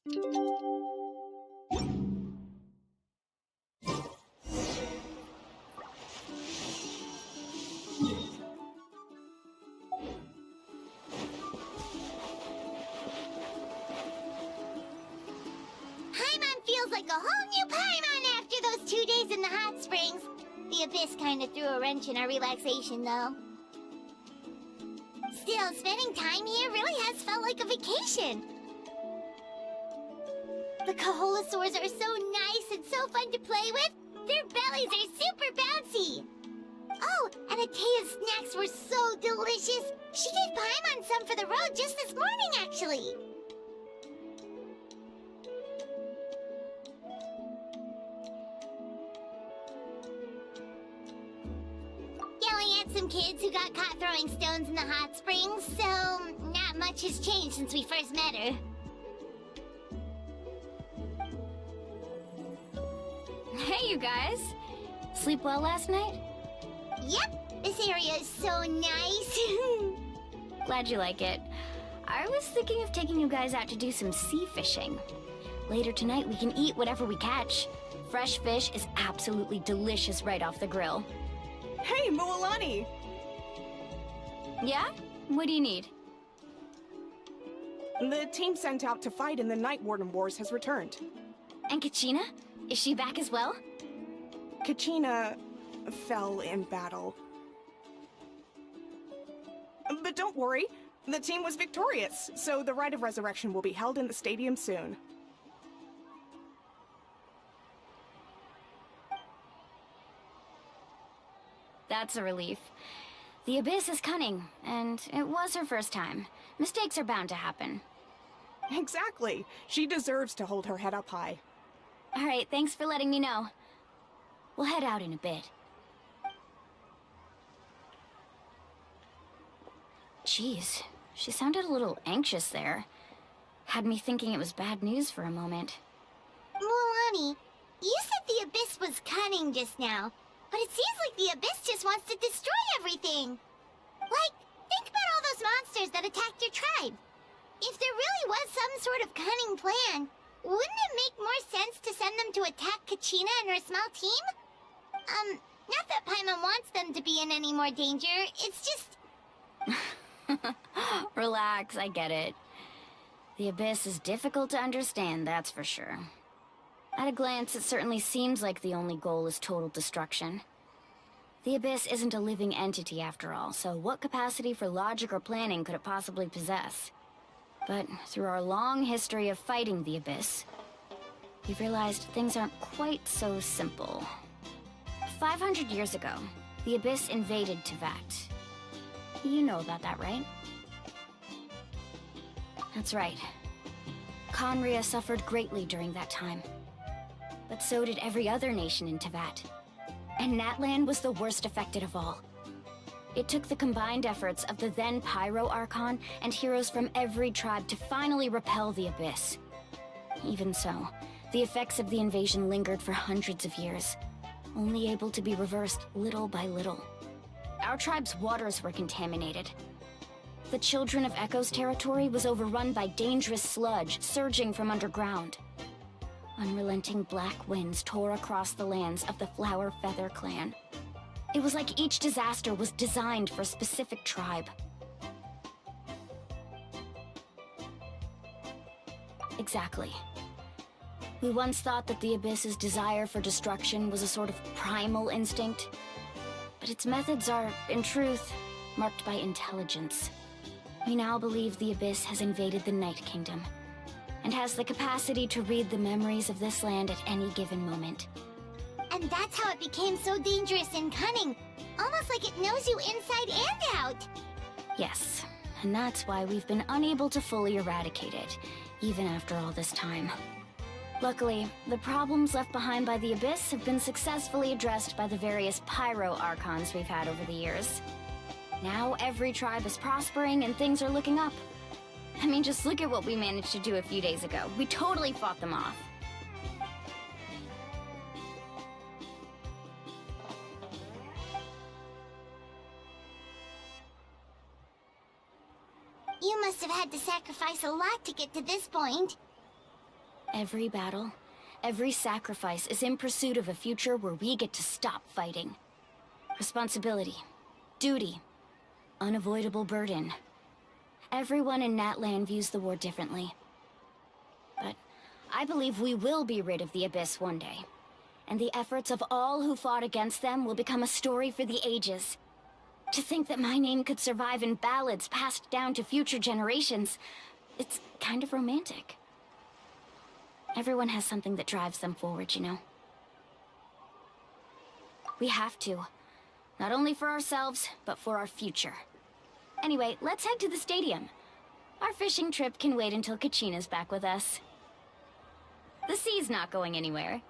Paimon feels like a whole new Paimon after those 2 days in the hot springs. The Abyss kind of threw a wrench in our relaxation, though. Still, spending time here really has felt like a vacation. The Kaholosaurs are so nice and so fun to play with. Their bellies are super bouncy. Oh, and Atea's snacks were so delicious. She gave Paimon some for the road just this morning, actually. Yelling at some kids who got caught throwing stones in the hot springs, so not much has changed since we first met her. Hey, you guys! Sleep well last night? Yep, this area is so nice. Glad you like it. I was thinking of taking you guys out to do some sea fishing. Later tonight, we can eat whatever we catch. Fresh fish is absolutely delicious right off the grill. Hey, Mualani! Yeah? What do you need? The team sent out to fight in the Night Warden Wars has returned. And Kachina? Is she back as well? Kachina fell in battle. But don't worry, the team was victorious, so the Rite of Resurrection will be held in the stadium soon. That's a relief. The Abyss is cunning, and it was her first time. Mistakes are bound to happen. Exactly. She deserves to hold her head up high. Alright, thanks for letting me know. We'll head out in a bit. Jeez, she sounded a little anxious there. Had me thinking it was bad news for a moment. Mualani, you said the Abyss was cunning just now, but it seems like the Abyss just wants to destroy everything. Like, think about all those monsters that attacked your tribe. If there really was some sort of cunning plan, wouldn't it make more sense to send them to attack Kachina and her small team? Not that Paimon wants them to be in any more danger, it's just... Relax, I get it. The Abyss is difficult to understand, that's for sure. At a glance, it certainly seems like the only goal is total destruction. The Abyss isn't a living entity after all, so what capacity for logic or planning could it possibly possess? But through our long history of fighting the Abyss, we've realized things aren't quite so simple. 500 years ago, the Abyss invaded Teyvat. You know about that, right? That's right. Khaenri'ah suffered greatly during that time. But so did every other nation in Teyvat. And Natlan was the worst affected of all. It took the combined efforts of the then Pyro Archon and heroes from every tribe to finally repel the Abyss. Even so, the effects of the invasion lingered for hundreds of years, only able to be reversed little by little. Our tribe's waters were contaminated. The Children of Echo's territory was overrun by dangerous sludge surging from underground. Unrelenting black winds tore across the lands of the Flower Feather clan. It was like each disaster was designed for a specific tribe. Exactly. We once thought that the Abyss's desire for destruction was a sort of primal instinct. But its methods are, in truth, marked by intelligence. We now believe the Abyss has invaded the Night Kingdom, and has the capacity to read the memories of this land at any given moment. And that's how it became so dangerous and cunning. Almost like it knows you inside and out. Yes, and that's why we've been unable to fully eradicate it, even after all this time. Luckily, the problems left behind by the Abyss have been successfully addressed by the various Pyro Archons we've had over the years. Now every tribe is prospering and things are looking up. I mean, just look at what we managed to do a few days ago. We totally fought them off. You must have had to sacrifice a lot to get to this point. Every battle, every sacrifice is in pursuit of a future where we get to stop fighting. Responsibility, duty, unavoidable burden. Everyone in Natlan views the war differently. But I believe we will be rid of the Abyss one day. And the efforts of all who fought against them will become a story for the ages. To think that my name could survive in ballads passed down to future generations, it's kind of romantic. Everyone has something that drives them forward, you know? We have to. Not only for ourselves, but for our future. Anyway, let's head to the stadium. Our fishing trip can wait until Kachina's back with us. The sea's not going anywhere.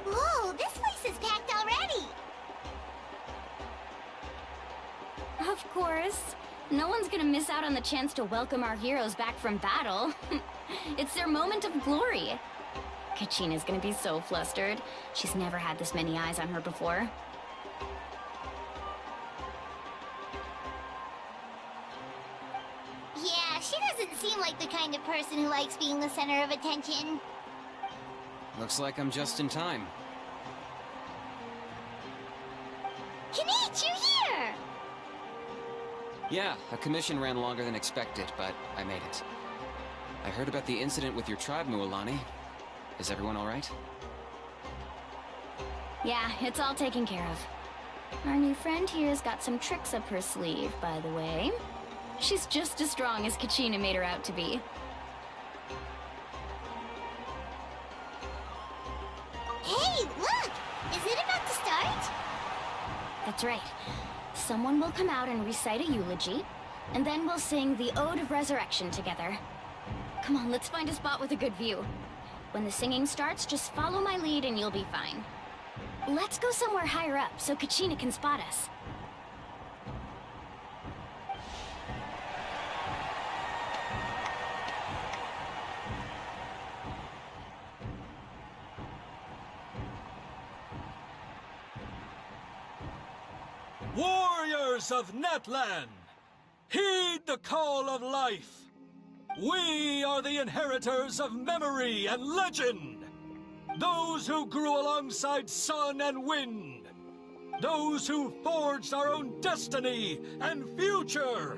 Whoa, this place is packed already! Of course. No one's gonna miss out on the chance to welcome our heroes back from battle. It's their moment of glory. Kachina's gonna be so flustered. She's never had this many eyes on her before. Yeah, she doesn't seem like the kind of person who likes being the center of attention. Looks like I'm just in time. Kinich, you're here! Yeah, a commission ran longer than expected, but I made it. I heard about the incident with your tribe, Mualani. Is everyone alright? Yeah, it's all taken care of. Our new friend here's got some tricks up her sleeve, by the way. She's just as strong as Kachina made her out to be. Hey, look! Is it about to start? That's right. Someone will come out and recite a eulogy, and then we'll sing the Ode of Resurrection together. Come on, let's find a spot with a good view. When the singing starts, just follow my lead and you'll be fine. Let's go somewhere higher up so Kachina can spot us. Warriors of Natlan, heed the call of life. We are the inheritors of memory and legend. Those who grew alongside sun and wind. Those who forged our own destiny and future.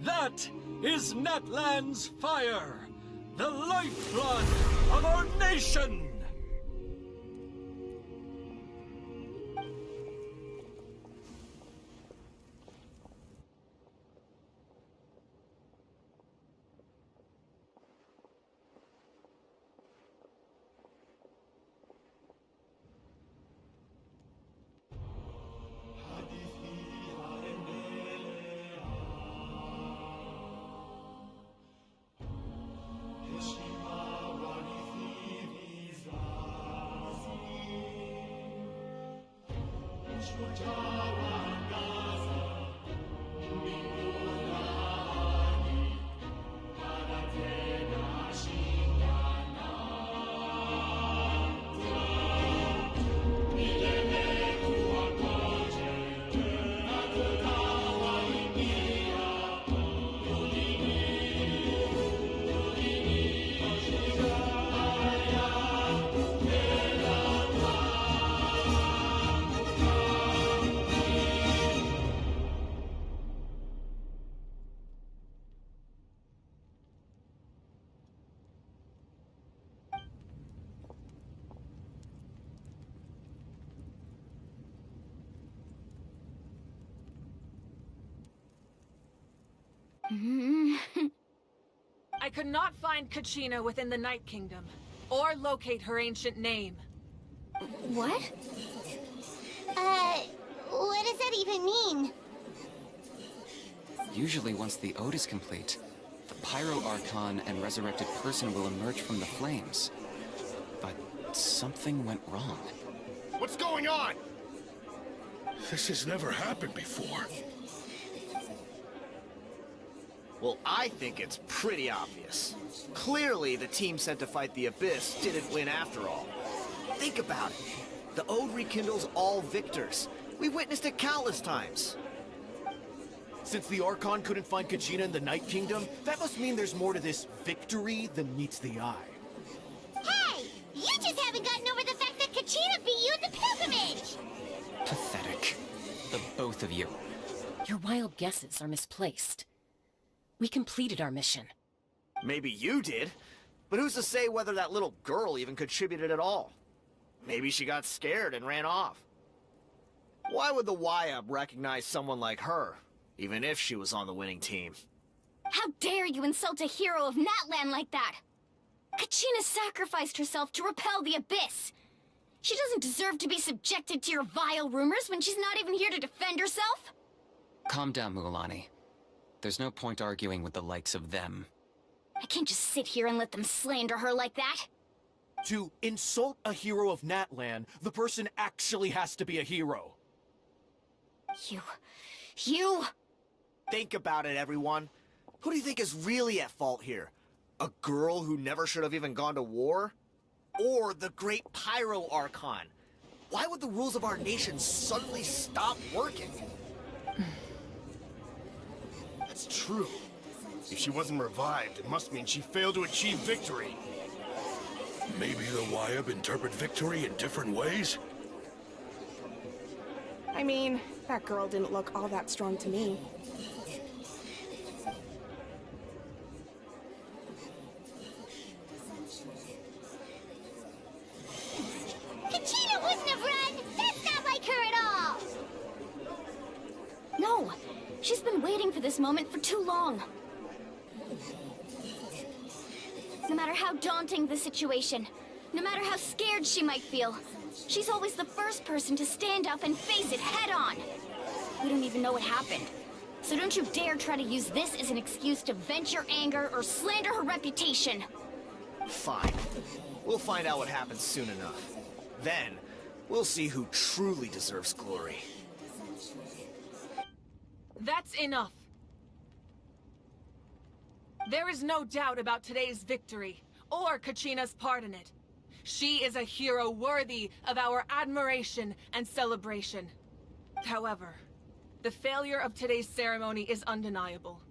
That is Natlan's fire, the lifeblood of our nation. I could not find Kachina within the Night Kingdom, or locate her ancient name. What? What does that even mean? Usually once the ode is complete, the Pyro Archon and resurrected person will emerge from the flames. But something went wrong. What's going on? This has never happened before. Well, I think it's pretty obvious. Clearly, the team sent to fight the Abyss didn't win after all. Think about it. The Ode rekindles all victors. We've witnessed it countless times. Since the Archon couldn't find Kachina in the Night Kingdom, that must mean there's more to this victory than meets the eye. Hey! You just haven't gotten over the fact that Kachina beat you in the pilgrimage! Pathetic. The both of you. Your wild guesses are misplaced. We completed our mission. Maybe you did, but who's to say whether that little girl even contributed at all? Maybe she got scared and ran off. Why would the YUB recognize someone like her, even if she was on the winning team? How dare you insult a hero of Natlan like that? Kachina sacrificed herself to repel the Abyss. She doesn't deserve to be subjected to your vile rumors when she's not even here to defend herself. Calm down, Mualani. There's no point arguing with the likes of them. I can't just sit here and let them slander her like that. To insult a hero of Natlan, the person actually has to be a hero. You... Think about it, everyone. Who do you think is really at fault here? A girl who never should have even gone to war? Or the great Pyro Archon? Why would the rules of our nation suddenly stop working? That's true. If she wasn't revived, it must mean she failed to achieve victory. Maybe the YUB interpret victory in different ways? I mean, that girl didn't look all that strong to me. Kachina wouldn't have run! That's not like her at all! No! She's been waiting for this moment for too long. No matter how daunting the situation, no matter how scared she might feel, she's always the first person to stand up and face it head-on. We don't even know what happened. So don't you dare try to use this as an excuse to vent your anger or slander her reputation. Fine. We'll find out what happens soon enough. Then, we'll see who truly deserves glory. That's enough. There is no doubt about today's victory, or Kachina's part in it. She is a hero worthy of our admiration and celebration. However, the failure of today's ceremony is undeniable.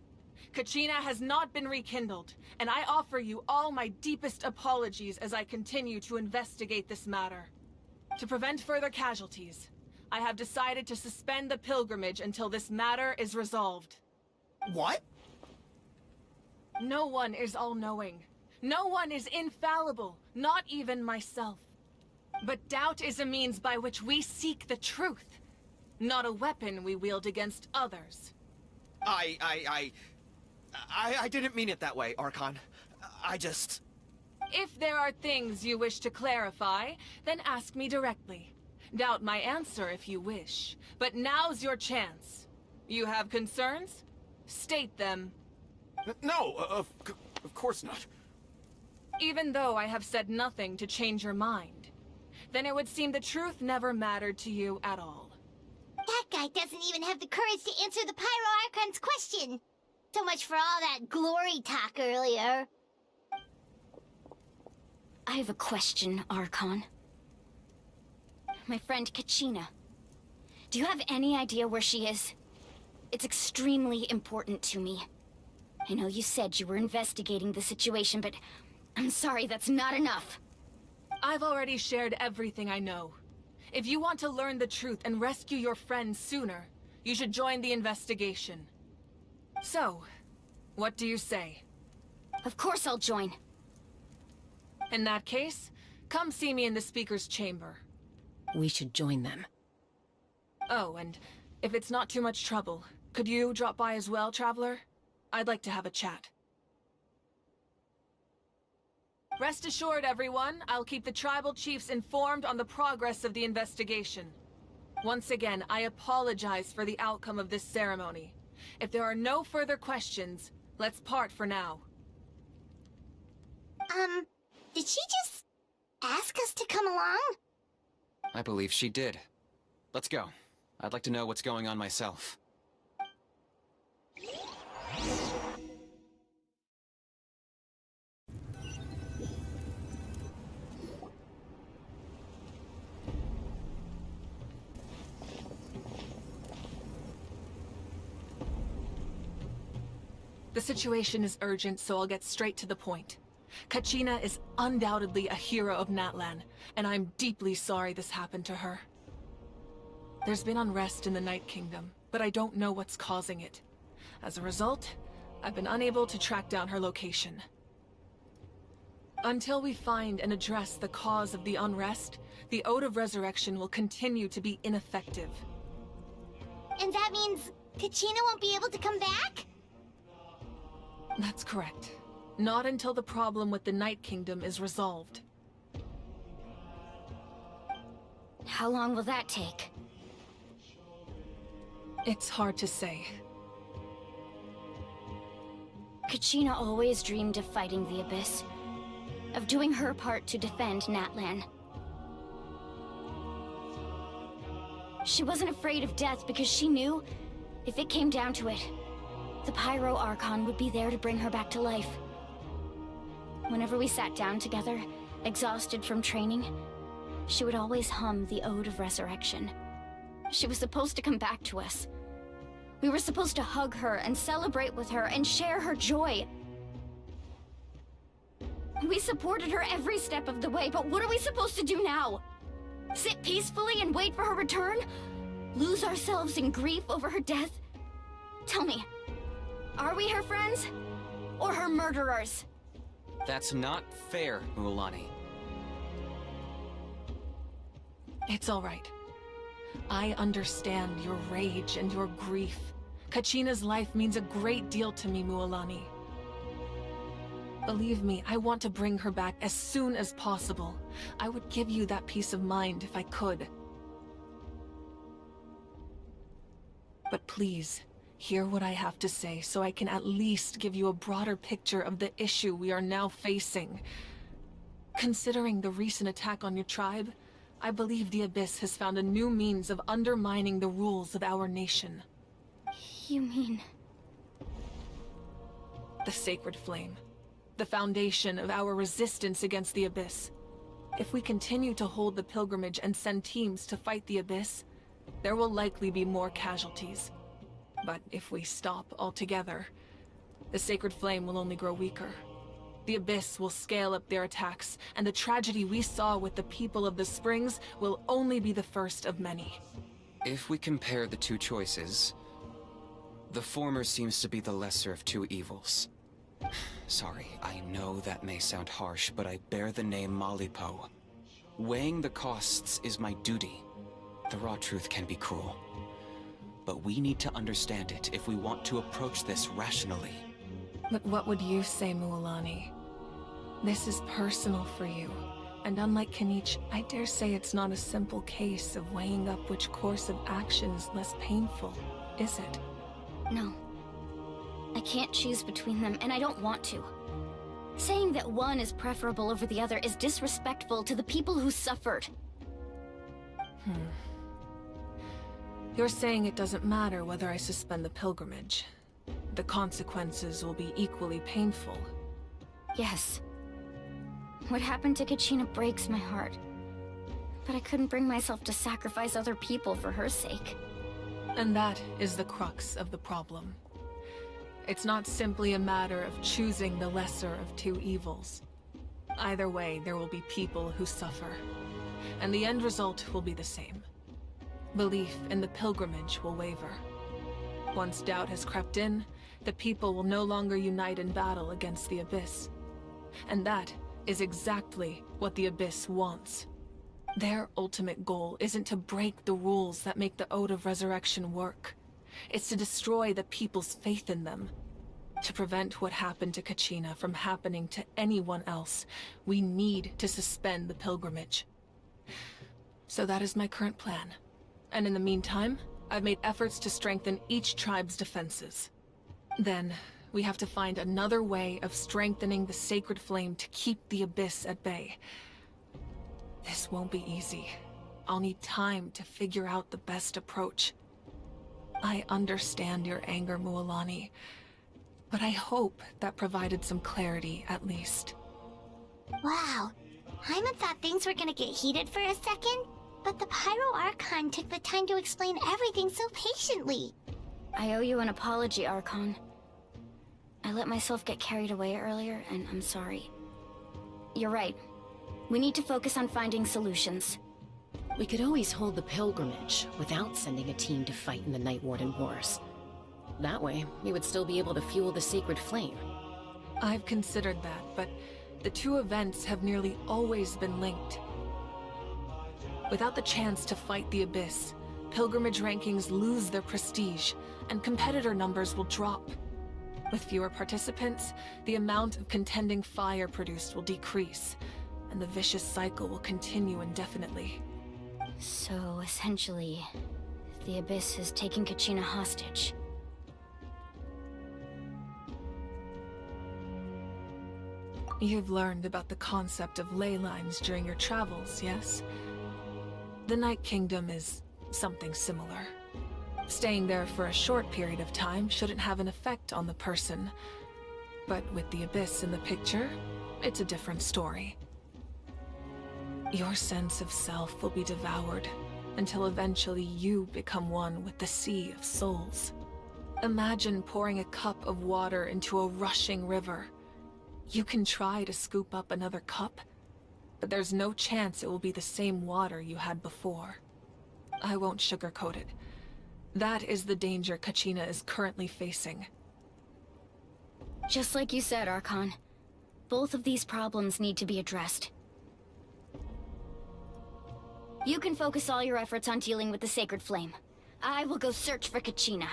Kachina has not been rekindled, and I offer you all my deepest apologies as I continue to investigate this matter. To prevent further casualties, I have decided to suspend the pilgrimage until this matter is resolved. What? No one is all-knowing. No one is infallible, not even myself. But doubt is a means by which we seek the truth, not a weapon we wield against others. I didn't mean it that way, Archon. If there are things you wish to clarify, then ask me directly. Doubt my answer if you wish, but now's your chance. You have concerns? State them. No, of course not. Even though I have said nothing to change your mind, then it would seem the truth never mattered to you at all. That guy doesn't even have the courage to answer the Pyro Archon's question. So much for all that glory talk earlier. I have a question, Archon. My friend Kachina. Do you have any idea where she is? It's extremely important to me. I know you said you were investigating the situation, but I'm sorry, that's not enough. I've already shared everything I know. If you want to learn the truth and rescue your friend sooner, you should join the investigation. So, what do you say? Of course I'll join. In that case, come see me in the speaker's chamber. We should join them. Oh, and if it's not too much trouble, could you drop by as well, Traveler? I'd like to have a chat. Rest assured, everyone, I'll keep the tribal chiefs informed on the progress of the investigation. Once again, I apologize for the outcome of this ceremony. If there are no further questions, let's part for now. Did she just ask us to come along? I believe she did. Let's go. I'd like to know what's going on myself. The situation is urgent, so I'll get straight to the point. Kachina is undoubtedly a hero of Natlan, and I'm deeply sorry this happened to her. There's been unrest in the Night Kingdom, but I don't know what's causing it. As a result, I've been unable to track down her location. Until we find and address the cause of the unrest, the Ode of Resurrection will continue to be ineffective. And that means Kachina won't be able to come back? That's correct. Not until the problem with the Night Kingdom is resolved. How long will that take? It's hard to say. Kachina always dreamed of fighting the Abyss, of doing her part to defend Natlan. She wasn't afraid of death because she knew, if it came down to it, the Pyro Archon would be there to bring her back to life. Whenever we sat down together, exhausted from training, she would always hum the Ode of Resurrection. She was supposed to come back to us. We were supposed to hug her and celebrate with her and share her joy. We supported her every step of the way, but what are we supposed to do now? Sit peacefully and wait for her return? Lose ourselves in grief over her death? Tell me, are we her friends? Or her murderers? That's not fair, Mualani. It's all right. I understand your rage and your grief. Kachina's life means a great deal to me, Mualani. Believe me, I want to bring her back as soon as possible. I would give you that peace of mind if I could. But please, hear what I have to say so I can at least give you a broader picture of the issue we are now facing. Considering the recent attack on your tribe, I believe the Abyss has found a new means of undermining the rules of our nation. You mean... The Sacred Flame. The foundation of our resistance against the Abyss. If we continue to hold the pilgrimage and send teams to fight the Abyss, there will likely be more casualties. But if we stop altogether, the Sacred Flame will only grow weaker. The Abyss will scale up their attacks, and the tragedy we saw with the people of the Springs will only be the first of many. If we compare the two choices, the former seems to be the lesser of two evils. Sorry, I know that may sound harsh, but I bear the name Malipo. Weighing the costs is my duty. The raw truth can be cruel. But we need to understand it if we want to approach this rationally. But what would you say, Mualani? This is personal for you. And unlike Kanich, I dare say it's not a simple case of weighing up which course of action is less painful, is it? No. I can't choose between them, and I don't want to. Saying that one is preferable over the other is disrespectful to the people who suffered. You're saying it doesn't matter whether I suspend the pilgrimage. The consequences will be equally painful. Yes. What happened to Kachina breaks my heart. But I couldn't bring myself to sacrifice other people for her sake. And that is the crux of the problem. It's not simply a matter of choosing the lesser of two evils. Either way, there will be people who suffer. And the end result will be the same. Belief in the pilgrimage will waver. Once doubt has crept in, the people will no longer unite in battle against the Abyss. And that is exactly what the Abyss wants. Their ultimate goal isn't to break the rules that make the Ode of Resurrection work. It's to destroy the people's faith in them. To prevent what happened to Kachina from happening to anyone else, we need to suspend the pilgrimage. So that is my current plan. And in the meantime, I've made efforts to strengthen each tribe's defenses. Then, we have to find another way of strengthening the sacred flame to keep the Abyss at bay. This won't be easy. I'll need time to figure out the best approach. I understand your anger, Mualani, but I hope that provided some clarity, at least. Wow. Hyman thought things were gonna get heated for a second, but the Pyro Archon took the time to explain everything so patiently. I owe you an apology, Archon. I let myself get carried away earlier, and I'm sorry. You're right. We need to focus on finding solutions. We could always hold the pilgrimage without sending a team to fight in the Night Warden Wars. That way, we would still be able to fuel the sacred flame. I've considered that, but the two events have nearly always been linked. Without the chance to fight the Abyss, pilgrimage rankings lose their prestige, and competitor numbers will drop. With fewer participants, the amount of contending fire produced will decrease, and the vicious cycle will continue indefinitely. So, essentially, the Abyss is taking Kachina hostage. You've learned about the concept of ley lines during your travels, yes? The Night Kingdom is something similar. Staying there for a short period of time shouldn't have an effect on the person. But with the Abyss in the picture, it's a different story. Your sense of self will be devoured, until eventually you become one with the Sea of Souls. Imagine pouring a cup of water into a rushing river. You can try to scoop up another cup, but there's no chance it will be the same water you had before. I won't sugarcoat it. That is the danger Kachina is currently facing. Just like you said, Archon. Both of these problems need to be addressed. You can focus all your efforts on dealing with the Sacred Flame. I will go search for Kachina.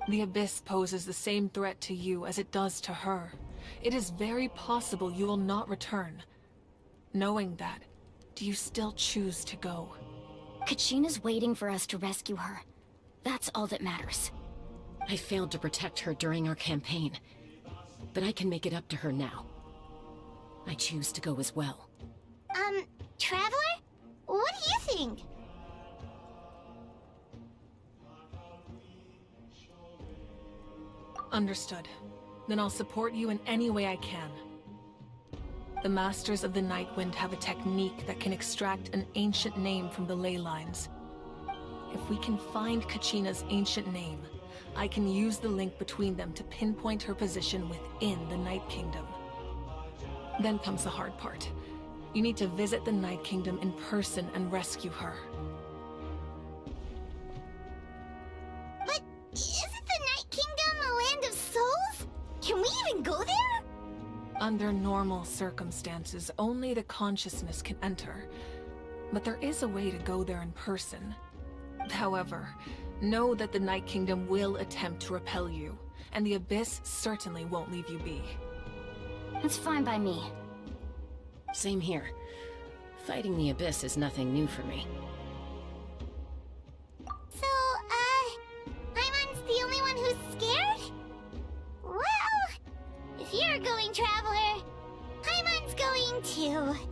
The Abyss poses the same threat to you as it does to her. It is very possible you will not return. Knowing that, do you still choose to go? Kachina's waiting for us to rescue her. That's all that matters. I failed to protect her during our campaign, but I can make it up to her now. I choose to go as well. Traveler? What do you think? Understood. Then I'll support you in any way I can. The Masters of the Nightwind have a technique that can extract an ancient name from the ley lines. If we can find Kachina's ancient name, I can use the link between them to pinpoint her position within the Night Kingdom. Then comes the hard part. You need to visit the Night Kingdom in person and rescue her. But isn't the Night Kingdom a land of souls? Can we even go there? Under normal circumstances, only the consciousness can enter. But there is a way to go there in person. However, know that the Night Kingdom will attempt to repel you, and the Abyss certainly won't leave you be. It's fine by me. Same here. Fighting the Abyss is nothing new for me. So, Paimon's the only one who's scared? Well, if you're going, Traveler, Paimon's going too.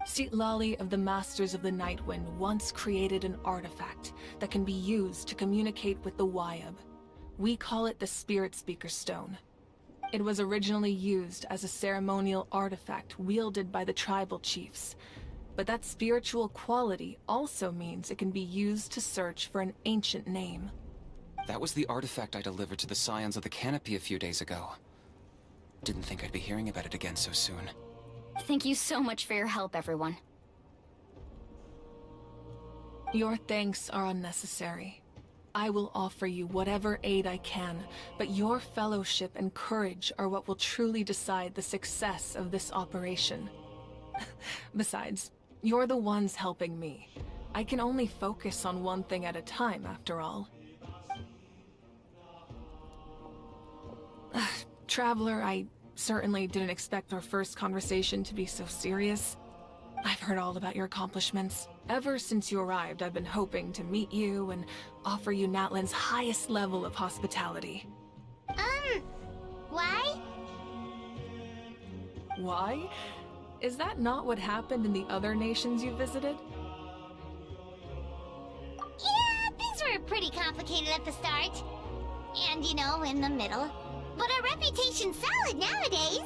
Citlali of the Masters of the Nightwind once created an artifact that can be used to communicate with the Wyab. We call it the Spirit Speaker Stone. It was originally used as a ceremonial artifact wielded by the tribal chiefs, but that spiritual quality also means it can be used to search for an ancient name. That was the artifact I delivered to the Scions of the Canopy a few days ago. Didn't think I'd be hearing about it again so soon. Thank you so much for your help, everyone. Your thanks are unnecessary. I will offer you whatever aid I can, but your fellowship and courage are what will truly decide the success of this operation. Besides, you're the ones helping me. I can only focus on one thing at a time, after all. Traveler, I certainly didn't expect our first conversation to be so serious. I've heard all about your accomplishments. Ever since you arrived, I've been hoping to meet you and offer you Natlan's highest level of hospitality. Why? Why? Is that not what happened in the other nations you visited? Yeah, things were pretty complicated at the start. And, you know, in the middle. But our reputation's solid nowadays.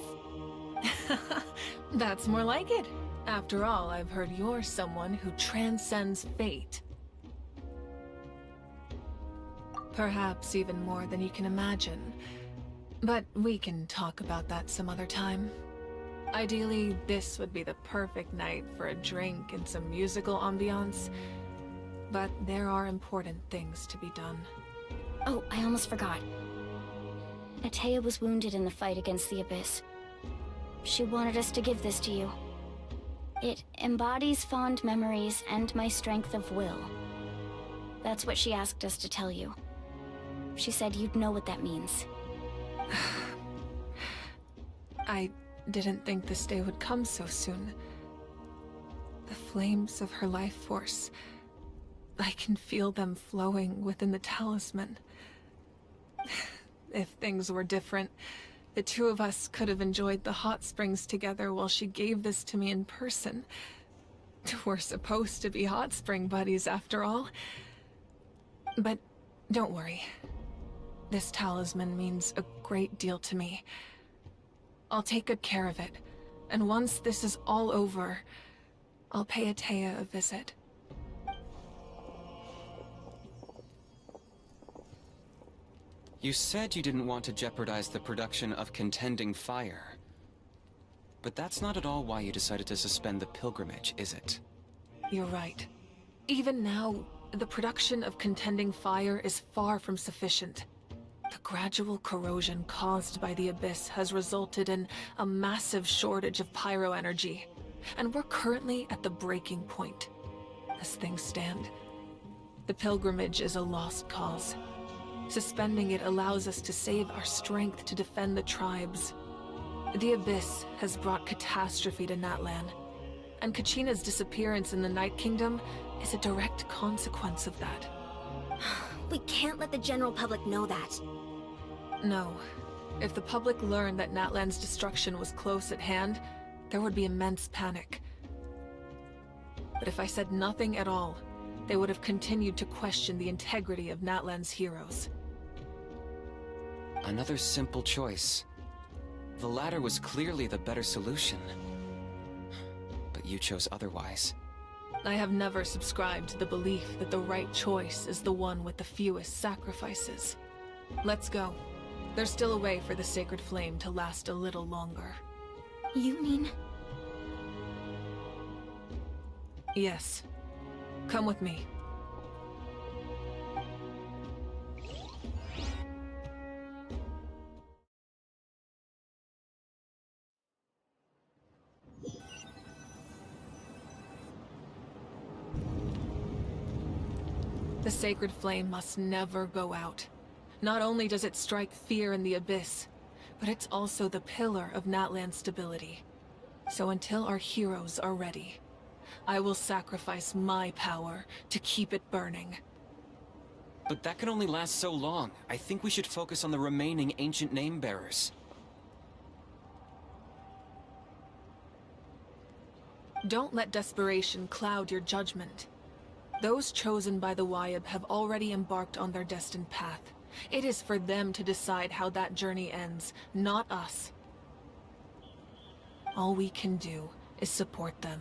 That's more like it. After all, I've heard you're someone who transcends fate. Perhaps even more than you can imagine. But we can talk about that some other time. Ideally, this would be the perfect night for a drink and some musical ambiance. But there are important things to be done. Oh, I almost forgot. Atea was wounded in the fight against the Abyss. She wanted us to give this to you. It embodies fond memories and my strength of will. That's what she asked us to tell you. She said you'd know what that means. I didn't think this day would come so soon. The flames of her life force. I can feel them flowing within the talisman. If things were different, the two of us could have enjoyed the hot springs together while she gave this to me in person. We're supposed to be hot spring buddies after all. But don't worry. This talisman means a great deal to me. I'll take good care of it, and once this is all over, I'll pay Atea a visit. You said you didn't want to jeopardize the production of Contending Fire. But that's not at all why you decided to suspend the pilgrimage, is it? You're right. Even now, the production of Contending Fire is far from sufficient. The gradual corrosion caused by the Abyss has resulted in a massive shortage of pyro energy, and we're currently at the breaking point. As things stand, the pilgrimage is a lost cause. Suspending it allows us to save our strength to defend the tribes. The Abyss has brought catastrophe to Natlan, and Kachina's disappearance in the Night Kingdom is a direct consequence of that. We can't let the general public know that. No. If the public learned that Natlan's destruction was close at hand, there would be immense panic. But if I said nothing at all, they would have continued to question the integrity of Natlan's heroes. Another simple choice. The latter was clearly the better solution. But you chose otherwise. I have never subscribed to the belief that the right choice is the one with the fewest sacrifices. Let's go. There's still a way for the sacred flame to last a little longer. You mean? Yes. Come with me. The sacred flame must never go out. Not only does it strike fear in the Abyss, but it's also the pillar of Natlan's stability. So until our heroes are ready, I will sacrifice my power to keep it burning. But that can only last so long. I think we should focus on the remaining ancient name-bearers. Don't let desperation cloud your judgment. Those chosen by the Wyab have already embarked on their destined path. It is for them to decide how that journey ends, not us. All we can do is support them.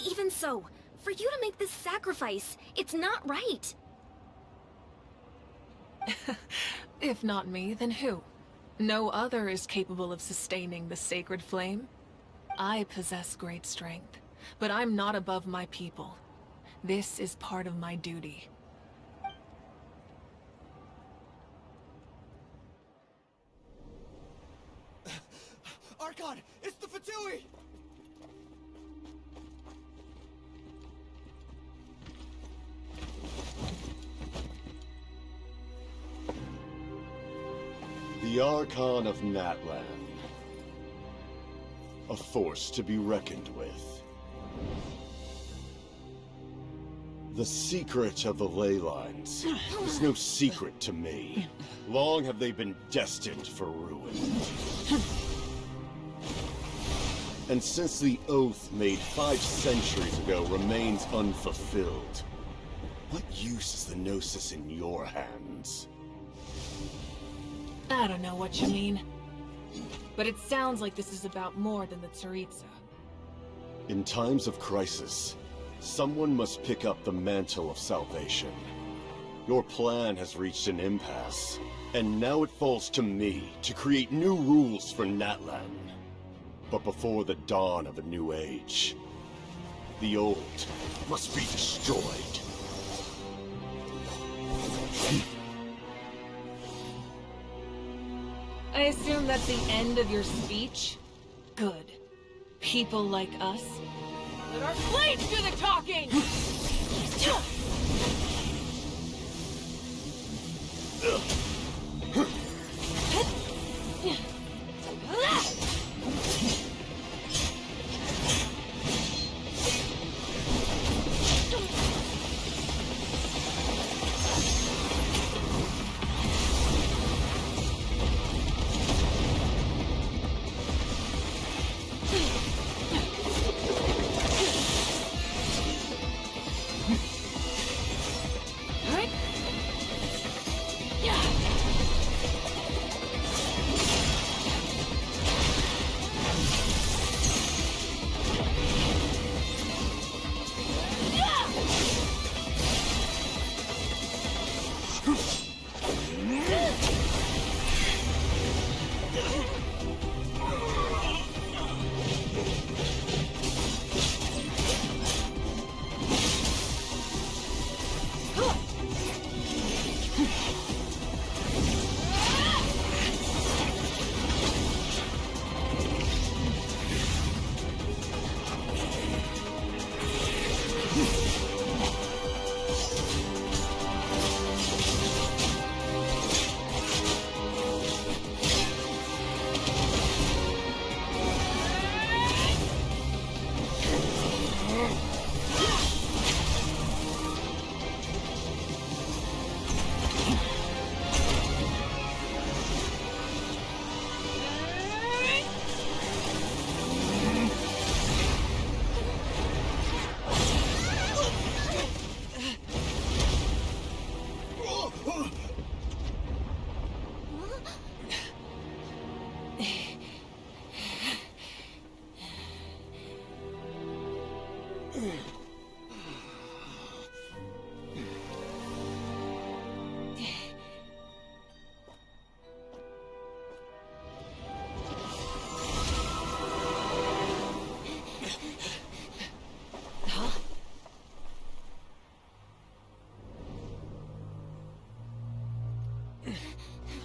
Even so, for you to make this sacrifice, it's not right. If not me, then who? No other is capable of sustaining the sacred flame. I possess great strength, but I'm not above my people. This is part of my duty. Archon! It's the Fatui! The The Archon of Natlan. A force to be reckoned with. The secret of the ley lines is no secret to me. Long have they been destined for ruin. And since the oath made 5 centuries ago remains unfulfilled, what use is the Gnosis in your hands? I don't know what you mean. But it sounds like this is about more than the Tsaritsa. In times of crisis, someone must pick up the mantle of salvation. Your plan has reached an impasse, and now it falls to me to create new rules for Natlan. But before the dawn of a new age, the old must be destroyed. I assume that's the end of your speech? Good. People like us? Let our blades do the talking!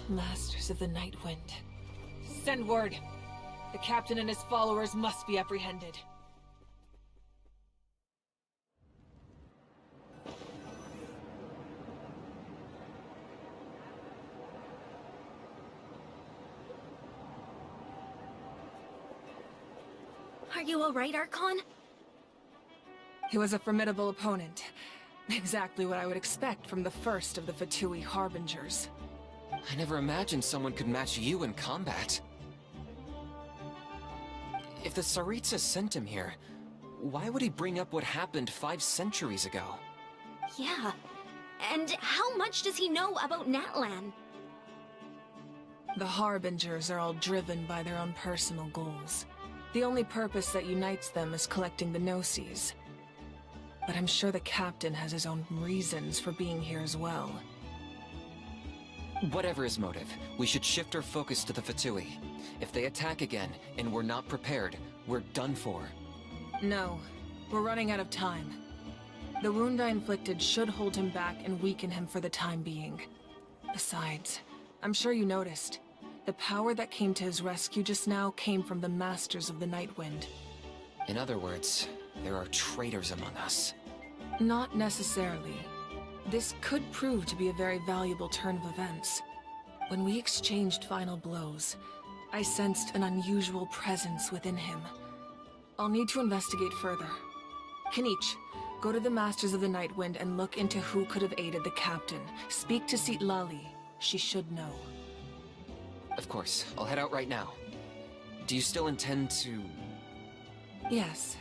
Masters of the Night Wind. Send word. The captain and his followers must be apprehended. Are you alright, Archon? He was a formidable opponent. Exactly what I would expect from the first of the Fatui Harbingers. I never imagined someone could match you in combat. If the Tsaritsa sent him here, why would he bring up what happened 5 centuries ago? Yeah. And how much does he know about Natlan? The Harbingers are all driven by their own personal goals. The only purpose that unites them is collecting the Gnosis. But I'm sure the captain has his own reasons for being here as well. Whatever his motive, we should shift our focus to the Fatui. If they attack again, and we're not prepared, we're done for. No, we're running out of time. The wound I inflicted should hold him back and weaken him for the time being. Besides, I'm sure you noticed, the power that came to his rescue just now came from the Masters of the Night Wind. In other words, there are traitors among us. Not necessarily. This could prove to be a very valuable turn of events. When we exchanged final blows, I sensed an unusual presence within him. I'll need to investigate further. Kinich, go to the Masters of the Nightwind and look into who could have aided the captain. Speak to Lali. She should know. Of course, I'll head out right now. Do you still intend to... Yes,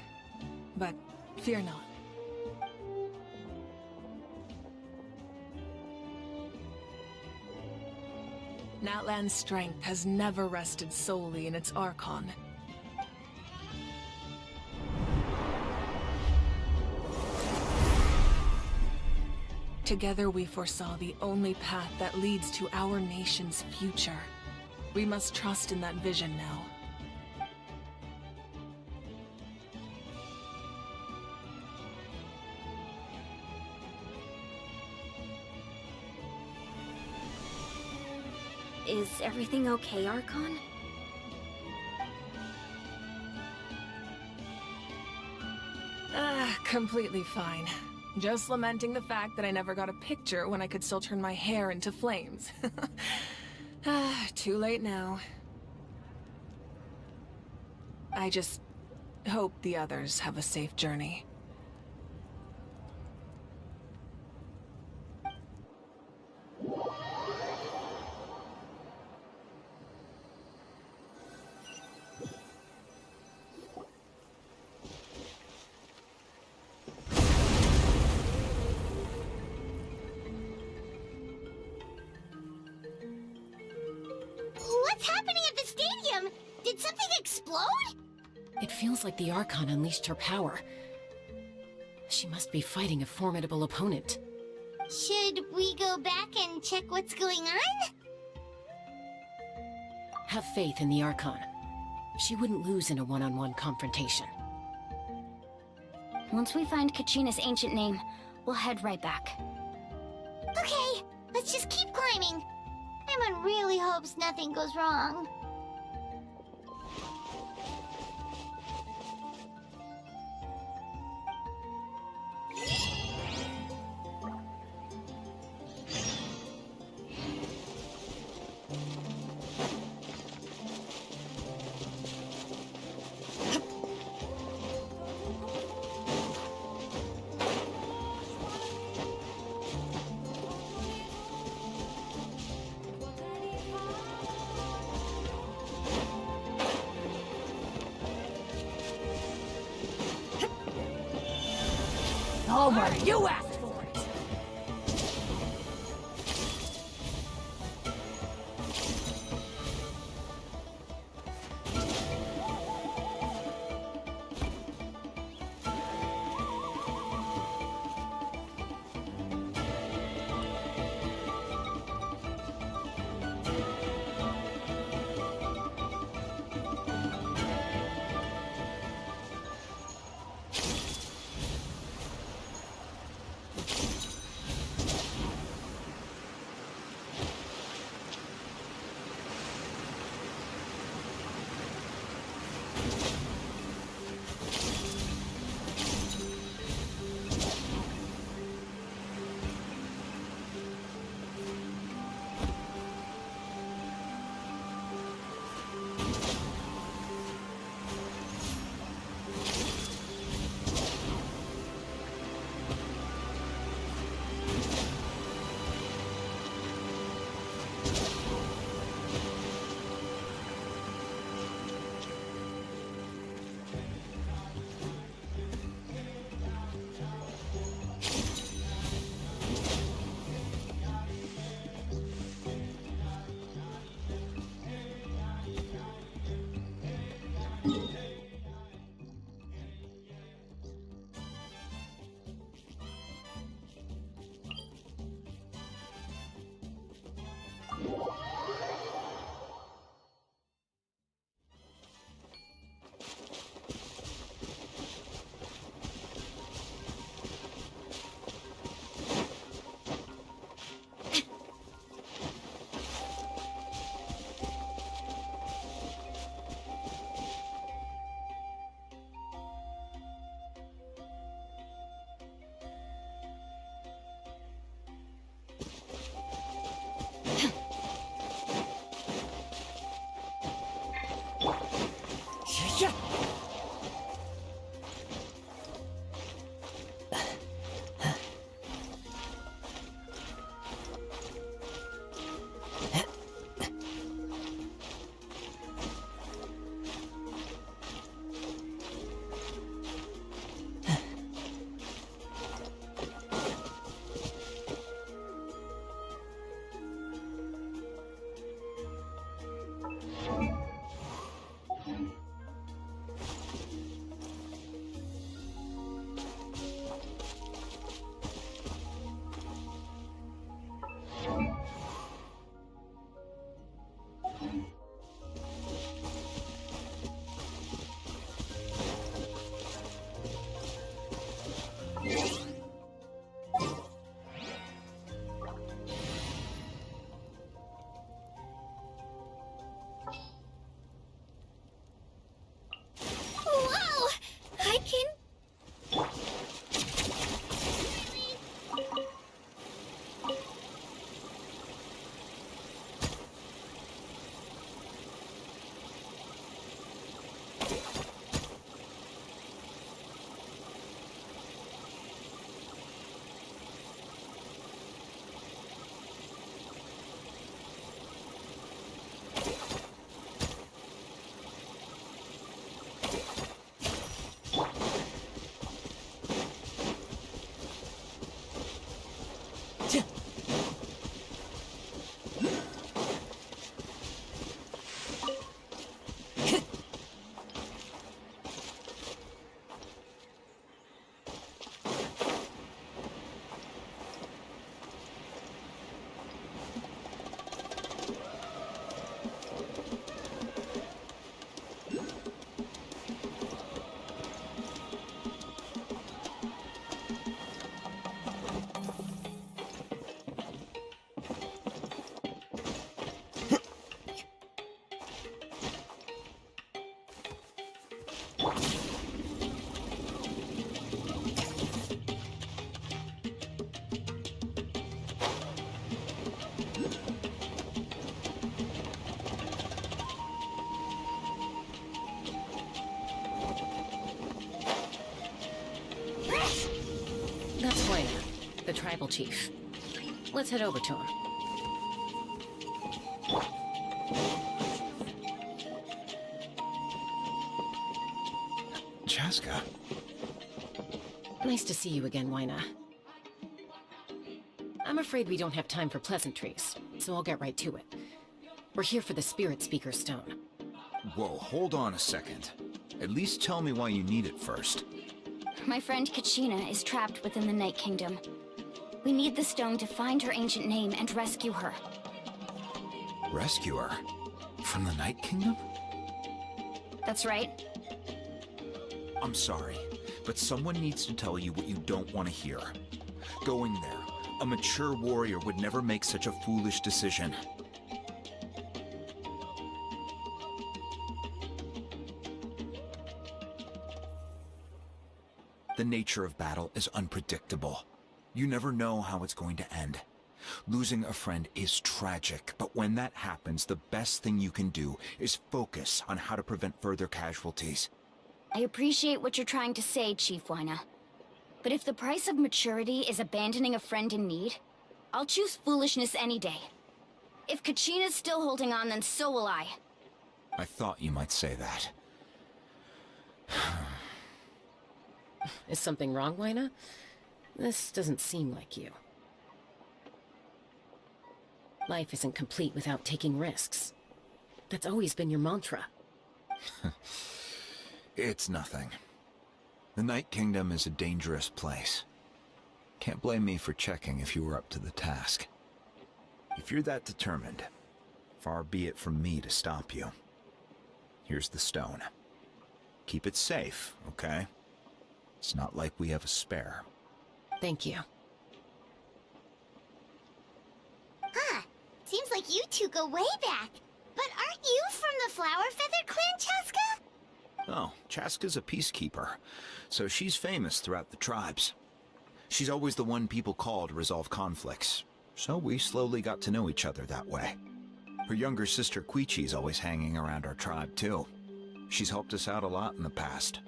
but fear not. Natlan's strength has never rested solely in its Archon. Together we foresaw the only path that leads to our nation's future. We must trust in that vision now. Is everything okay, Archon? Completely fine. Just lamenting the fact that I never got a picture when I could still turn my hair into flames. Too late now. I just hope the others have a safe journey. What's happening at the stadium? Did something explode? It feels like the Archon unleashed her power. She must be fighting a formidable opponent. Should we go back and check what's going on? Have faith in the Archon. She wouldn't lose in a one-on-one confrontation. Once we find Kachina's ancient name, we'll head right back. Okay, let's just keep climbing. Paimon really hopes nothing goes wrong. All right, you asked for it! Careful, Chief. Let's head over to him. Chaska. Nice to see you again, Wyna. I'm afraid we don't have time for pleasantries, so I'll get right to it. We're here for the Spirit Speaker Stone. Whoa, hold on a second. At least tell me why you need it first. My friend Kachina is trapped within the Night Kingdom. We need the stone to find her ancient name and rescue her. Rescue her? From the Night Kingdom? That's right. I'm sorry, but someone needs to tell you what you don't want to hear. Going there, a mature warrior would never make such a foolish decision. The nature of battle is unpredictable. You never know how it's going to end. Losing a friend is tragic, but when that happens, the best thing you can do is focus on how to prevent further casualties. I appreciate what you're trying to say, Chief Wyna. But if the price of maturity is abandoning a friend in need, I'll choose foolishness any day. If Kachina's still holding on, then so will I. I thought you might say that. Is something wrong, Wyna? This doesn't seem like you. Life isn't complete without taking risks. That's always been your mantra. It's nothing. The Night Kingdom is a dangerous place. Can't blame me for checking if you were up to the task. If you're that determined, far be it from me to stop you. Here's the stone. Keep it safe, okay? It's not like we have a spare. Thank you. Huh. Seems like you two go way back. But aren't you from the Flower Feather Clan, Chaska? Oh, Chaska's a peacekeeper, so she's famous throughout the tribes. She's always the one people call to resolve conflicts, so we slowly got to know each other that way. Her younger sister Quichi's always hanging around our tribe, too. She's helped us out a lot in the past.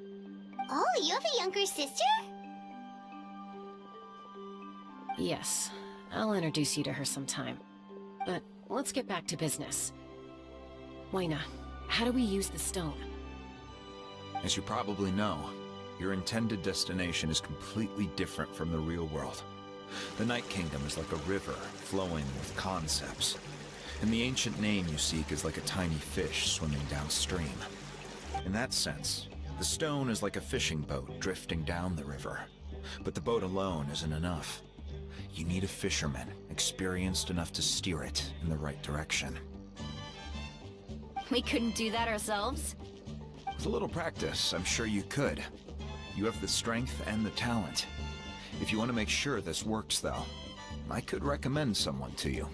Oh, you have a younger sister? Yes, I'll introduce you to her sometime. But let's get back to business. Wyna, how do we use the stone? As you probably know, your intended destination is completely different from the real world. The Night Kingdom is like a river flowing with concepts, and the ancient name you seek is like a tiny fish swimming downstream. In that sense, the stone is like a fishing boat drifting down the river, but the boat alone isn't enough. You need a fisherman experienced enough to steer it in the right direction. We couldn't do that ourselves? With a little practice, I'm sure you could. You have the strength and the talent. If you want to make sure this works, though, I could recommend someone to you.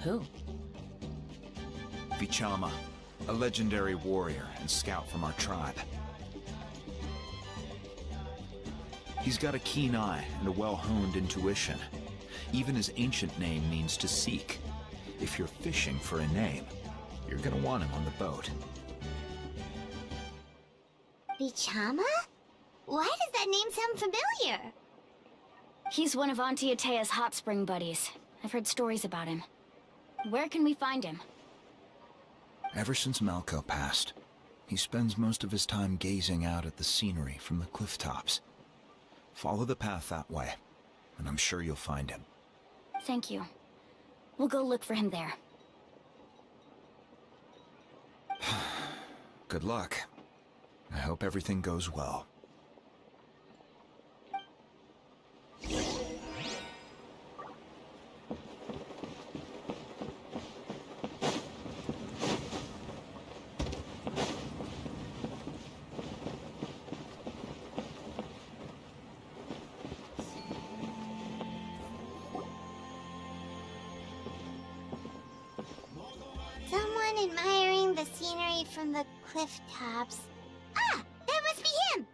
Who? Vichama, a legendary warrior and scout from our tribe. He's got a keen eye and a well-honed intuition. Even his ancient name means to seek. If you're fishing for a name, you're gonna want him on the boat. Vichama? Why does that name sound familiar? He's one of Auntie Atea's hot spring buddies. I've heard stories about him. Where can we find him? Ever since Malco passed, he spends most of his time gazing out at the scenery from the cliff tops. Follow the path that way, and I'm sure you'll find him. Thank you. We'll go look for him there. Good luck. I hope everything goes well. Someone admiring the scenery from the cliff tops. Ah! That must be him!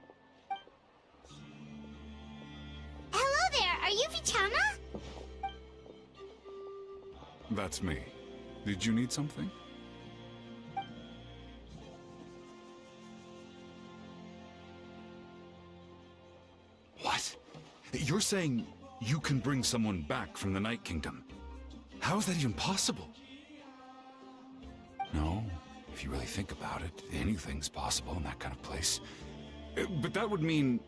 Hello there, are you Vichama? That's me. Did you need something? What? You're saying you can bring someone back from the Night Kingdom. How is that even possible? No, if you really think about it, anything's possible in that kind of place. But that would mean...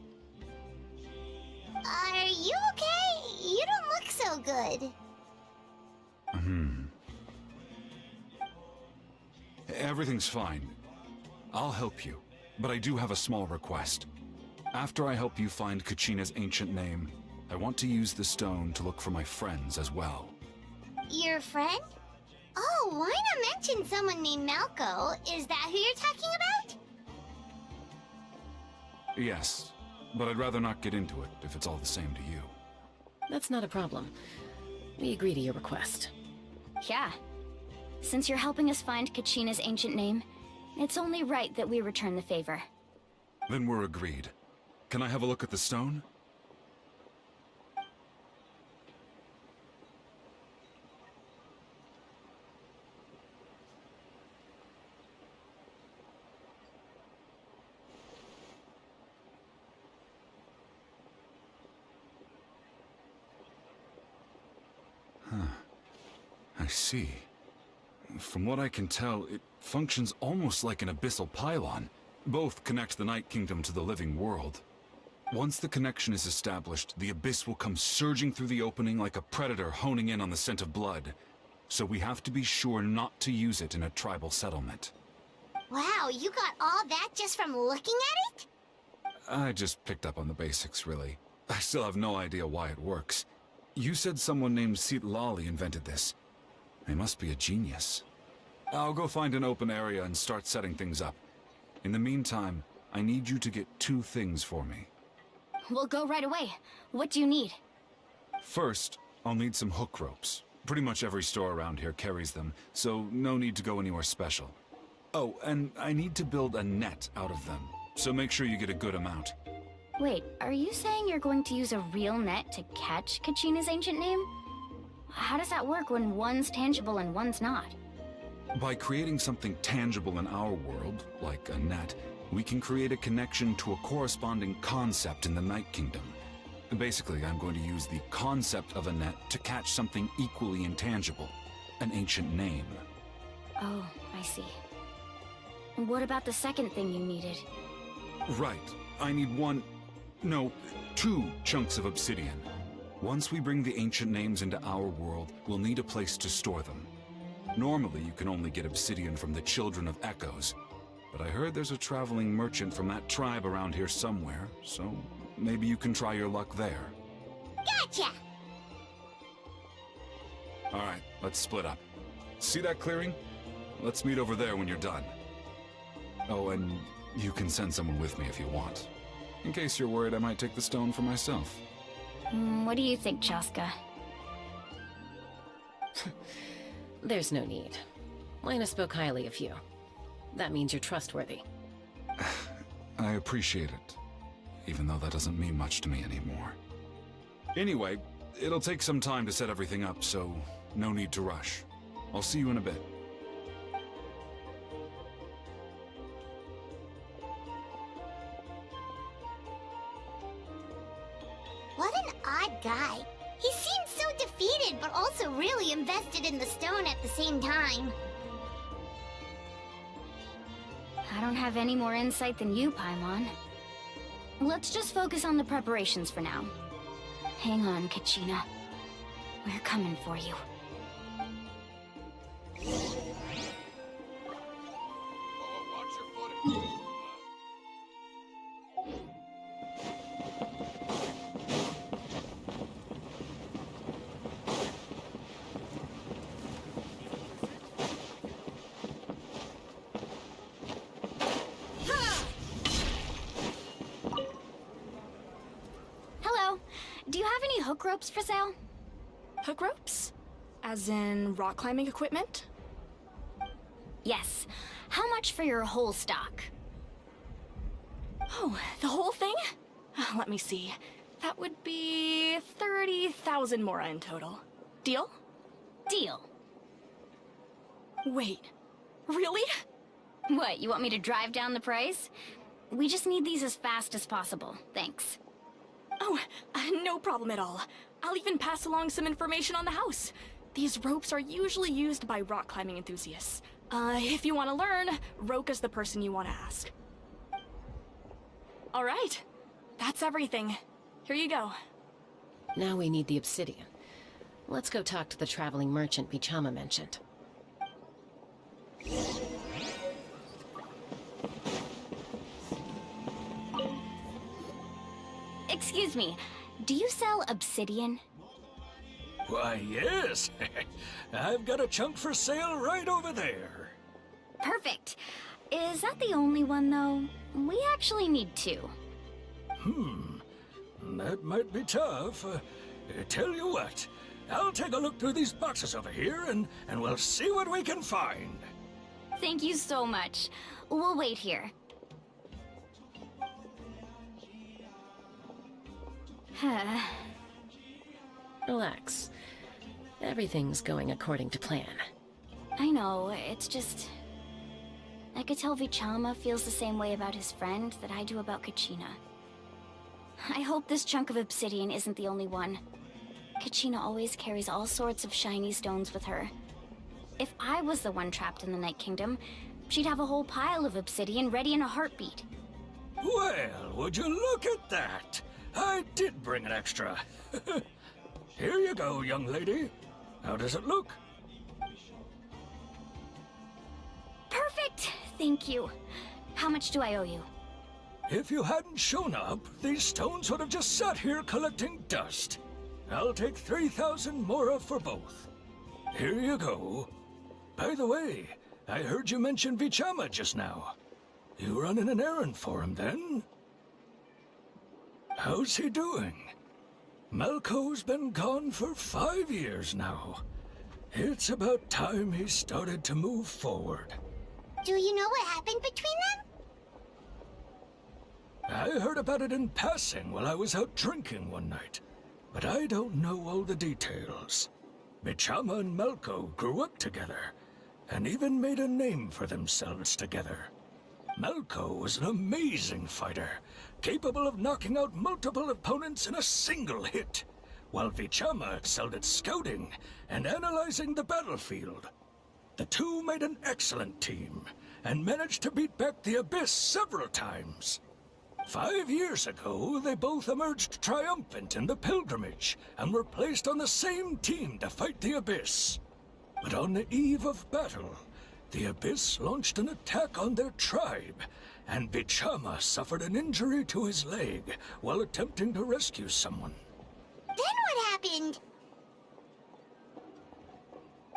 Are you okay? You don't look so good. Everything's fine. I'll help you, but I do have a small request. After I help you find Kachina's ancient name, I want to use the stone to look for my friends as well. Your friend? Oh, why not mention someone named Malco? Is that who you're talking about? Yes, but I'd rather not get into it if it's all the same to you. That's not a problem. We agree to your request. Yeah. Since you're helping us find Kachina's ancient name, it's only right that we return the favor. Then we're agreed. Can I have a look at the stone? I see. From what I can tell, it functions almost like an abyssal pylon. Both connect the Night Kingdom to the living world. Once the connection is established, the abyss will come surging through the opening like a predator honing in on the scent of blood. So we have to be sure not to use it in a tribal settlement. Wow, you got all that just from looking at it? I just picked up on the basics, really. I still have no idea why it works. You said someone named Lali invented this. They must be a genius. I'll go find an open area and start setting things up. In the meantime, I need you to get 2 things for me. We'll go right away. What do you need? First, I'll need some hook ropes. Pretty much every store around here carries them, so no need to go anywhere special. Oh, and I need to build a net out of them, so make sure you get a good amount. Wait, are you saying you're going to use a real net to catch Kachina's ancient name? How does that work when one's tangible and one's not? By creating something tangible in our world, like a net, we can create a connection to a corresponding concept in the Night Kingdom. Basically, I'm going to use the concept of a net to catch something equally intangible, an ancient name. Oh, I see. What about the second thing you needed? Right. I need 2 chunks of obsidian. Once we bring the ancient names into our world, we'll need a place to store them. Normally, you can only get obsidian from the Children of Echoes, but I heard there's a traveling merchant from that tribe around here somewhere, so maybe you can try your luck there. Gotcha! Alright, let's split up. See that clearing? Let's meet over there when you're done. Oh, and you can send someone with me if you want. In case you're worried I might take the stone for myself. What do you think, Chaska? There's no need. Lena spoke highly of you. That means you're trustworthy. I appreciate it, even though that doesn't mean much to me anymore. Anyway, it'll take some time to set everything up, so no need to rush. I'll see you in a bit. What an odd guy. He seems so defeated, but also really invested in the stone at the same time. I don't have any more insight than you, Paimon. Let's just focus on the preparations for now. Hang on, Kachina. We're coming for you. Hello. Do you have any hook ropes for sale? Hook ropes? As in rock climbing equipment? Yes. How much for your whole stock? Oh, the whole thing? Let me see. That would be 30,000 mora in total. Deal? Deal. Wait, really? What, you want me to drive down the price? We just need these as fast as possible. Thanks. Oh, no problem at all. I'll even pass along some information on the house. These ropes are usually used by rock climbing enthusiasts. If you want to learn, Roka's the person you want to ask. All right, that's everything. Here you go. Now we need the obsidian. Let's go talk to the traveling merchant Bichama mentioned. Excuse me, do you sell obsidian? Why, yes. I've got a chunk for sale right over there. Perfect. Is that the only one, though? We actually need two. That might be tough. Tell you what, I'll take a look through these boxes over here, and we'll see what we can find. Thank you so much. We'll wait here. Relax. Everything's going according to plan. I know, it's just... I could tell Vichama feels the same way about his friend that I do about Kachina. I hope this chunk of obsidian isn't the only one. Kachina always carries all sorts of shiny stones with her. If I was the one trapped in the Night Kingdom, she'd have a whole pile of obsidian ready in a heartbeat. Well, would you look at that? I did bring an extra. Here you go, young lady. How does it look? Perfect! Thank you. How much do I owe you? If you hadn't shown up, these stones would have just sat here collecting dust. I'll take 3,000 mora for both. Here you go. By the way, I heard you mention Vichama just now. You running an errand for him, then? How's he doing? Malco's been gone for 5 years now. It's about time he started to move forward. Do you know what happened between them? I heard about it in passing while I was out drinking one night, but I don't know all the details. Vichama and Malco grew up together, and even made a name for themselves together. Malco was an amazing fighter, capable of knocking out multiple opponents in a single hit, while Vichama excelled at scouting and analyzing the battlefield. The two made an excellent team, and managed to beat back the Abyss several times. 5 years ago, they both emerged triumphant in the pilgrimage, and were placed on the same team to fight the Abyss. But on the eve of battle, the Abyss launched an attack on their tribe, and Vichama suffered an injury to his leg while attempting to rescue someone. Then what happened?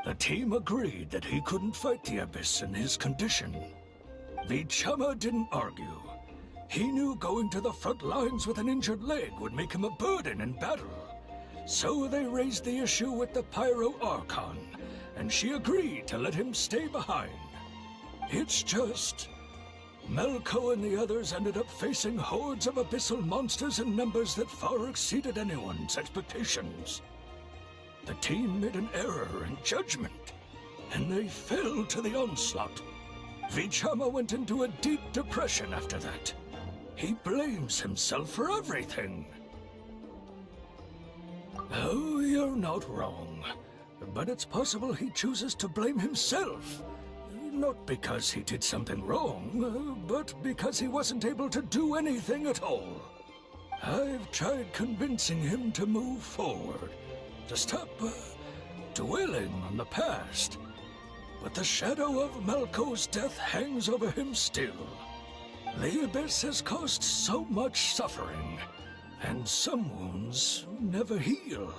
The team agreed that he couldn't fight the Abyss in his condition. Vichama didn't argue. He knew going to the front lines with an injured leg would make him a burden in battle. So they raised the issue with the Pyro Archon, and she agreed to let him stay behind. It's just... Malco and the others ended up facing hordes of abyssal monsters in numbers that far exceeded anyone's expectations. The team made an error in judgment, and they fell to the onslaught. Vichama went into a deep depression after that. He blames himself for everything. Oh, you're not wrong. But it's possible he chooses to blame himself. Not because he did something wrong, but because he wasn't able to do anything at all. I've tried convincing him to move forward, to stop dwelling on the past. But the shadow of Malco's death hangs over him still. The Abyss has caused so much suffering, and some wounds never heal.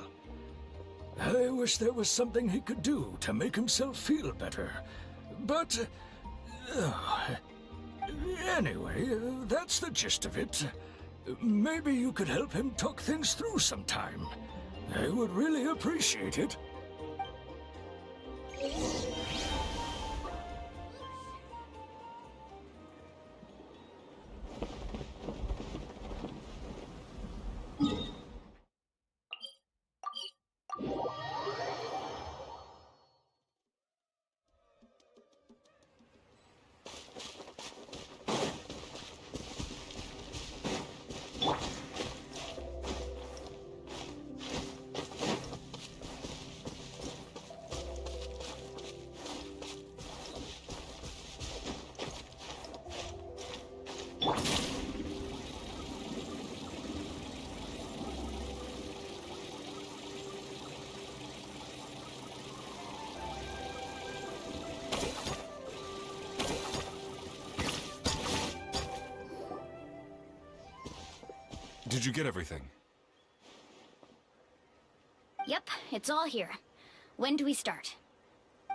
I wish there was something he could do to make himself feel better, but... anyway, that's the gist of it. Maybe you could help him talk things through sometime. I would really appreciate it. Did you get everything? Yep, it's all here. When do we start?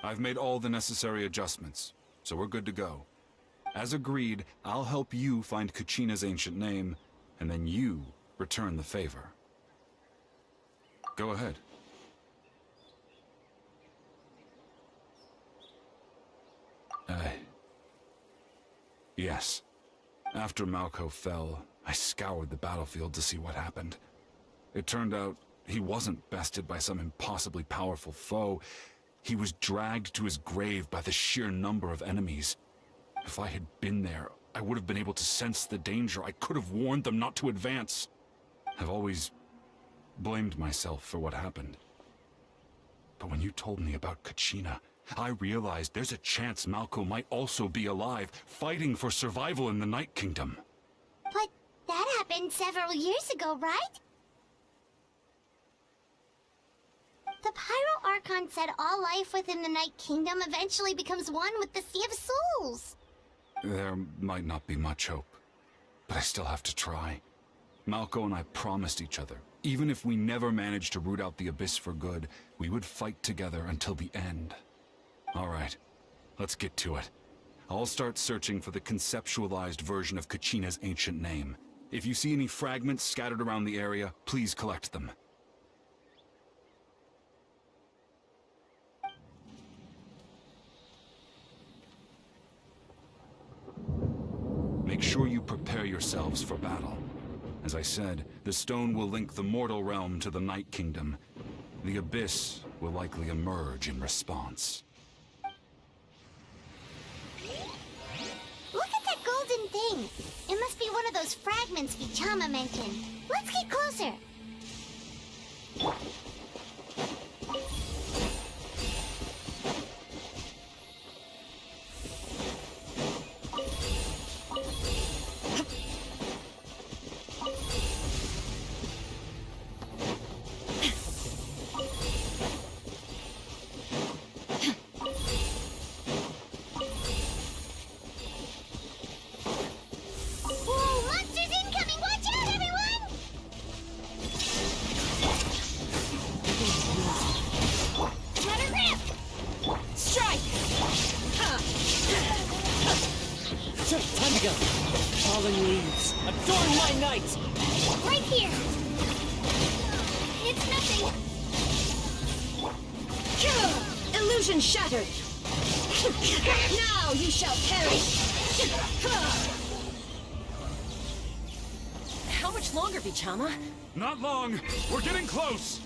I've made all the necessary adjustments, so we're good to go. As agreed, I'll help you find Kachina's ancient name, and then you return the favor. Go ahead. Yes. After Malco fell, I scoured the battlefield to see what happened. It turned out he wasn't bested by some impossibly powerful foe. He was dragged to his grave by the sheer number of enemies. If I had been there, I would have been able to sense the danger. I could have warned them not to advance. I've always blamed myself for what happened. But when you told me about Kachina, I realized there's a chance Malco might also be alive, fighting for survival in the Night Kingdom. But that happened several years ago, right? The Pyro Archon said all life within the Night Kingdom eventually becomes one with the Sea of Souls. There might not be much hope, but I still have to try. Malco and I promised each other, even if we never managed to root out the Abyss for good, we would fight together until the end. All right, let's get to it. I'll start searching for the conceptualized version of Kachina's ancient name. If you see any fragments scattered around the area, please collect them. Make sure you prepare yourselves for battle. As I said, the stone will link the mortal realm to the Night Kingdom. The Abyss will likely emerge in response. Look at that golden thing. It must be one of those fragments Vichama mentioned. Let's get closer. Time to go. Fallen leaves, adorn my night! Right here. It's nothing. Illusion shattered! Now you shall perish! How much longer, Vichama? Not long! We're getting close!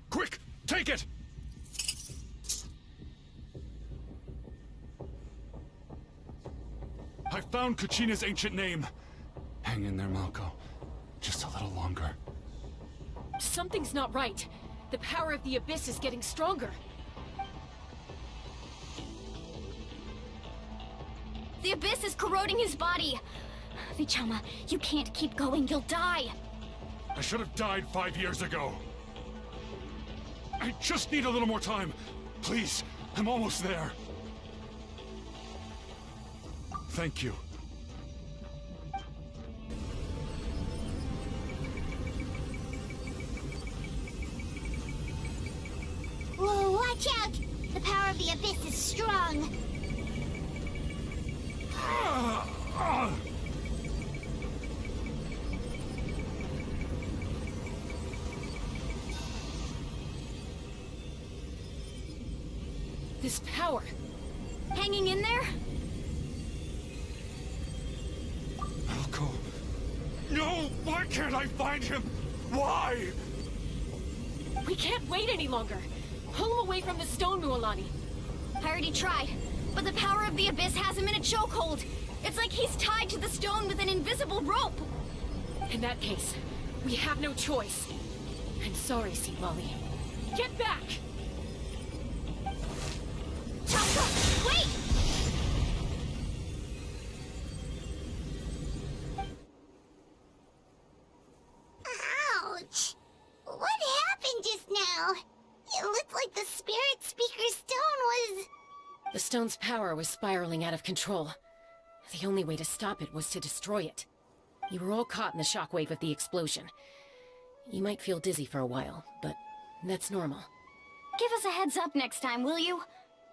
Quick! Take it! I found Kachina's ancient name. Hang in there, Malco. Just a little longer. Something's not right. The power of the Abyss is getting stronger. The Abyss is corroding his body. Vichama, you can't keep going. You'll die. I should have died 5 years ago. I just need a little more time. Please, I'm almost there. Thank you. Whoa, watch out! The power of the Abyss is strong. This power. Hanging in there? Malco. can't I find him? Why? We can't wait any longer. Pull him away from the stone, Mualani. I already tried, but the power of the Abyss has him in a chokehold. It's like he's tied to the stone with an invisible rope. In that case, we have no choice. I'm sorry, Seawally. Get back! Chaka, wait! Ouch! What happened just now? It looked like the Spirit Speaker's stone was... The stone's power was spiraling out of control. The only way to stop it was to destroy it. You were all caught in the shockwave of the explosion. You might feel dizzy for a while, but that's normal. Give us a heads up next time, will you?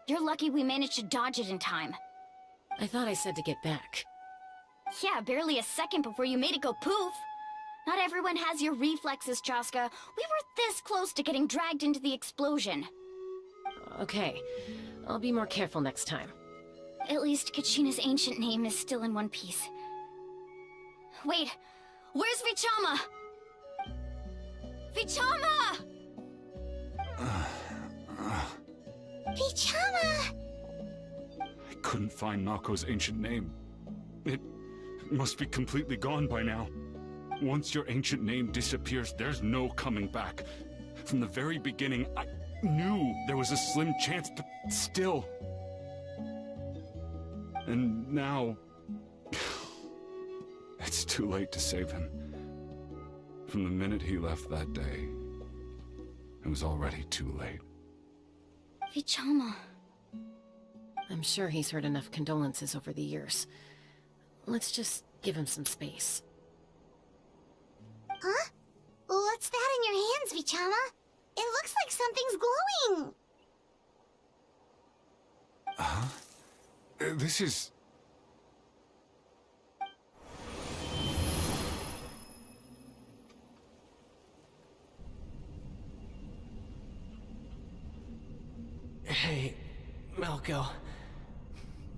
You're lucky we managed to dodge it in time. I thought I said to get back. Yeah, barely a second before you made it go poof. Not everyone has your reflexes, Chaska. We were this close to getting dragged into the explosion. Okay, I'll be more careful next time. At least Kachina's ancient name is still in one piece. Wait, where's Vichama? Vichama! Vichama! I couldn't find Nako's ancient name. It must be completely gone by now. Once your ancient name disappears, there's no coming back. From the very beginning, I knew there was a slim chance, but still. And now... it's too late to save him. From the minute he left that day, it was already too late. Vichama. I'm sure he's heard enough condolences over the years. Let's just give him some space. Huh? What's that in your hands, Vichama? It looks like something's glowing! Huh? This is... Hey, Malco.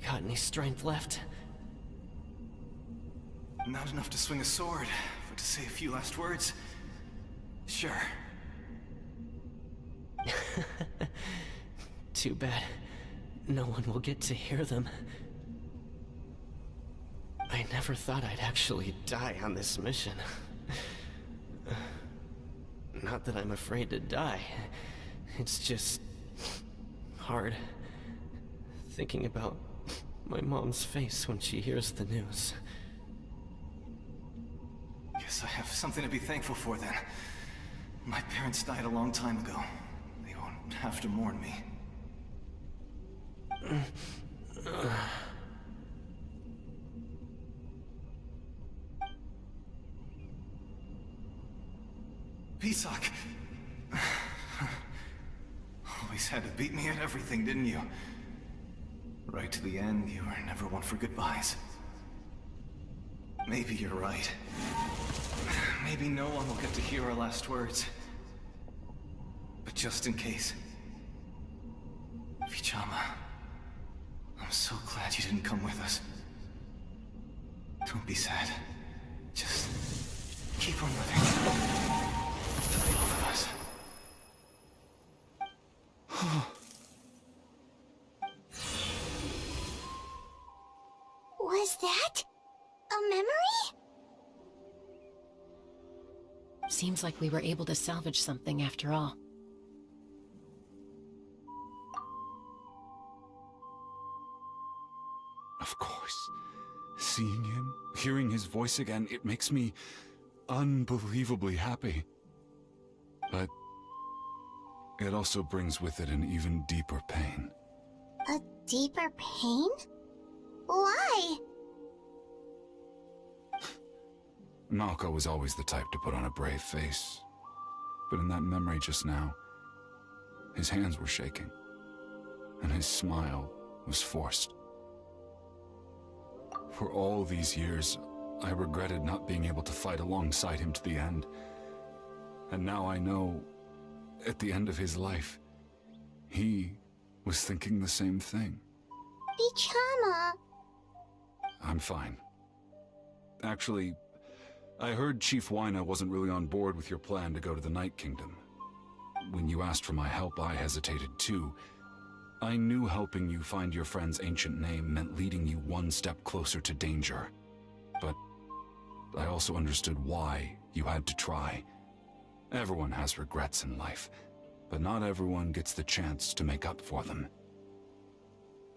Got any strength left? Not enough to swing a sword, but to say a few last words? Sure. Too bad. No one will get to hear them. I never thought I'd actually die on this mission. Not that I'm afraid to die. It's just... hard. Thinking about my mom's face when she hears the news. Guess I have something to be thankful for then. My parents died a long time ago. They won't have to mourn me. Pisak! Always had to beat me at everything, didn't you? Right to the end, you were never one for goodbyes. Maybe you're right. Maybe no one will get to hear our last words. But just in case... Vichama, I'm so glad you didn't come with us. Don't be sad. Just keep on living. For the both of us. Was that... a memory? Seems like we were able to salvage something after all. Of course. Seeing him, hearing his voice again, it makes me unbelievably happy. But it also brings with it an even deeper pain. A deeper pain? Why? Malco was always the type to put on a brave face. But in that memory just now, his hands were shaking, and his smile was forced. For all these years, I regretted not being able to fight alongside him to the end. And now I know, at the end of his life, he was thinking the same thing. Vichama. I'm fine. Actually, I heard Chief Wyna wasn't really on board with your plan to go to the Night Kingdom. When you asked for my help, I hesitated too. I knew helping you find your friend's ancient name meant leading you one step closer to danger. But I also understood why you had to try. Everyone has regrets in life, but not everyone gets the chance to make up for them.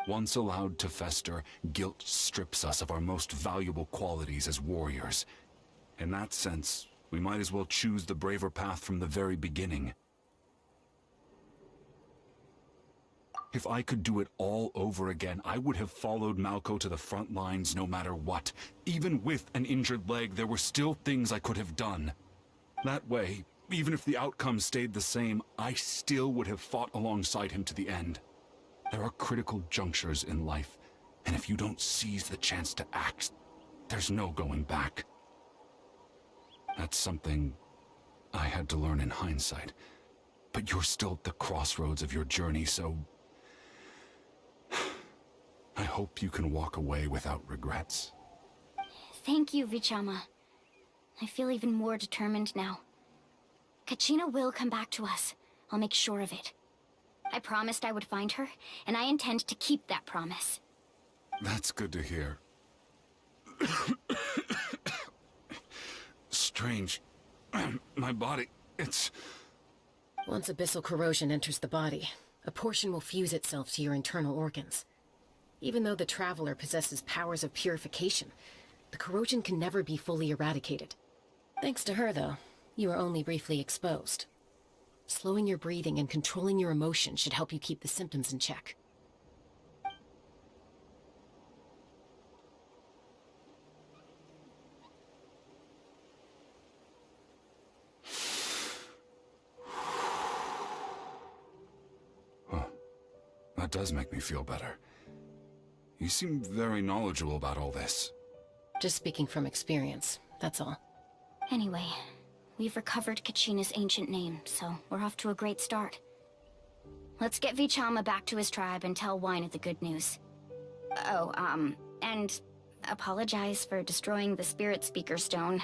Once allowed to fester, guilt strips us of our most valuable qualities as warriors. In that sense, we might as well choose the braver path from the very beginning. If I could do it all over again, I would have followed Malco to the front lines no matter what. Even with an injured leg, there were still things I could have done. That way, even if the outcome stayed the same, I still would have fought alongside him to the end. There are critical junctures in life, and if you don't seize the chance to act, there's no going back. That's something I had to learn in hindsight. But you're still at the crossroads of your journey, so I hope you can walk away without regrets. Thank you, Vichama. I feel even more determined now. Kachina will come back to us. I'll make sure of it. I promised I would find her, and I intend to keep that promise. That's good to hear. Strange. My body, it's... Once abyssal corrosion enters the body, a portion will fuse itself to your internal organs. Even though the Traveler possesses powers of purification, the corrosion can never be fully eradicated. Thanks to her, though, you are only briefly exposed. Slowing your breathing and controlling your emotions should help you keep the symptoms in check. Huh. That does make me feel better. You seem very knowledgeable about all this. Just speaking from experience, that's all. Anyway, we've recovered Kachina's ancient name, so we're off to a great start. Let's get Vichama back to his tribe and tell Wyna the good news. Oh, and apologize for destroying the Spirit Speaker Stone.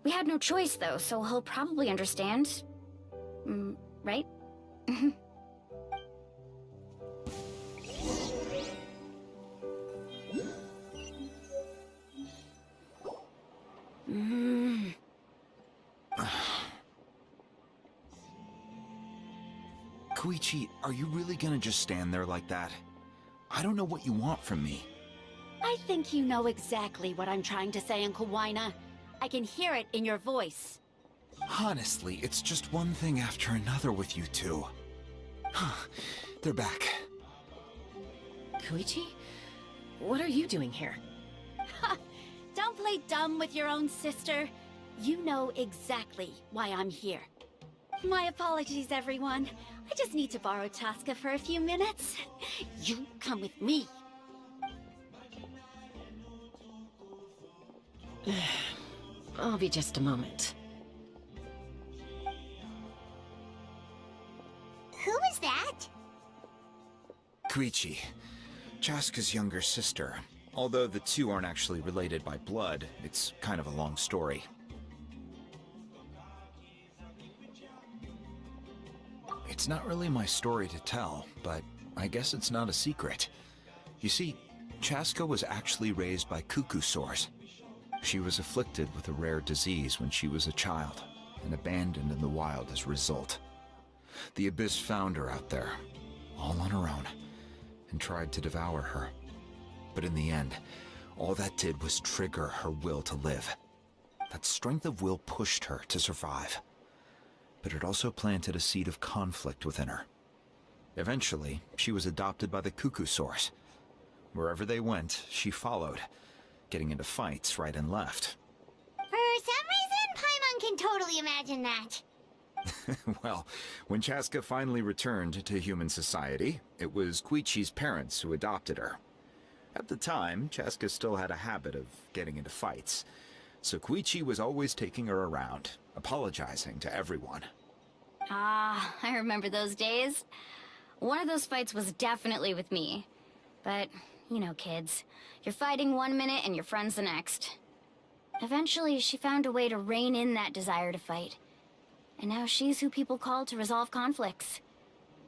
We had no choice, though, so he'll probably understand. Right? Koichi, are you really gonna just stand there like that? I don't know what you want from me. I think you know exactly what I'm trying to say, Uncle Wyna. I can hear it in your voice. Honestly, it's just one thing after another with you two. They're back. Koichi? What are you doing here? Don't play dumb with your own sister. You know exactly why I'm here. My apologies, everyone. I just need to borrow Chaska for a few minutes. You come with me. I'll be just a moment. Who is that? Koichi, Chaska's younger sister. Although the two aren't actually related by blood, it's kind of a long story. It's not really my story to tell, but I guess it's not a secret. You see, Chaska was actually raised by cuckoo sores. She was afflicted with a rare disease when she was a child, and abandoned in the wild as a result. The Abyss found her out there, all on her own, and tried to devour her. But in the end, all that did was trigger her will to live. That strength of will pushed her to survive. But it also planted a seed of conflict within her. Eventually, she was adopted by the cuckoo source. Wherever they went, she followed, getting into fights right and left. For some reason, Paimon can totally imagine that. Well, when Chaska finally returned to human society, it was Koichi's parents who adopted her. At the time, Chaska still had a habit of getting into fights, so Koichi was always taking her around, apologizing to everyone. Ah, I remember those days. One of those fights was definitely with me. But, you know, kids. You're fighting one minute and your friend's the next. Eventually, she found a way to rein in that desire to fight. And now she's who people call to resolve conflicts.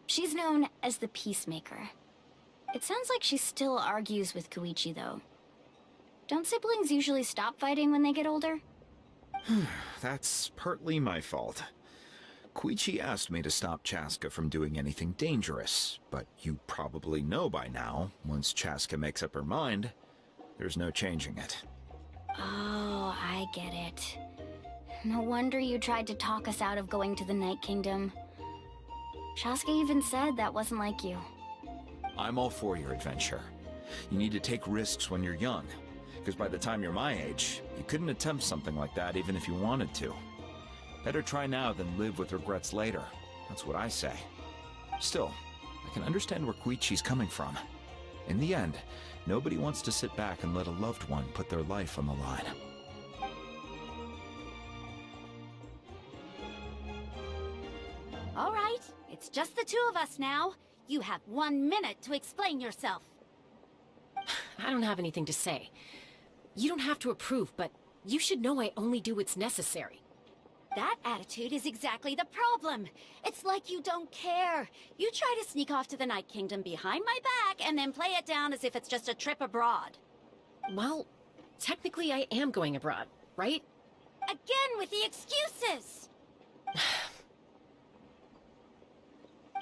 She's known as the Peacemaker. It sounds like she still argues with Koichi, though. Don't siblings usually stop fighting when they get older? That's partly my fault. Koichi asked me to stop Chaska from doing anything dangerous, but you probably know by now, once Chaska makes up her mind, there's no changing it. Oh, I get it. No wonder you tried to talk us out of going to the Night Kingdom. Chaska even said that wasn't like you. I'm all for your adventure. You need to take risks when you're young, because by the time you're my age, you couldn't attempt something like that even if you wanted to. Better try now than live with regrets later. That's what I say. Still, I can understand where Koichi's coming from. In the end, nobody wants to sit back and let a loved one put their life on the line. All right, it's just the two of us now. You have 1 minute to explain yourself. I don't have anything to say. You don't have to approve, but you should know I only do what's necessary. That attitude is exactly the problem. It's like you don't care. You try to sneak off to the Night Kingdom behind my back and then play it down as if it's just a trip abroad. Well, technically I am going abroad, right? Again with the excuses!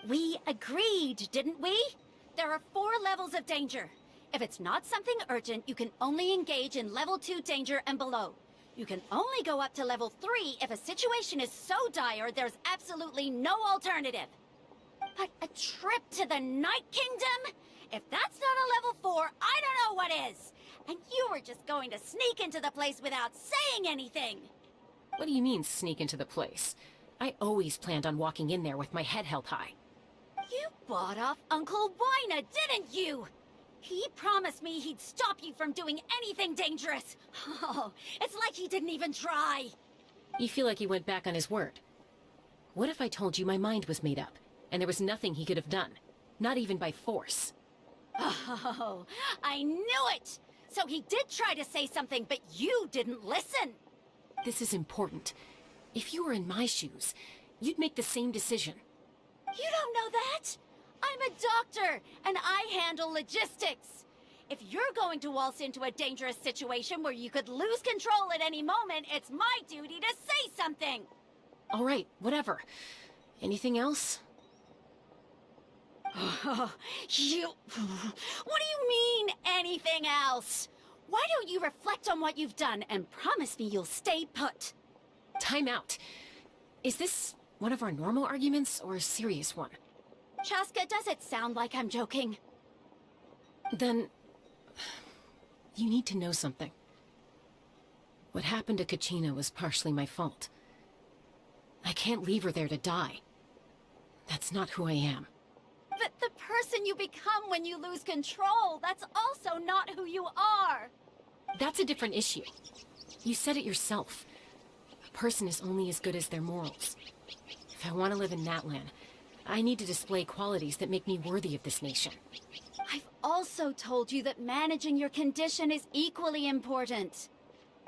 We agreed, didn't we? There are 4 levels of danger. If it's not something urgent, you can only engage in level 2 danger and below. You can only go up to level 3 if a situation is so dire there's absolutely no alternative. But a trip to the Night Kingdom? If that's not a level 4, I don't know what is. And you were just going to sneak into the place without saying anything. What do you mean, sneak into the place? I always planned on walking in there with my head held high. You bought off Uncle Wina, didn't you? He promised me he'd stop you from doing anything dangerous. Oh, it's like he didn't even try. You feel like he went back on his word. What if I told you my mind was made up, and there was nothing he could have done? Not even by force. Oh, I knew it! So he did try to say something, but you didn't listen. This is important. If you were in my shoes, you'd make the same decision. You don't know that? I'm a doctor, and I handle logistics. If you're going to waltz into a dangerous situation where you could lose control at any moment, it's my duty to say something. All right, whatever. Anything else? What do you mean, anything else? Why don't you reflect on what you've done and promise me you'll stay put? Time out. Is this one of our normal arguments or a serious one? Chaska, does it sound like I'm joking? Then... you need to know something. What happened to Kachina was partially my fault. I can't leave her there to die. That's not who I am. But the person you become when you lose control, that's also not who you are. That's a different issue. You said it yourself. A person is only as good as their morals. If I want to live in Natlan, I need to display qualities that make me worthy of this nation. I've also told you that managing your condition is equally important.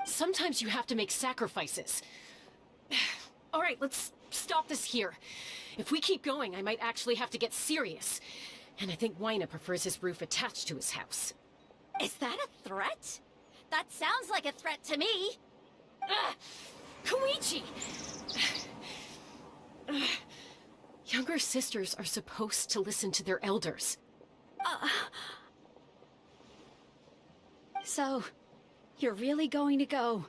Sometimes you have to make sacrifices. All right, let's stop this here. If we keep going, I might actually have to get serious. And I think Wina prefers his roof attached to his house. Is that a threat? That sounds like a threat to me. Koichi! Younger sisters are supposed to listen to their elders. So, you're really going to go,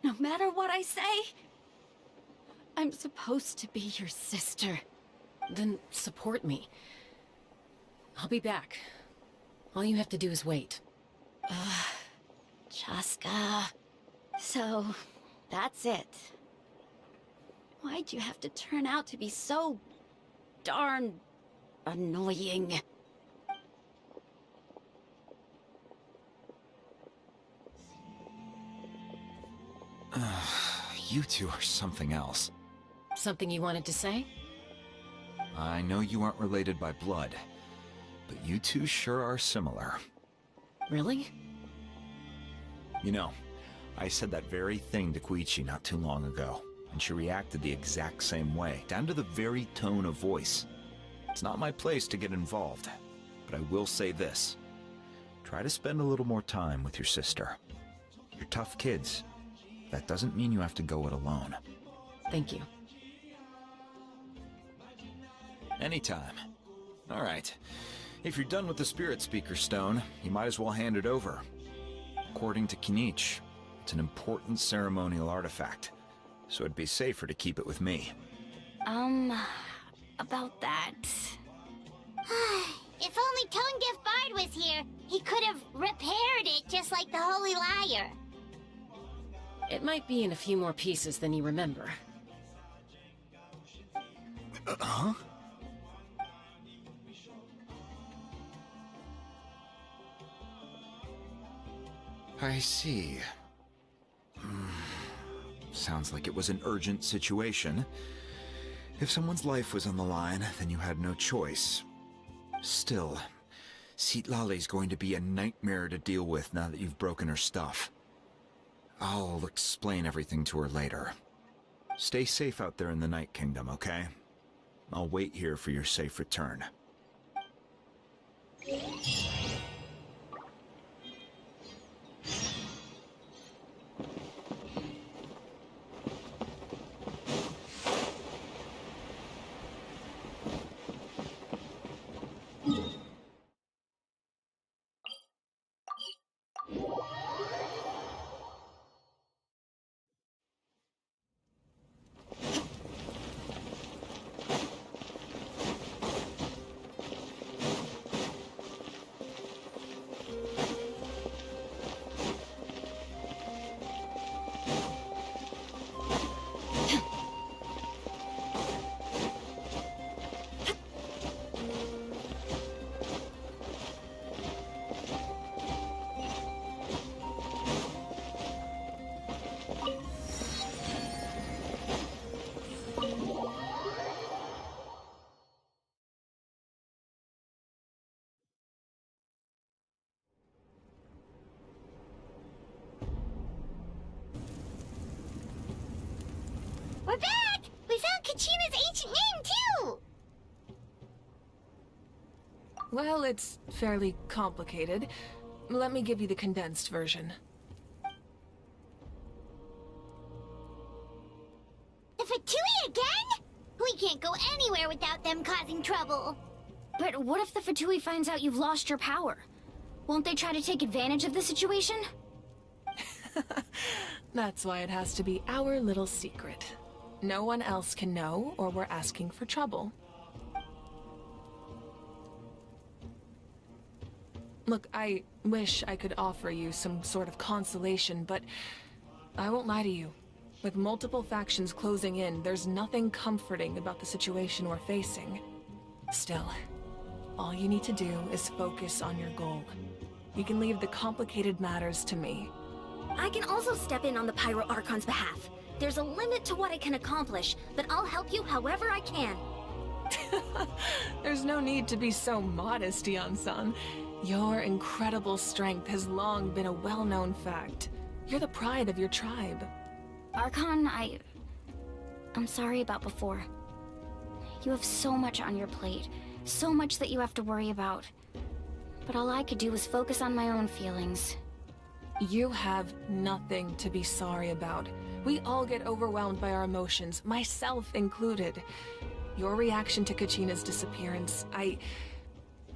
no matter what I say? I'm supposed to be your sister. Then support me. I'll be back. All you have to do is wait. Chaska. So, that's it. Why'd you have to turn out to be so darn annoying? You two are something else. Something you wanted to say? I know you aren't related by blood, but you two sure are similar. Really? You know, I said that very thing to Koichi not too long ago, and she reacted the exact same way, down to the very tone of voice. It's not my place to get involved, but I will say this. Try to spend a little more time with your sister. You're tough kids. That doesn't mean you have to go it alone. Thank you. Anytime. All right. If you're done with the Spirit Speaker Stone, you might as well hand it over. According to Kinich, it's an important ceremonial artifact, so it'd be safer to keep it with me. About that... If only Tonegif Bard was here, he could have repaired it just like the Holy Liar. It might be in a few more pieces than you remember. Huh? I see. Sounds like it was an urgent situation. If someone's life was on the line, then you had no choice. Still, Citlali's going to be a nightmare to deal with now that you've broken her stuff. I'll explain everything to her later. Stay safe out there in the Night Kingdom, okay? I'll wait here for your safe return. We're back! We found Kachina's ancient name, too! Well, it's fairly complicated. Let me give you the condensed version. The Fatui again? We can't go anywhere without them causing trouble. But what if the Fatui finds out you've lost your power? Won't they try to take advantage of the situation? That's why it has to be our little secret. No one else can know, or we're asking for trouble. Look, I wish I could offer you some sort of consolation, but I won't lie to you. With multiple factions closing in, there's nothing comforting about the situation we're facing. Still, all you need to do is focus on your goal. You can leave the complicated matters to me. I can also step in on the Pyro Archon's behalf. There's a limit to what I can accomplish, but I'll help you however I can. There's no need to be so modest, Yan-san. Your incredible strength has long been a well-known fact. You're the pride of your tribe. Archon, I'm sorry about before. You have so much on your plate, so much that you have to worry about. But all I could do was focus on my own feelings. You have nothing to be sorry about. We all get overwhelmed by our emotions, myself included. Your reaction to Kachina's disappearance, I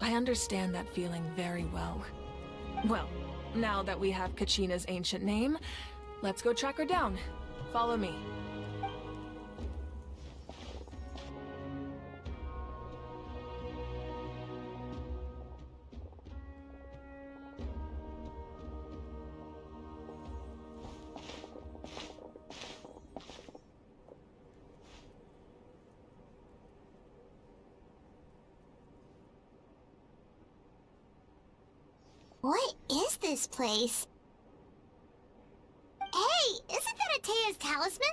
understand that feeling very well. Well, now that we have Kachina's ancient name, let's go track her down. Follow me. What is this place? Hey, isn't that Atea's talisman?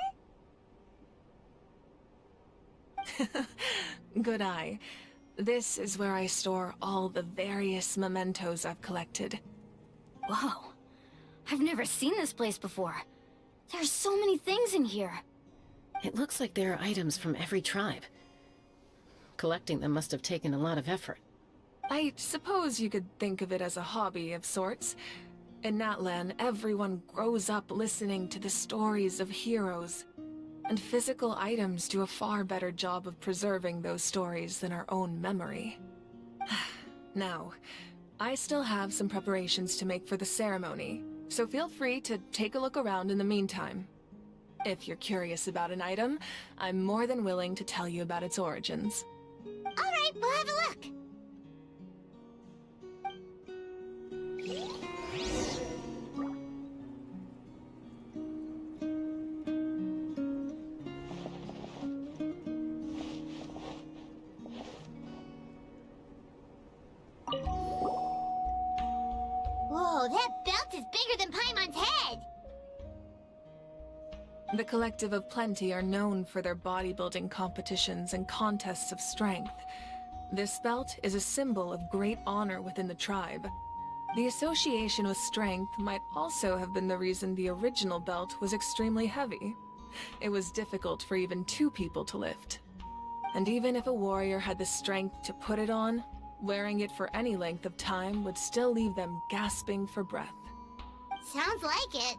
Good eye. This is where I store all the various mementos I've collected. Whoa. I've never seen this place before. There's so many things in here. It looks like there are items from every tribe. Collecting them must have taken a lot of effort. I suppose you could think of it as a hobby of sorts. In Natlan, everyone grows up listening to the stories of heroes. And physical items do a far better job of preserving those stories than our own memory. Now, I still have some preparations to make for the ceremony, so feel free to take a look around in the meantime. If you're curious about an item, I'm more than willing to tell you about its origins. Alright, we'll have a look. Whoa, that belt is bigger than Paimon's head! The Collective of Plenty are known for their bodybuilding competitions and contests of strength. This belt is a symbol of great honor within the tribe. The association with strength might also have been the reason the original belt was extremely heavy. It was difficult for even 2 people to lift. And even if a warrior had the strength to put it on, wearing it for any length of time would still leave them gasping for breath. Sounds like it.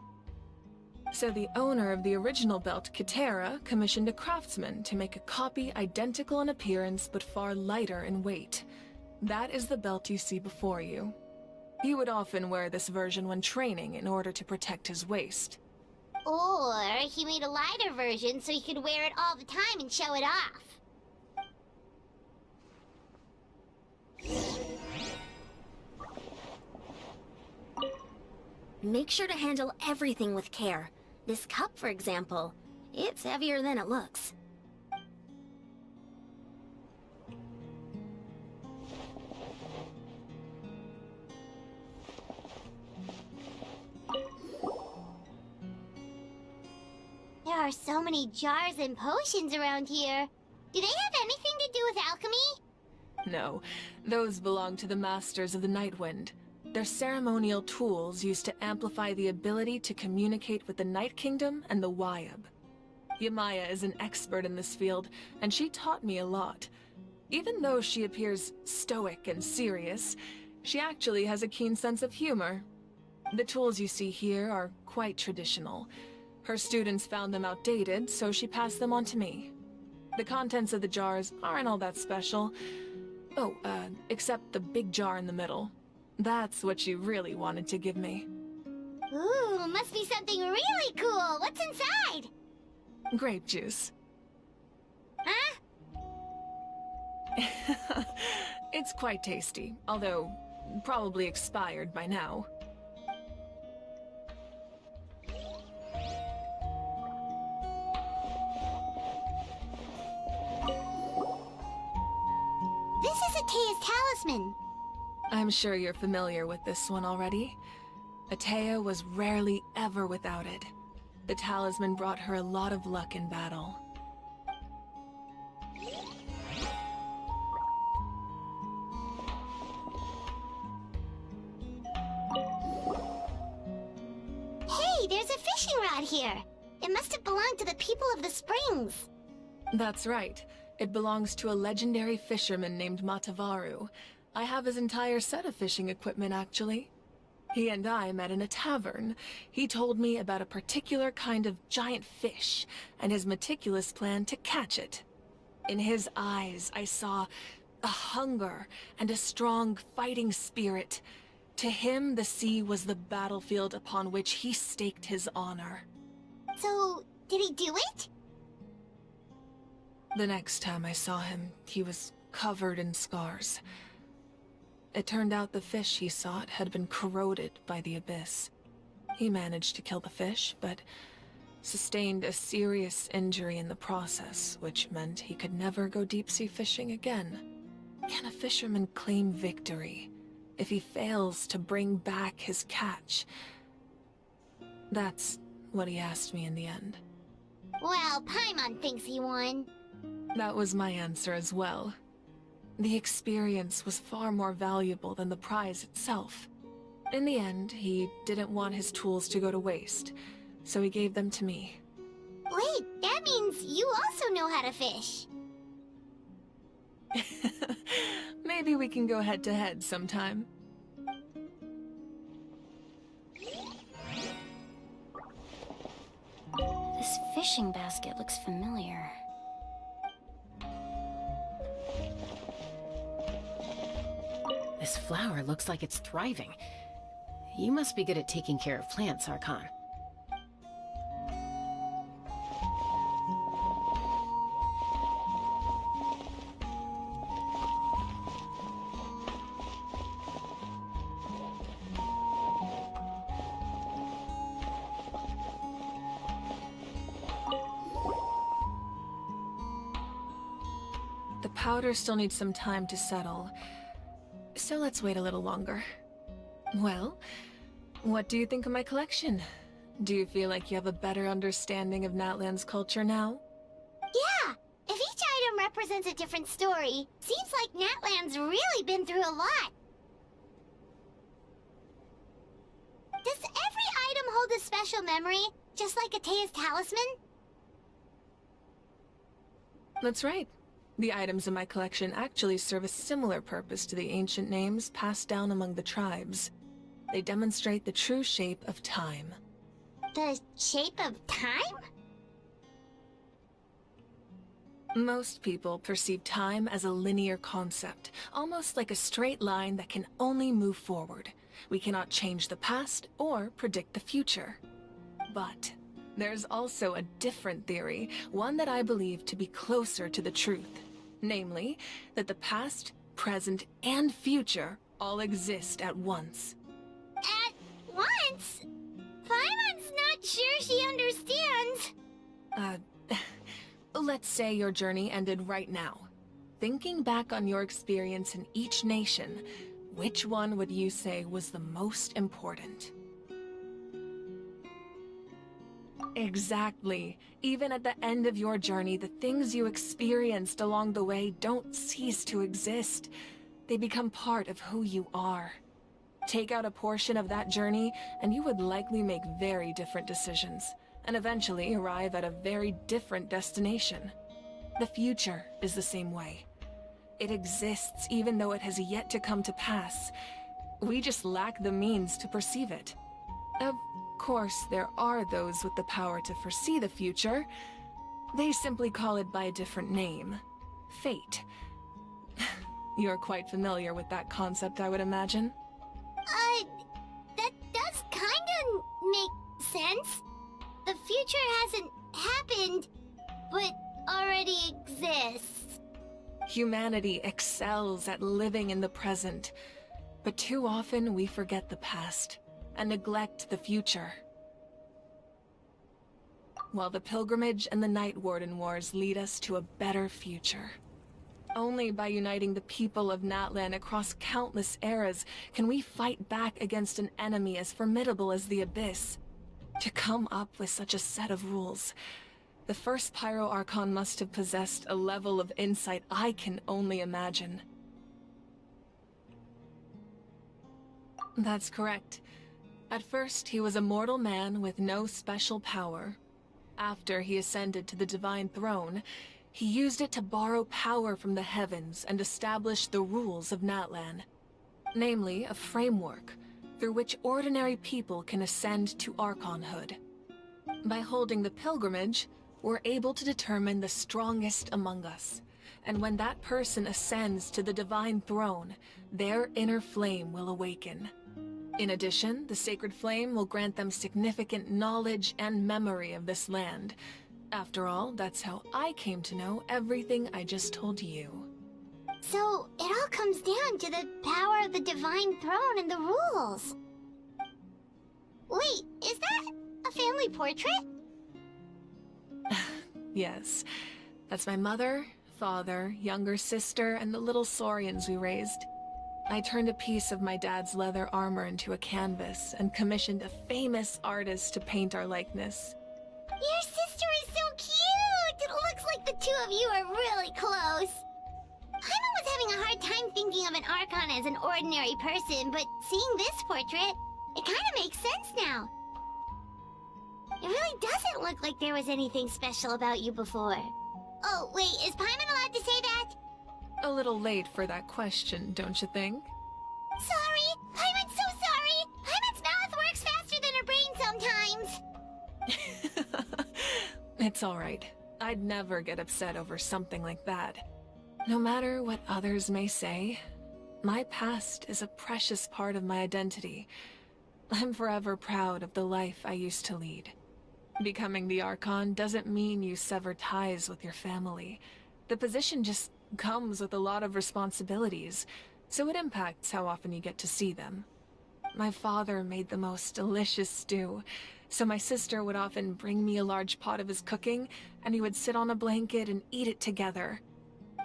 So the owner of the original belt, Kitera, commissioned a craftsman to make a copy identical in appearance but far lighter in weight. That is the belt you see before you. He would often wear this version when training in order to protect his waist. Or he made a lighter version so he could wear it all the time and show it off. Make sure to handle everything with care. This cup, for example, it's heavier than it looks. There are so many jars and potions around here. Do they have anything to do with alchemy? No, those belong to the Masters of the Nightwind. They're ceremonial tools used to amplify the ability to communicate with the Night Kingdom and the Wyab. Yamaya is an expert in this field, and she taught me a lot. Even though she appears stoic and serious, she actually has a keen sense of humor. The tools you see here are quite traditional. Her students found them outdated, so she passed them on to me. The contents of the jars aren't all that special. Oh, except the big jar in the middle. That's what she really wanted to give me. Ooh, must be something really cool. What's inside? Grape juice. Huh? It's quite tasty, although probably expired by now. This is Atea's talisman. I'm sure you're familiar with this one already. Atea was rarely ever without it. The talisman brought her a lot of luck in battle. Hey, there's a fishing rod here. It must have belonged to the people of the springs. That's right. It belongs to a legendary fisherman named Matavaru. I have his entire set of fishing equipment, actually. He and I met in a tavern. He told me about a particular kind of giant fish, and his meticulous plan to catch it. In his eyes, I saw a hunger and a strong fighting spirit. To him, the sea was the battlefield upon which he staked his honor. So, did he do it? The next time I saw him, he was covered in scars. It turned out the fish he sought had been corroded by the abyss. He managed to kill the fish, but sustained a serious injury in the process, which meant he could never go deep-sea fishing again. Can a fisherman claim victory if he fails to bring back his catch? That's what he asked me in the end. Well, Paimon thinks he won. That was my answer as well. The experience was far more valuable than the prize itself. In the end, he didn't want his tools to go to waste, so he gave them to me. Wait, that means you also know how to fish. Maybe we can go head-to-head sometime. This fishing basket looks familiar. This flower looks like it's thriving. You must be good at taking care of plants, Archon. The powder still needs some time to settle, so let's wait a little longer. Well, what do you think of my collection? Do you feel like you have a better understanding of Natlan's culture now? Yeah! If each item represents a different story, seems like Natlan's really been through a lot. Does every item hold a special memory, just like Atea's talisman? That's right. The items in my collection actually serve a similar purpose to the ancient names passed down among the tribes. They demonstrate the true shape of time. The shape of time? Most people perceive time as a linear concept, almost like a straight line that can only move forward. We cannot change the past or predict the future. But there's also a different theory, one that I believe to be closer to the truth. Namely, that the past, present, and future all exist at once. At once? Paimon's not sure she understands. Let's say your journey ended right now. Thinking back on your experience in each nation, which one would you say was the most important? Exactly. Even at the end of your journey, the things you experienced along the way don't cease to exist. They become part of who you are. Take out a portion of that journey, and you would likely make very different decisions, and eventually arrive at a very different destination. The future is the same way. It exists even though it has yet to come to pass. We just lack the means to perceive it. Of course, there are those with the power to foresee the future. They simply call it by a different name. Fate. You're quite familiar with that concept, I would imagine. That does kinda make sense. The future hasn't happened, but already exists. Humanity excels at living in the present, but too often we forget the past and neglect the future. While the pilgrimage and the Night Warden Wars lead us to a better future. Only by uniting the people of Natlan across countless eras can we fight back against an enemy as formidable as the Abyss. To come up with such a set of rules, the first Pyro Archon must have possessed a level of insight I can only imagine. That's correct. At first, he was a mortal man with no special power. After he ascended to the Divine Throne, he used it to borrow power from the heavens and establish the rules of Natlan. Namely, a framework through which ordinary people can ascend to Archonhood. By holding the pilgrimage, we're able to determine the strongest among us. And when that person ascends to the Divine Throne, their inner flame will awaken. In addition, the sacred flame will grant them significant knowledge and memory of this land. After all, that's how I came to know everything I just told you. So, it all comes down to the power of the Divine Throne and the rules. Wait, is that a family portrait? Yes, that's my mother, father, younger sister, and the little saurians we raised. I turned a piece of my dad's leather armor into a canvas and commissioned a famous artist to paint our likeness. Your sister is so cute! It looks like the two of you are really close. Paimon was having a hard time thinking of an Archon as an ordinary person, but seeing this portrait, it kind of makes sense now. It really doesn't look like there was anything special about you before. Oh, wait, is Paimon allowed to say that? A little late for that question, don't you think? Sorry! Paimon's so sorry! Paimon's mouth works faster than her brain sometimes! It's alright. I'd never get upset over something like that. No matter what others may say, my past is a precious part of my identity. I'm forever proud of the life I used to lead. Becoming the Archon doesn't mean you sever ties with your family. The position just comes with a lot of responsibilities, so it impacts how often you get to see them. My father made the most delicious stew, so my sister would often bring me a large pot of his cooking, and we would sit on a blanket and eat it together.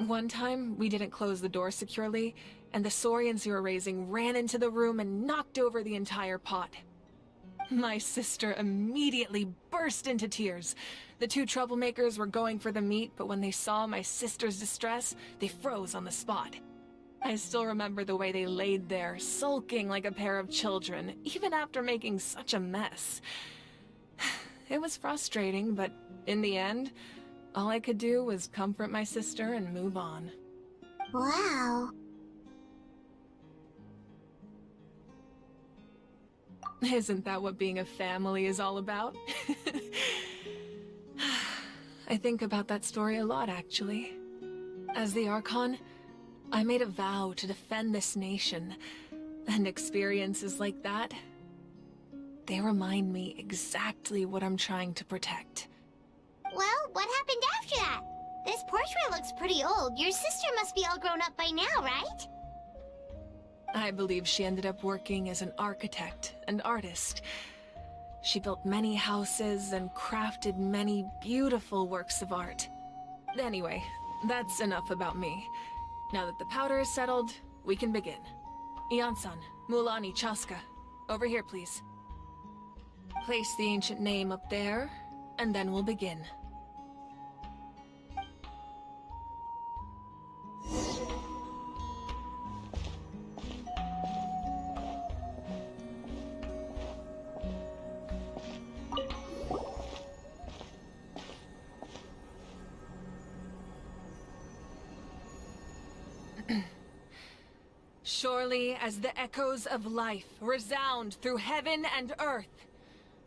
One time, we didn't close the door securely, and the Saurians who were raising ran into the room and knocked over the entire pot. My sister immediately burst into tears. The two troublemakers were going for the meat, but when they saw my sister's distress, they froze on the spot. I still remember the way they laid there, sulking like a pair of children, even after making such a mess. It was frustrating, but in the end, all I could do was comfort my sister and move on. Wow. Isn't that what being a family is all about? I think about that story a lot, actually. As the Archon, I made a vow to defend this nation, and experiences like that, they remind me exactly what I'm trying to protect. Well, what happened after that? This portrait looks pretty old. Your sister must be all grown up by now, right? I believe she ended up working as an architect and artist. She built many houses and crafted many beautiful works of art. Anyway, that's enough about me. Now that the powder is settled, we can begin. Ian-san, Mulani, Chaska, over here, please. Place the ancient name up there, and then we'll begin. Surely as the echoes of life resound through heaven and earth,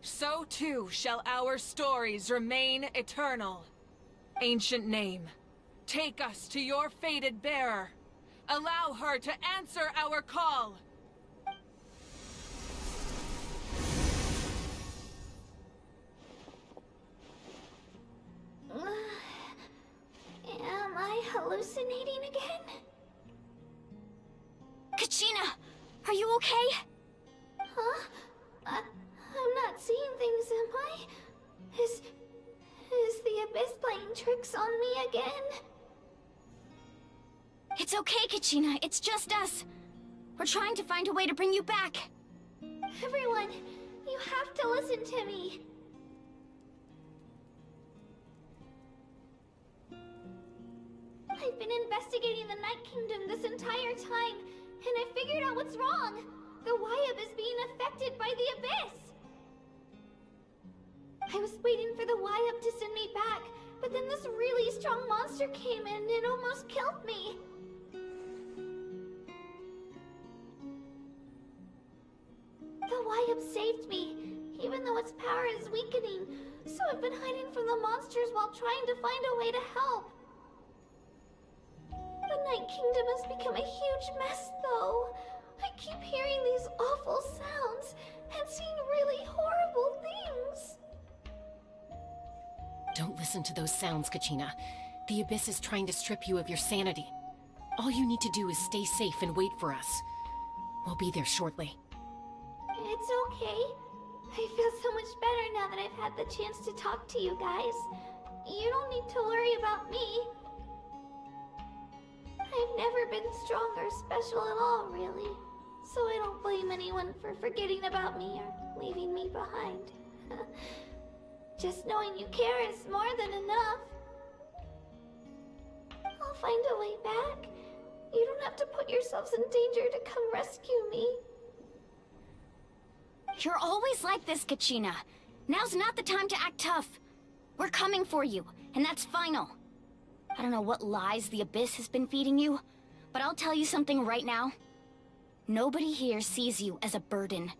so too shall our stories remain eternal. Ancient name, take us to your fated bearer. Allow her to answer our call. Am I hallucinating again? Kachina! Are you okay? Huh? I'm not seeing things, am I? Is the Abyss playing tricks on me again? It's okay, Kachina. It's just us. We're trying to find a way to bring you back. Everyone, you have to listen to me. I've been investigating the Night Kingdom this entire time, and I figured out what's wrong. The Wyab is being affected by the Abyss. I was waiting for the Wyab to send me back, but then this really strong monster came in and almost killed me. The Wyab saved me, even though its power is weakening, so I've been hiding from the monsters while trying to find a way to help. The Night Kingdom has become a huge mess, though. I keep hearing these awful sounds and seeing really horrible things. Don't listen to those sounds, Kachina. The Abyss is trying to strip you of your sanity. All you need to do is stay safe and wait for us. We'll be there shortly. It's okay. I feel so much better now that I've had the chance to talk to you guys. You don't need to worry about me. I've never been strong or special at all, really. So I don't blame anyone for forgetting about me or leaving me behind. Just knowing you care is more than enough. I'll find a way back, You don't have to put yourselves in danger to come rescue me. You're always like this, Kachina. Now's not the time to act tough. We're coming for you, and that's final. I don't know what lies the Abyss has been feeding you, but I'll tell you something right now. Nobody here sees you as a burden.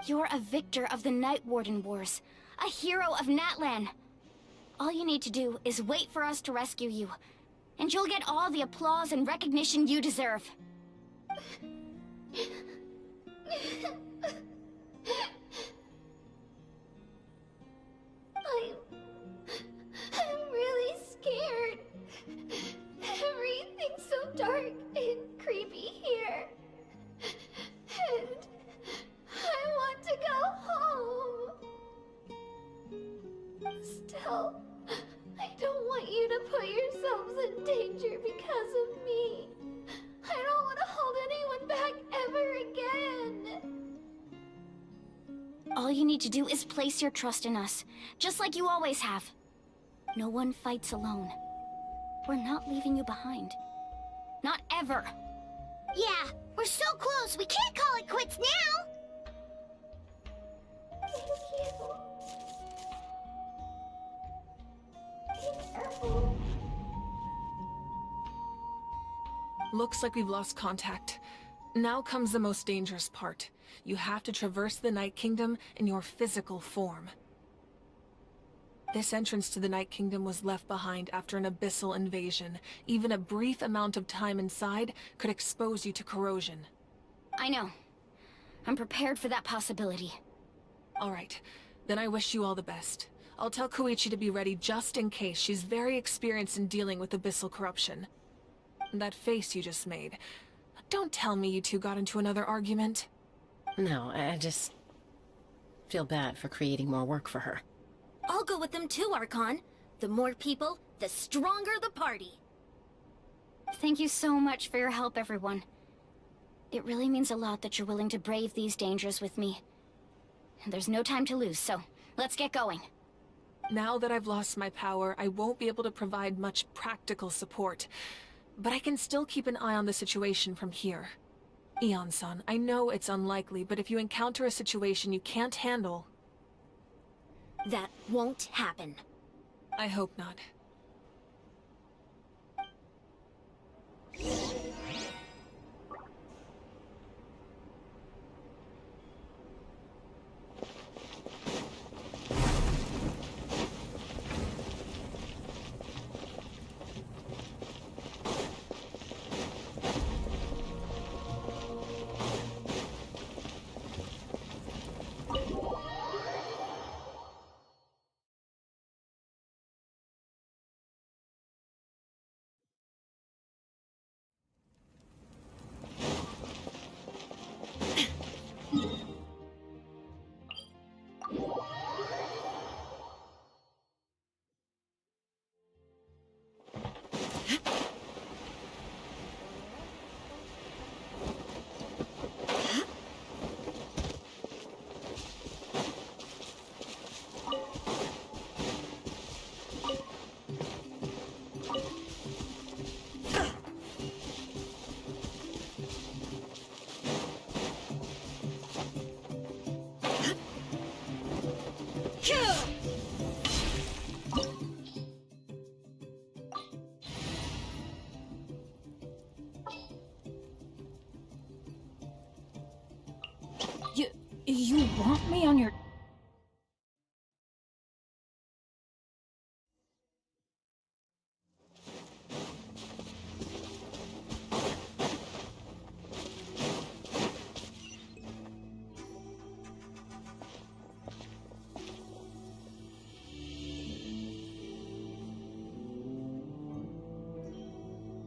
You're a victor of the Night Warden Wars, a hero of Natlan. All you need to do is wait for us to rescue you, and you'll get all the applause and recognition you deserve. I'm really scared. Everything's so dark and creepy here. And I want to go home. Still, I don't want you to put yourselves in danger because of me. I don't want to hold anyone back ever again. All you need to do is place your trust in us, just like you always have. No one fights alone. We're not leaving you behind. Not ever. Yeah, we're so close, we can't call it quits now! Thank you. Be careful. Looks like we've lost contact. Now comes the most dangerous part. You have to traverse the Night Kingdom in your physical form. This entrance to the Night Kingdom was left behind after an abyssal invasion. Even a brief amount of time inside could expose you to corrosion. I know. I'm prepared for that possibility. Alright, then I wish you all the best. I'll tell Koichi to be ready just in case. She's very experienced in dealing with abyssal corruption. That face you just made. Don't tell me you two got into another argument. No, I just feel bad for creating more work for her. I'll go with them too, Archon. The more people, the stronger the party. Thank you so much for your help, everyone. It really means a lot that you're willing to brave these dangers with me. And there's no time to lose, so let's get going. Now that I've lost my power, I won't be able to provide much practical support. But I can still keep an eye on the situation from here. Eon-san, I know it's unlikely, but if you encounter a situation you can't handle... That won't happen. I hope not. You want me on your...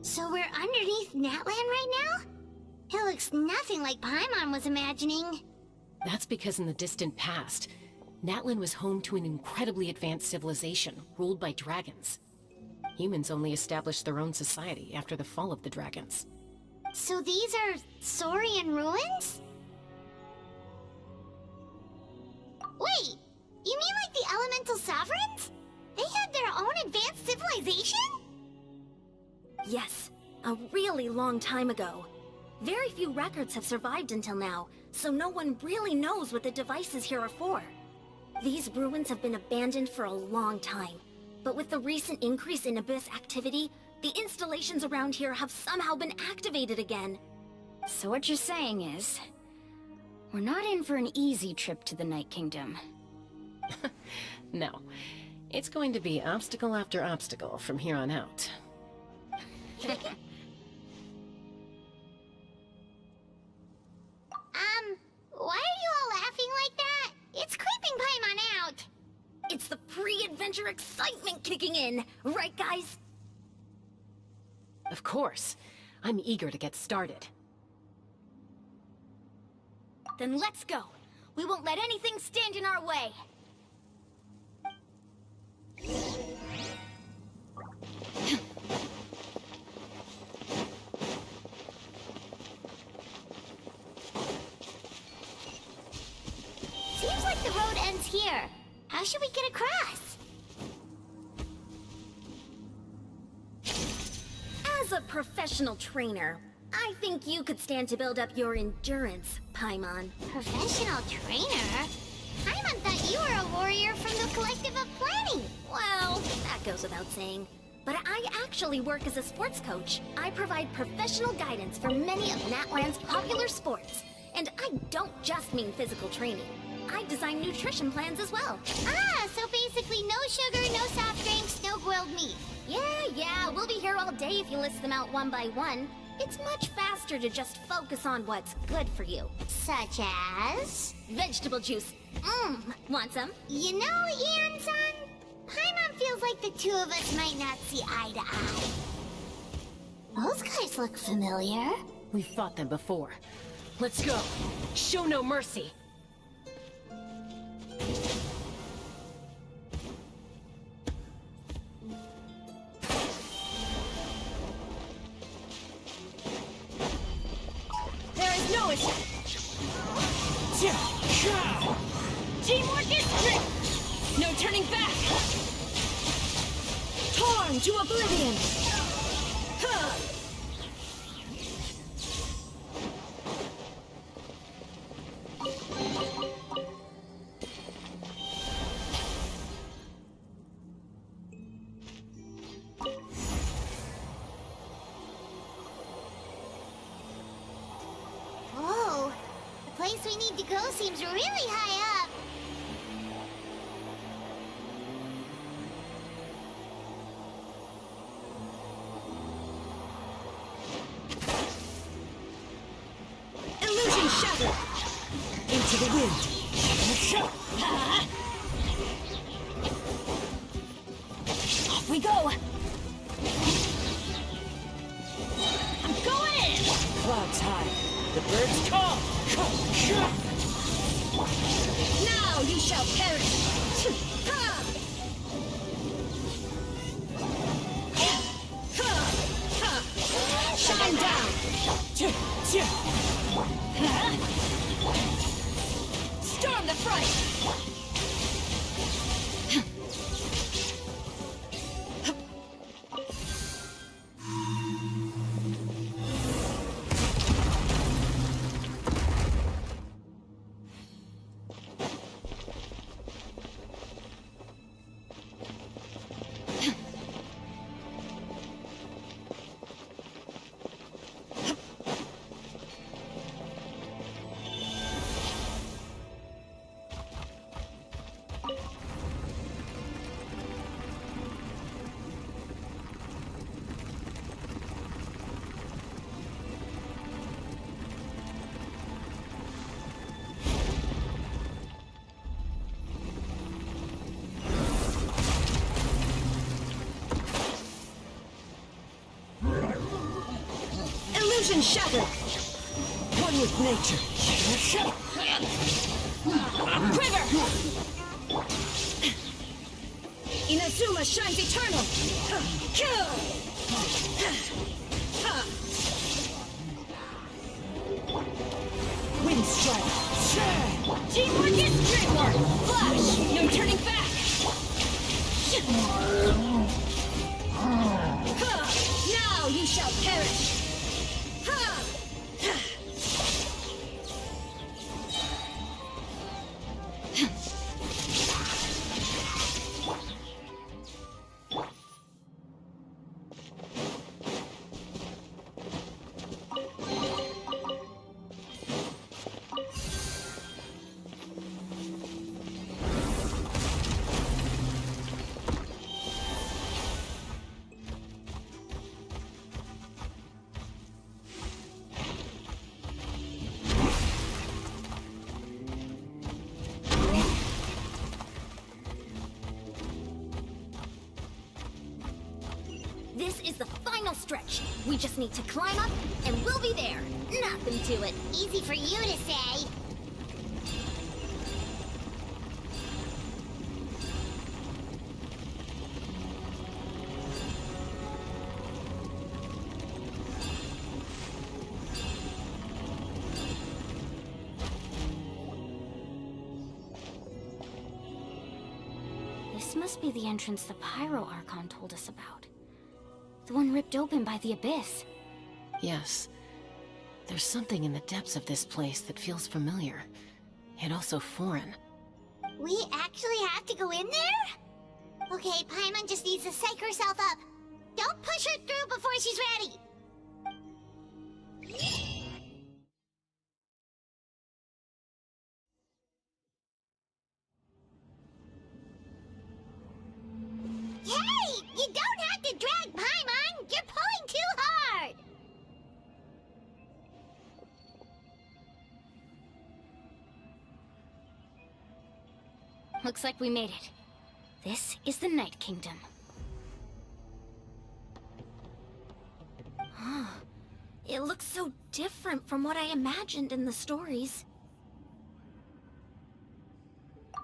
So we're underneath Natlan right now? It looks nothing like Paimon was imagining. That's because in the distant past, Natlan was home to an incredibly advanced civilization ruled by dragons. Humans only established their own society after the fall of the dragons. So these are Saurian ruins? Wait, you mean like the elemental sovereigns? They had their own advanced civilization? Yes, A really long time ago. Very few records have survived until now, so no one really knows what the devices here are for. These ruins have been abandoned for a long time, but with the recent increase in Abyss activity, the installations around here have somehow been activated again. So what you're saying is, we're not in for an easy trip to the Night Kingdom. No. It's going to be obstacle after obstacle from here on out. Why are you all laughing like that? It's creeping Paimon out. It's the pre-adventure excitement kicking in, right guys? Of course. I'm eager to get started. Then let's go. We won't let anything stand in our way. Seems like the road ends here. How should we get across? As a professional trainer, I think you could stand to build up your endurance, Paimon. Professional trainer? Paimon thought you were a warrior from the Collective of Planning. Well, that goes without saying. But I actually work as a sports coach. I provide professional guidance for many of Natlan's popular sports. And I don't just mean physical training. I design nutrition plans as well. Ah, so basically no sugar, no soft drinks, no grilled meat. Yeah, we'll be here all day if you list them out one by one. It's much faster to just focus on what's good for you. Such as? Vegetable juice. Want some? You know, Ian-san, Paimon feels like the two of us might not see eye to eye. Those guys look familiar. We've fought them before. Let's go. Show no mercy. There is no issue. Teamwork is strict. No turning back. Torn to oblivion. Whoa, the place we need to go seems really high up. Illusion shattered. Into the wind. Off we go. I'm going in. Clouds high. The birds call. Now you shall perish. Shine down. Storm the front. Illusion shattered. One with nature. Quiver! Inazuma shines eternal. Kill! Wind strike. Teamwork is dreamwork. Flash! No turning back. Now you shall perish! This is the final stretch. We just need to climb up, and we'll be there. Nothing to it. Easy for you to say. This must be the entrance the Pyro Archon told us about. The one ripped open by the Abyss. Yes. There's something in the depths of this place that feels familiar, yet also foreign. We actually have to go in there? Okay, Paimon just needs to psych herself up. Don't push her through before she's ready. Hey! You don't have to drag Paimon! You're pulling too hard! Looks like we made it. This is the Night Kingdom. It looks so different from what I imagined in the stories.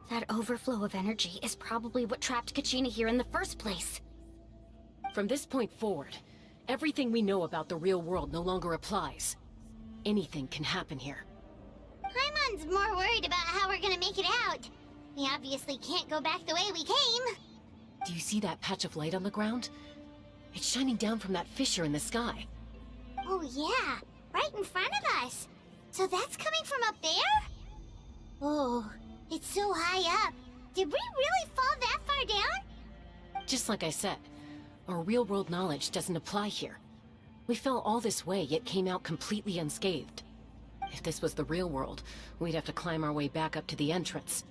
That overflow of energy is probably what trapped Kachina here in the first place. From this point forward, everything we know about the real world no longer applies. Anything can happen here. Paimon's more worried about how we're gonna make it out. We obviously can't go back the way we came. Do you see that patch of light on the ground? It's shining down from that fissure in the sky. Oh yeah, right in front of us. So that's coming from up there? Oh, it's so high up. Did we really fall that far down? Just like I said, our real-world knowledge doesn't apply here. We fell all this way, yet came out completely unscathed. If this was the real world, we'd have to climb our way back up to the entrance.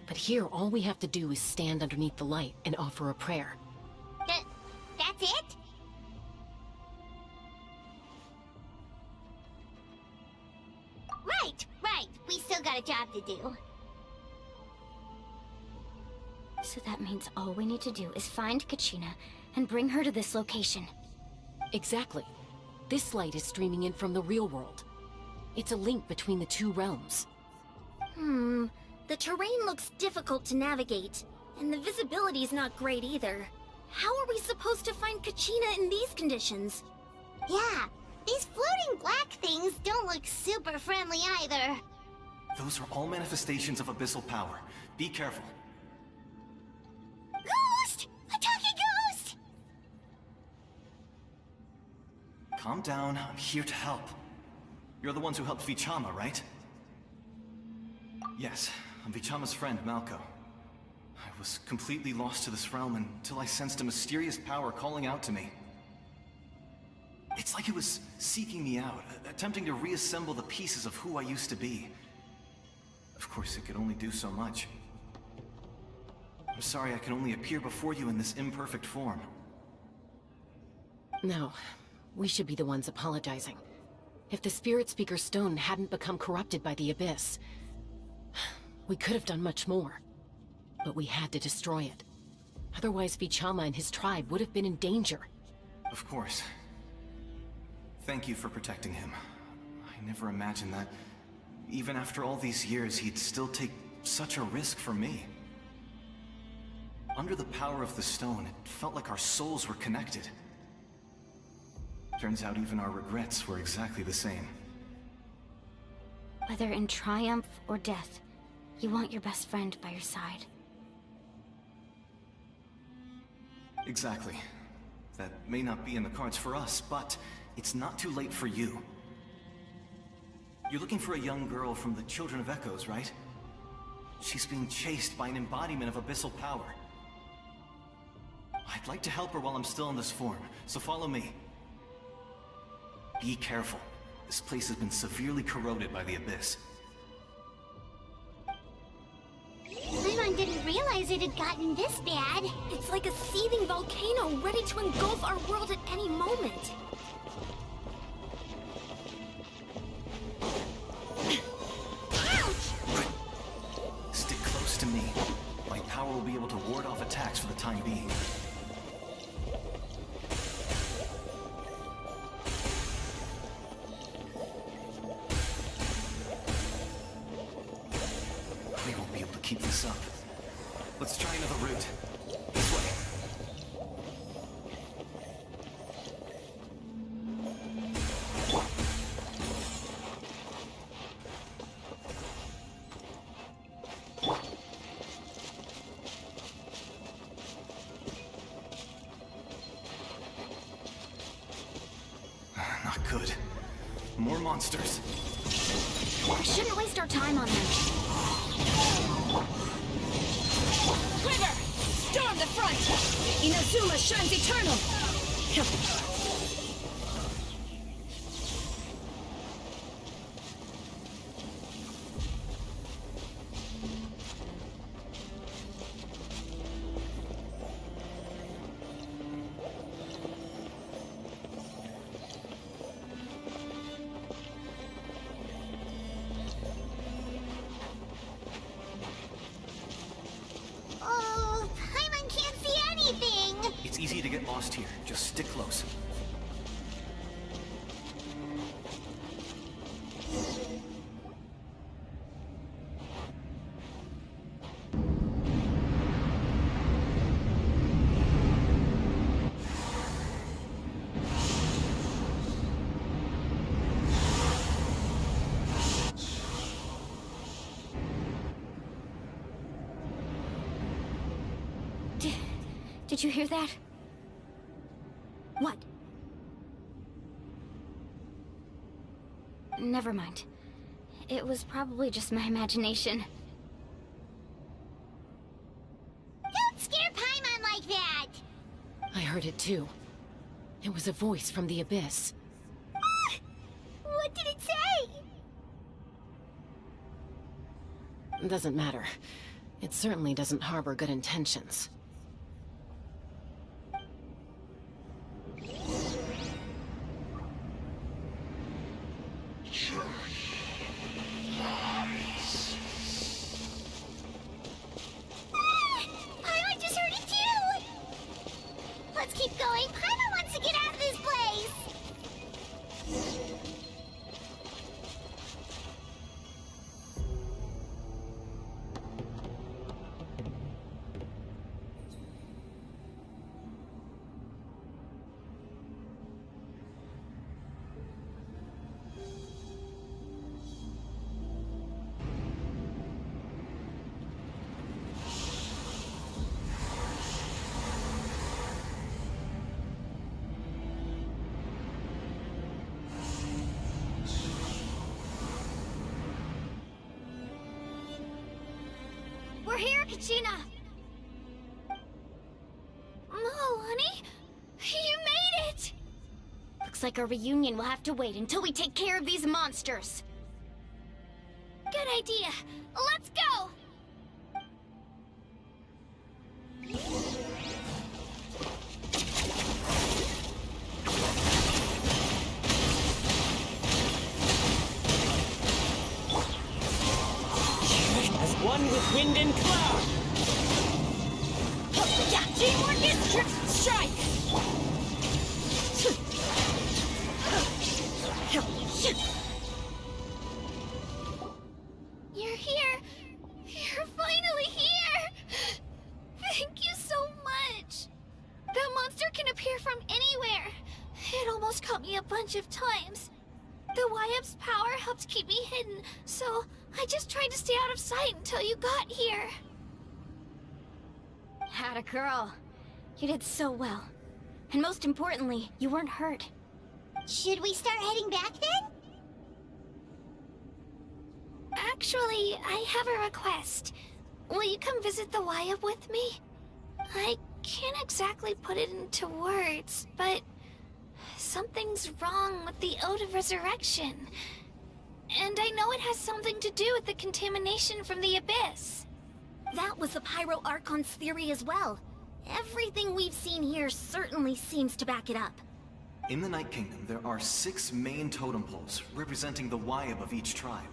But here, all we have to do is stand underneath the light and offer a prayer. That's it? Right. We still got a job to do. So that means all we need to do is find Kachina and bring her to this location. Exactly. This light is streaming in from the real world. It's a link between the two realms. The terrain looks difficult to navigate, and the visibility's not great either. How are we supposed to find Kachina in these conditions? Yeah, these floating black things don't look super friendly either. Those are all manifestations of abyssal power. Be careful. Ghost! A talking ghost! Calm down, I'm here to help. You're the ones who helped Vichama, right? Yes, I'm Vichama's friend, Malko. I was completely lost to this realm until I sensed a mysterious power calling out to me. It's like it was seeking me out, attempting to reassemble the pieces of who I used to be. Of course, it could only do so much. I'm sorry I can only appear before you in this imperfect form. No, we should be the ones apologizing. If the Spirit Speaker's stone hadn't become corrupted by the Abyss, we could have done much more. But we had to destroy it. Otherwise, Vichama and his tribe would have been in danger. Of course. Thank you for protecting him. I never imagined that, even after all these years, he'd still take such a risk for me. Under the power of the stone, it felt like our souls were connected. Turns out even our regrets were exactly the same. Whether in triumph or death, you want your best friend by your side. Exactly. That may not be in the cards for us, but it's not too late for you. You're looking for a young girl from the Children of Echoes, right? She's being chased by an embodiment of abyssal power. I'd like to help her while I'm still in this form, so follow me. Be careful. This place has been severely corroded by the Abyss. Paimon didn't realize it had gotten this bad. It's like a seething volcano ready to engulf our world at any moment. Stick close to me. My power will be able to ward off attacks for the time being. We won't be able to keep this up. Let's try another route. This way. Not good. More monsters. We shouldn't waste our time on them. Quiver! Storm the front! Inazuma shines eternal! Oh, Paimon can't see anything! It's easy to get lost here. Just stick close. Did you hear that? What? Never mind. It was probably just my imagination. Don't scare Paimon like that! I heard it too. It was a voice from the Abyss. What did it say? Doesn't matter. It certainly doesn't harbor good intentions. Paimon just heard it too! Let's keep going. Paimon wants to get out of this place! We're here, Kachina! Oh, honey? You made it! Looks like our reunion will have to wait until we take care of these monsters. Good idea. Let's go! As one with wind and cloud! Yeah, teamwork is strike! You're here! You're finally here! Thank you so much! That monster can appear from anywhere. It almost caught me a bunch of times. The YF's power helped keep me hidden, so I just tried to stay out of sight until you got here. Atta girl. You did so well. And most importantly, you weren't hurt. Should we start heading back then? Actually, I have a request. Will you come visit the Wyatt with me? I can't exactly put it into words, but something's wrong with the Ode of Resurrection. And I know it has something to do with the contamination from the Abyss. That was the Pyro Archon's theory as well. Everything we've seen here certainly seems to back it up. In the Night Kingdom, there are 6 main totem poles, representing the Wyatt of each tribe.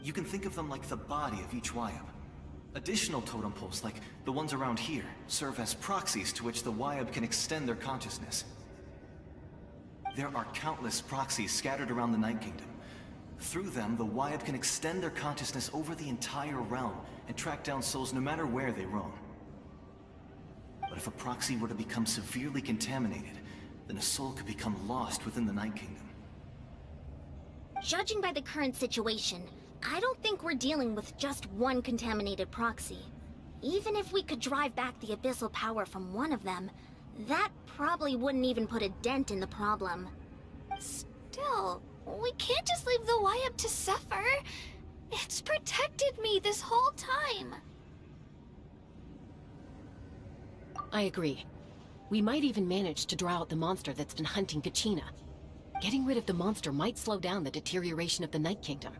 You can think of them like the body of each Wyatt. Additional totem poles, like the ones around here, serve as proxies to which the Wyatt can extend their consciousness. There are countless proxies scattered around the Night Kingdom. Through them, the Wyatt can extend their consciousness over the entire realm and track down souls no matter where they roam. But if a proxy were to become severely contaminated, then a soul could become lost within the Night Kingdom. Judging by the current situation, I don't think we're dealing with just one contaminated proxy. Even if we could drive back the abyssal power from one of them, that probably wouldn't even put a dent in the problem. Still, we can't just leave the Wyatt to suffer. It's protected me this whole time. I agree. We might even manage to draw out the monster that's been hunting Kachina. Getting rid of the monster might slow down the deterioration of the Night Kingdom.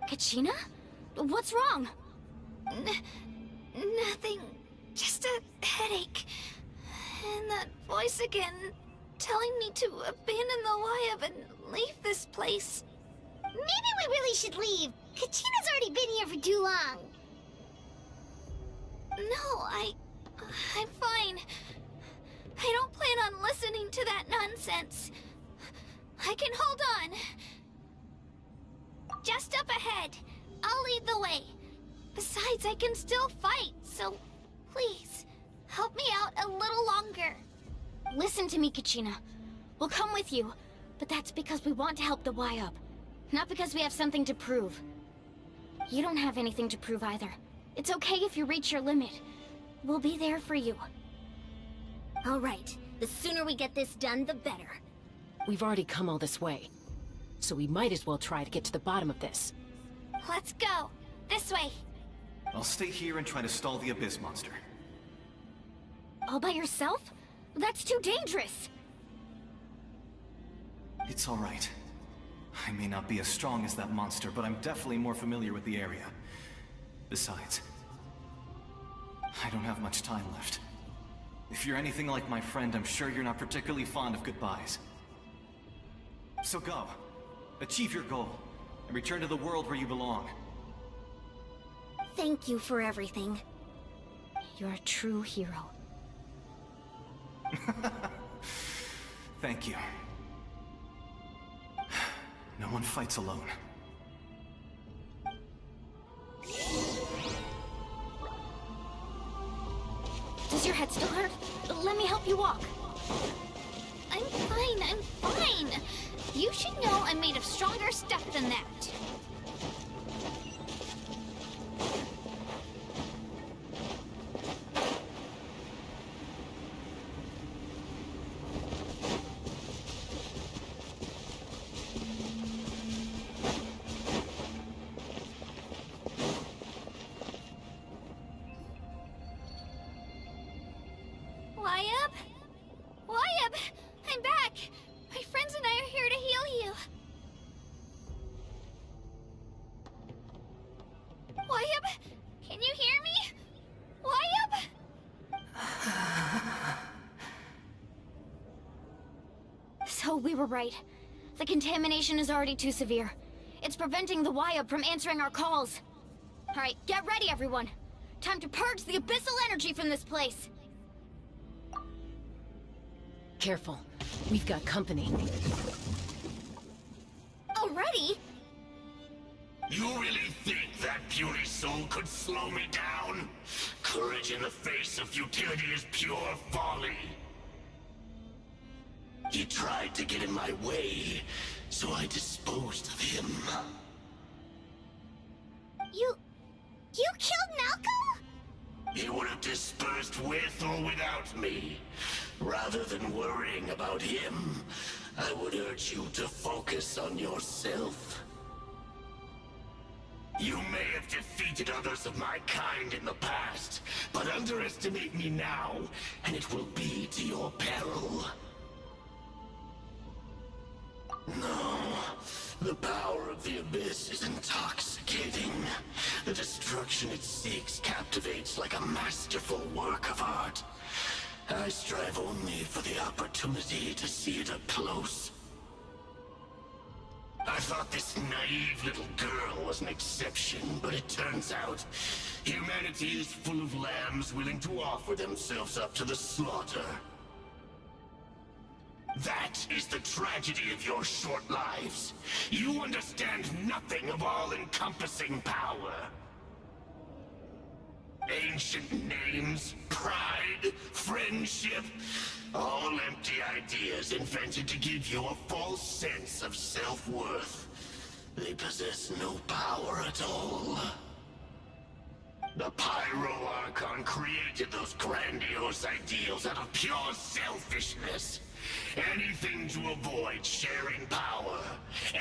Kachina? What's wrong? Nothing. Just a headache. And that voice again, telling me to abandon the Wyatt and leave this place. Maybe we really should leave. Kachina's already been here for too long. No, I'm fine. I don't plan on listening to that nonsense. I can hold on. Just up ahead. I'll lead the way. Besides, I can still fight, so please, help me out a little longer. Listen to me, Kachina. We'll come with you, but that's because we want to help the Wyatt, not because we have something to prove. You don't have anything to prove either. It's okay if you reach your limit. We'll be there for you. All right. The sooner we get this done, the better. We've already come all this way, so we might as well try to get to the bottom of this. Let's go. This way. I'll stay here and try to stall the Abyss monster. All by yourself? That's too dangerous. It's all right. I may not be as strong as that monster, but I'm definitely more familiar with the area. Besides, I don't have much time left. If you're anything like my friend, I'm sure you're not particularly fond of goodbyes. So go. Achieve your goal, and return to the world where you belong. Thank you for everything. You're a true hero. Thank you. No one fights alone. Does your head still hurt? Let me help you walk. I'm fine. You should know I'm made of stronger stuff than that. Wyatt! I'm back! My friends and I are here to heal you. Wyatt! Can you hear me? Wyatt! So we were right. The contamination is already too severe. It's preventing the Wyatt from answering our calls. Alright, get ready everyone. Time to purge the abyssal energy from this place. Careful. We've got company. Already? You really think that puny soul could slow me down? Courage in the face of futility is pure folly. He tried to get in my way, so I disposed of him. You You killed Malco? He would have dispersed with or without me. Rather than worrying about him, I would urge you to focus on yourself. You may have defeated others of my kind in the past, but underestimate me now, and it will be to your peril. No, the power of the Abyss is intoxicating. The destruction it seeks captivates like a masterful work of art. I strive only for the opportunity to see it up close. I thought this naive little girl was an exception, but it turns out humanity is full of lambs willing to offer themselves up to the slaughter. That is the tragedy of your short lives. You understand nothing of all-encompassing power. Ancient names, pride, friendship, all empty ideas invented to give you a false sense of self-worth. They possess no power at all. The Pyro Archon created those grandiose ideals out of pure selfishness. Anything to avoid sharing power.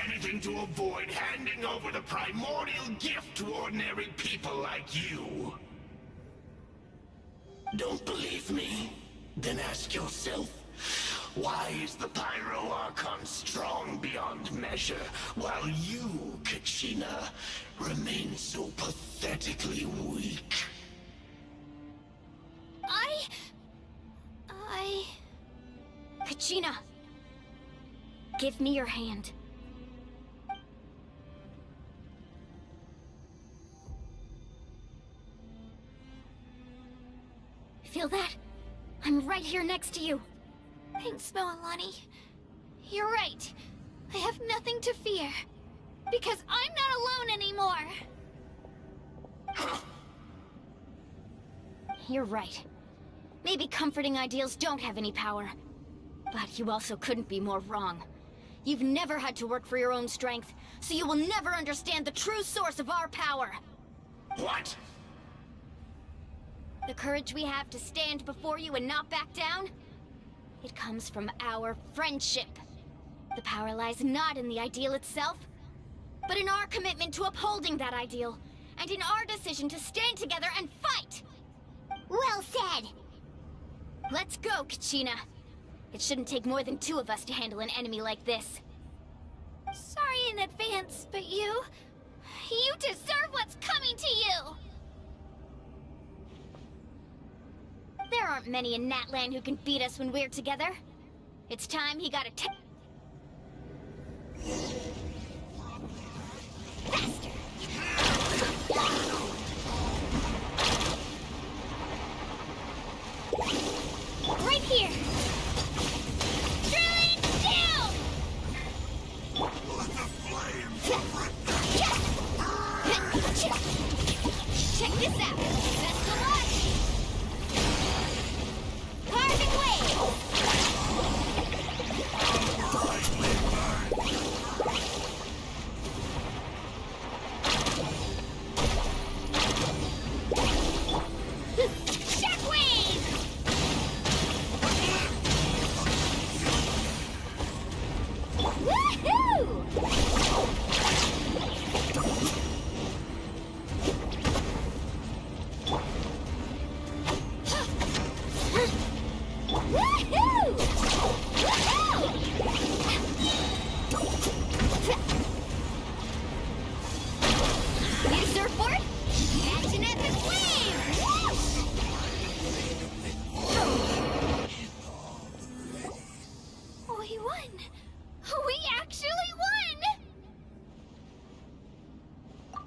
Anything to avoid handing over the primordial gift to ordinary people like you. Don't believe me? Then ask yourself, why is the Pyro Archon strong beyond measure, while you, Kachina, remain so pathetically weak? Kachina! Give me your hand. Feel that? I'm right here next to you. Thanks, Moalani. You're right. I have nothing to fear. Because I'm not alone anymore. You're right. Maybe comforting ideals don't have any power. But you also couldn't be more wrong. You've never had to work for your own strength, so you will never understand the true source of our power. What? The courage we have to stand before you and not back down? It comes from our friendship. The power lies not in the ideal itself, but in our commitment to upholding that ideal, and in our decision to stand together and fight! Well said! Let's go, Kachina. It shouldn't take more than 2 of us to handle an enemy like this. Sorry in advance, but you deserve what's coming to you! There aren't many in Natlan who can beat us when we're together. It's time he got a faster! Right here! Drilling down! Let the flames Check this out! Best of luck! Carving wave! Shockwave! Woohoo! New surfboard? Catch an epic wave! We won! We actually won!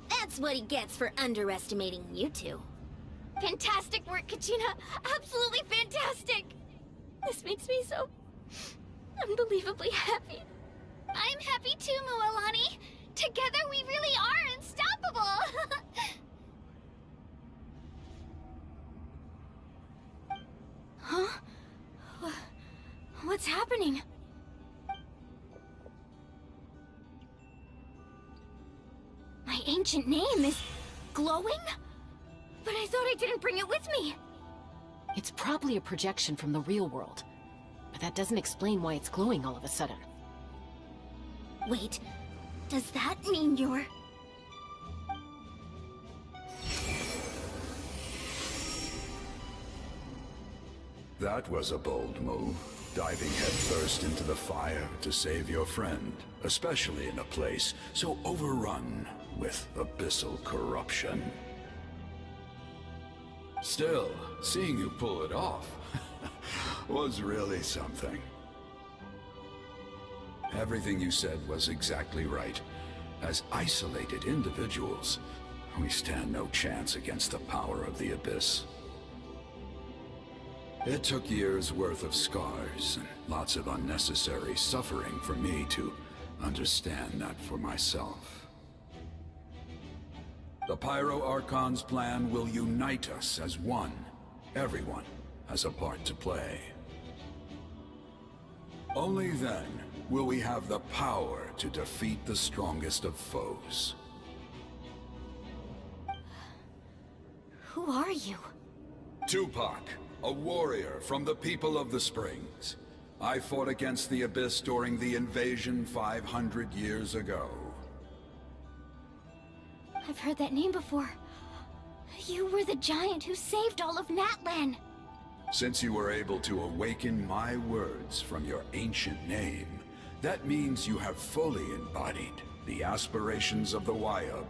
That's what he gets for underestimating you two. Fantastic work, Kachina! Absolutely fantastic! This makes me so unbelievably happy. I'm happy too, Moalani. Together we really are unstoppable! Huh? What's happening? My ancient name is glowing? But I thought I didn't bring it with me! It's probably a projection from the real world. But that doesn't explain why it's glowing all of a sudden. Wait, does that mean you're... That was a bold move, diving headfirst into the fire to save your friend, especially in a place so overrun with abyssal corruption. Still, seeing you pull it off was really something. Everything you said was exactly right. As isolated individuals, we stand no chance against the power of the Abyss. It took years' worth of scars and lots of unnecessary suffering for me to understand that for myself. The Pyro Archon's plan will unite us as one. Everyone has a part to play. Only then will we have the power to defeat the strongest of foes. Who are you? Tupac, a warrior from the people of the Springs. I fought against the Abyss during the invasion 500 years ago. I've heard that name before. You were the giant who saved all of Natlan. Since you were able to awaken my words from your ancient name, that means you have fully embodied the aspirations of the Wayab.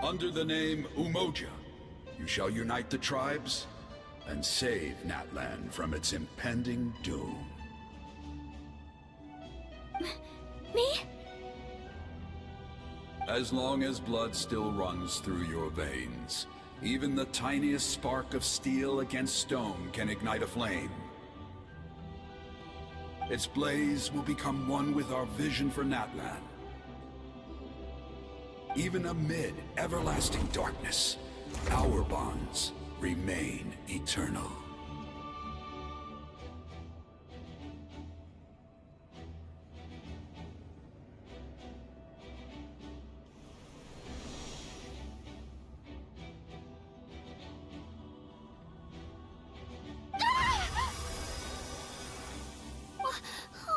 Under the name Umoja, you shall unite the tribes and save Natlan from its impending doom. Me? As long as blood still runs through your veins, even the tiniest spark of steel against stone can ignite a flame. Its blaze will become one with our vision for Natlan. Even amid everlasting darkness, our bonds remain eternal.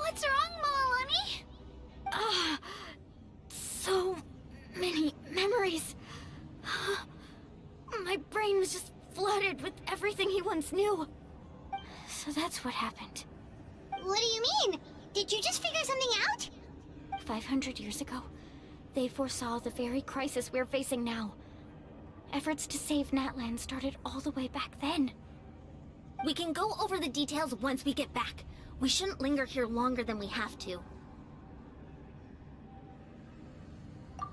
What's wrong, Malani? So many memories. My brain was just flooded with everything he once knew. So that's what happened. What do you mean? Did you just figure something out? 500 years ago, they foresaw the very crisis we're facing now. Efforts to save Natlan started all the way back then. We can go over the details once we get back. We shouldn't linger here longer than we have to.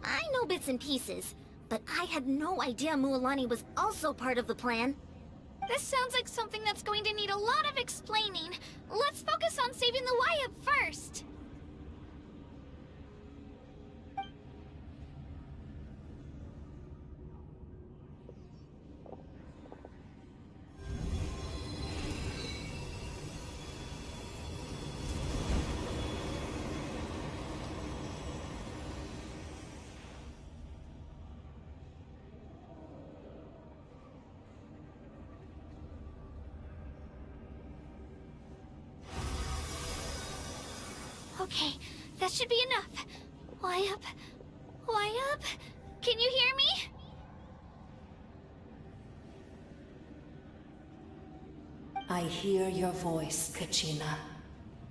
I know bits and pieces, but I had no idea Mualani was also part of the plan. This sounds like something that's going to need a lot of explaining. Let's focus on saving the Wayab first. Okay, that should be enough. Wayab? Wayab? Can you hear me? I hear your voice, Kachina,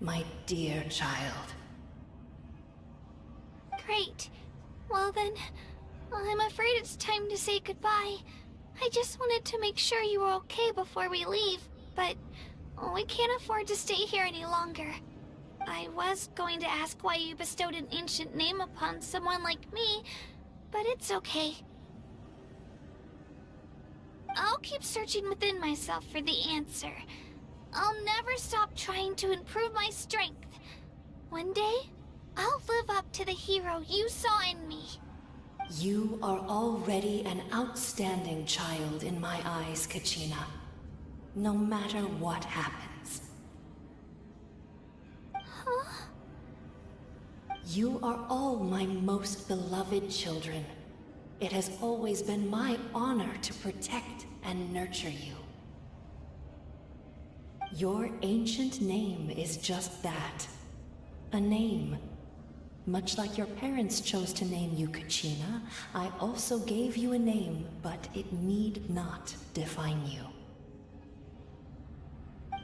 my dear child. Great. Well then, I'm afraid it's time to say goodbye. I just wanted to make sure you were okay before we leave, but we can't afford to stay here any longer. I was going to ask why you bestowed an ancient name upon someone like me, but it's okay. I'll keep searching within myself for the answer. I'll never stop trying to improve my strength. One day, I'll live up to the hero you saw in me. You are already an outstanding child in my eyes, Kachina. No matter what happens. You are all my most beloved children. It has always been my honor to protect and nurture you. Your ancient name is just that. A name. Much like your parents chose to name you Kachina, I also gave you a name, but it need not define you.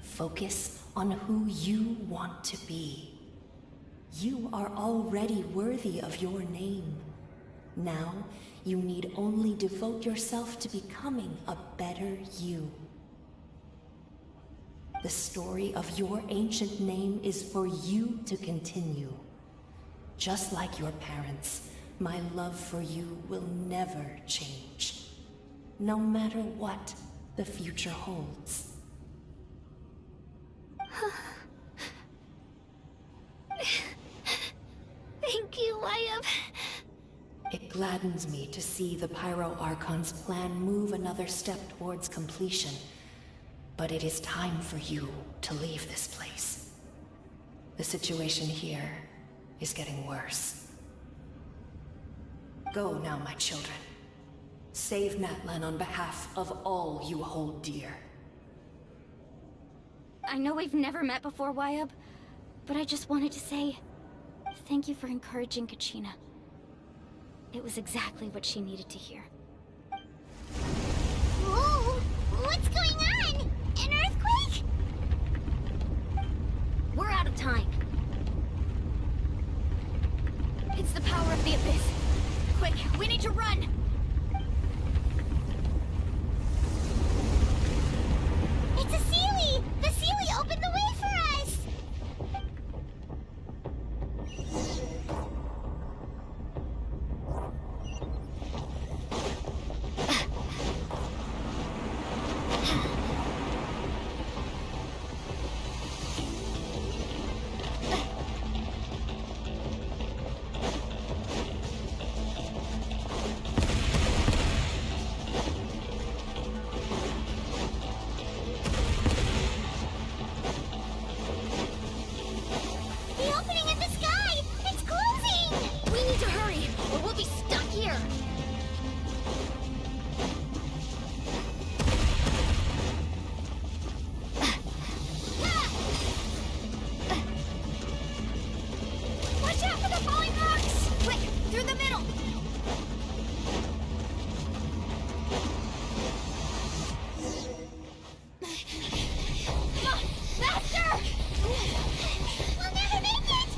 Focus on who you want to be. You are already worthy of your name. Now, you need only devote yourself to becoming a better you. The story of your ancient name is for you to continue. Just like your parents, my love for you will never change, no matter what the future holds. Thank you, Wyatt. It gladdens me to see the Pyro Archon's plan move another step towards completion. But it is time for you to leave this place. The situation here is getting worse. Go now, my children. Save Natlan on behalf of all you hold dear. I know we've never met before, Wyatt, but I just wanted to say thank you for encouraging Kachina. It was exactly what she needed to hear. Whoa! What's going on? An earthquake? We're out of time. It's the power of the Abyss. Quick, we need to run! It's a Seelie! The Seelie opened the way for us! The opening in the sky! It's closing! We need to hurry, or we'll be stuck here! Watch out for the falling rocks! Quick, through the middle! Faster! We'll never make it!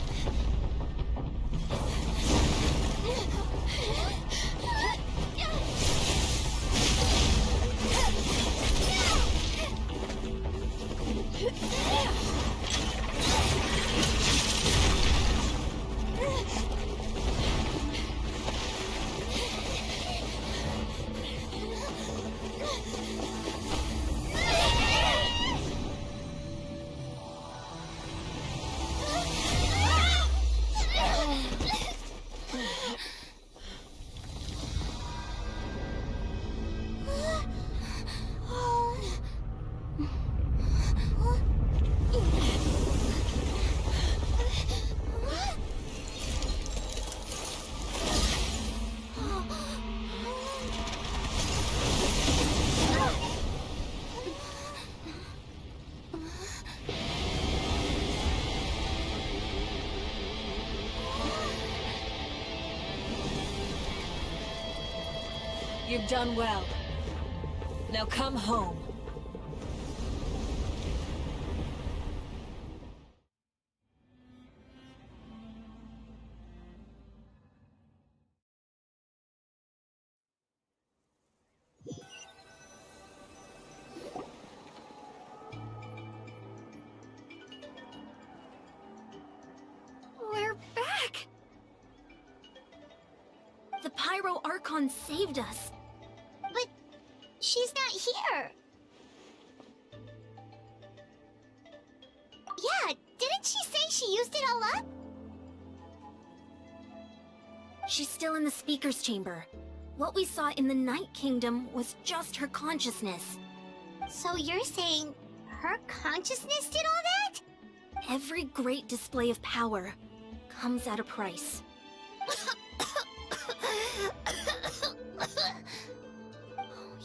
You've done well. Now come home. We're back! The Pyro Archon saved us. But she's not here. Yeah, didn't she say she used it all up? She's still in the Speaker's Chamber. What we saw in the Night Kingdom was just her consciousness. So you're saying her consciousness did all that? Every great display of power comes at a price.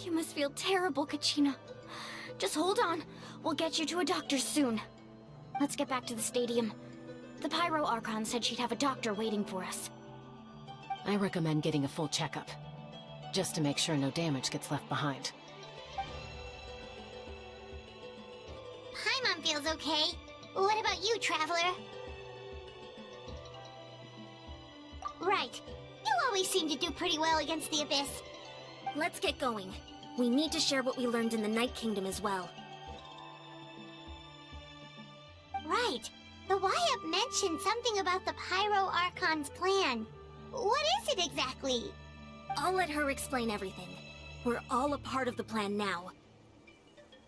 You must feel terrible, Kachina. Just hold on. We'll get you to a doctor soon. Let's get back to the stadium. The Pyro Archon said she'd have a doctor waiting for us. I recommend getting a full checkup, just to make sure no damage gets left behind. Paimon feels okay. What about you, Traveler? Right. You always seem to do pretty well against the Abyss. Let's get going. We need to share what we learned in the Night Kingdom as well. Right. The Wyatt mentioned something about the Pyro Archon's plan. What is it exactly? I'll let her explain everything. We're all a part of the plan now.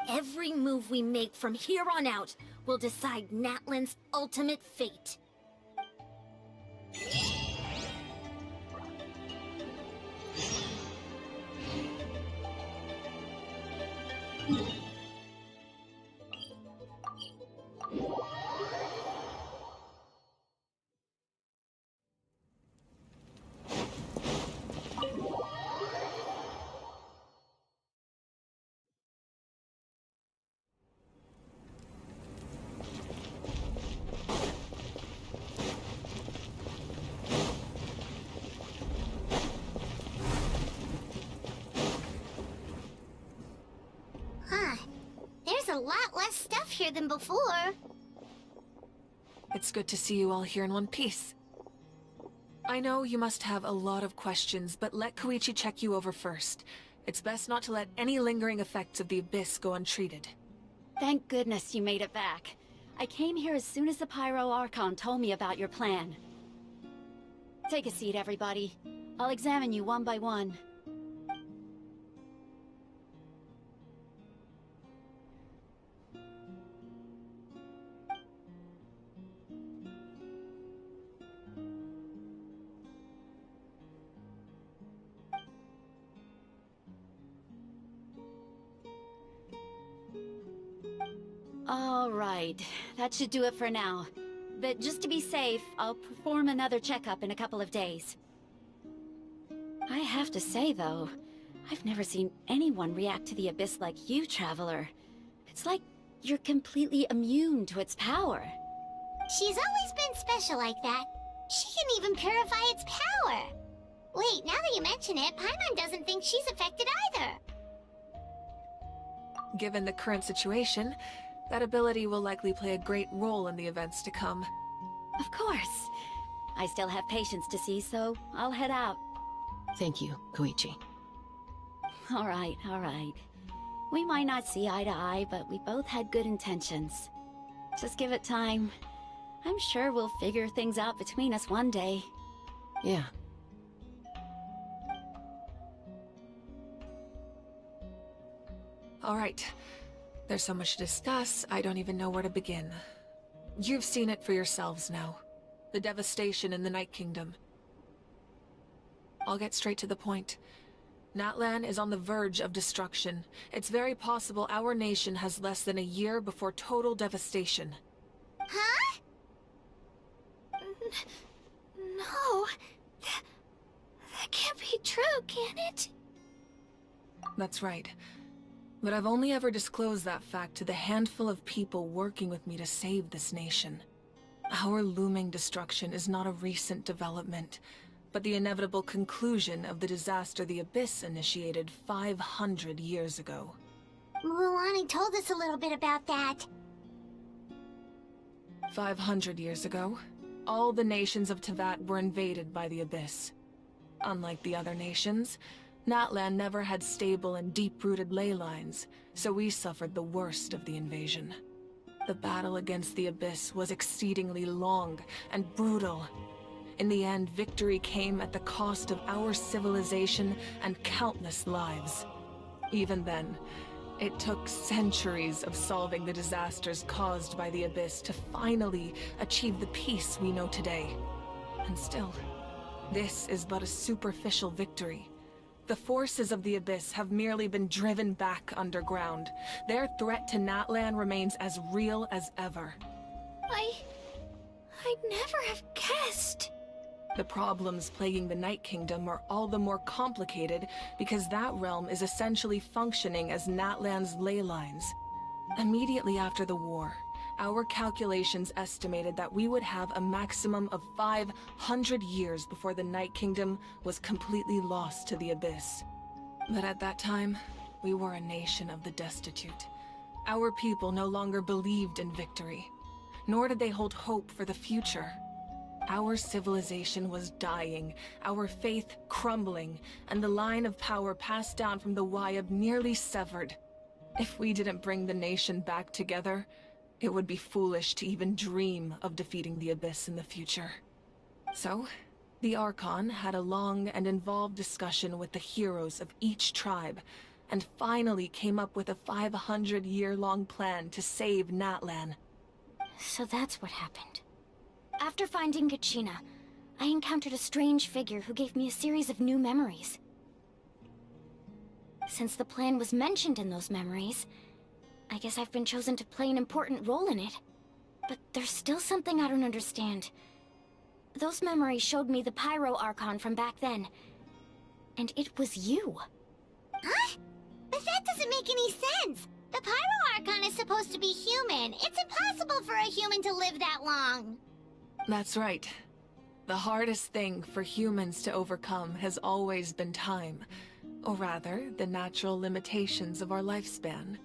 Every move we make from here on out will decide Natlan's ultimate fate. Huh. There's a lot less stuff here than before. It's good to see you all here in one piece. I know you must have a lot of questions, but let Koichi check you over first. It's best not to let any lingering effects of the Abyss go untreated. Thank goodness you made it back. I came here as soon as the Pyro Archon told me about your plan. Take a seat, everybody. I'll examine you one by one. All right, that should do it for now. But just to be safe, I'll perform another checkup in a couple of days. I have to say, though, I've never seen anyone react to the Abyss like you, Traveler. It's like you're completely immune to its power. She's always been special like that. She can even purify its power. Wait, now that you mention it, Paimon doesn't think she's affected either. Given the current situation, that ability will likely play a great role in the events to come. Of course. I still have patients to see, so I'll head out. Thank you, Koichi. All right, all right. We might not see eye to eye, but we both had good intentions. Just give it time. I'm sure we'll figure things out between us one day. Yeah. All right. There's so much to discuss, I don't even know where to begin. You've seen it for yourselves now. The devastation in the Night Kingdom. I'll get straight to the point. Natlan is on the verge of destruction. It's very possible our nation has less than a year before total devastation. Huh? No. That can't be true, can it? That's right. But I've only ever disclosed that fact to the handful of people working with me to save this nation. Our looming destruction is not a recent development, but the inevitable conclusion of the disaster the Abyss initiated 500 years ago. Mualani told us a little bit about that. 500 years ago, all the nations of Teyvat were invaded by the Abyss. Unlike the other nations, Natlan never had stable and deep-rooted ley lines, so we suffered the worst of the invasion. The battle against the Abyss was exceedingly long and brutal. In the end, victory came at the cost of our civilization and countless lives. Even then, it took centuries of solving the disasters caused by the Abyss to finally achieve the peace we know today. And still, this is but a superficial victory. The forces of the Abyss have merely been driven back underground. Their threat to Natlan remains as real as ever. I'd never have guessed. The problems plaguing the Night Kingdom are all the more complicated because that realm is essentially functioning as Natlan's ley lines. Immediately after the war, our calculations estimated that we would have a maximum of 500 years before the Night Kingdom was completely lost to the Abyss. But at that time, we were a nation of the destitute. Our people no longer believed in victory, nor did they hold hope for the future. Our civilization was dying, our faith crumbling, and the line of power passed down from the Wayab nearly severed. If we didn't bring the nation back together, it would be foolish to even dream of defeating the Abyss in the future. So, the Archon had a long and involved discussion with the heroes of each tribe, and finally came up with a 500-year-long plan to save Natlan. So that's what happened. After finding Kachina, I encountered a strange figure who gave me a series of new memories. Since the plan was mentioned in those memories, I guess I've been chosen to play an important role in it. But there's still something I don't understand. Those memories showed me the Pyro Archon from back then. And it was you. Huh? But that doesn't make any sense! The Pyro Archon is supposed to be human. It's impossible for a human to live that long. That's right. The hardest thing for humans to overcome has always been time. Or rather, the natural limitations of our lifespan.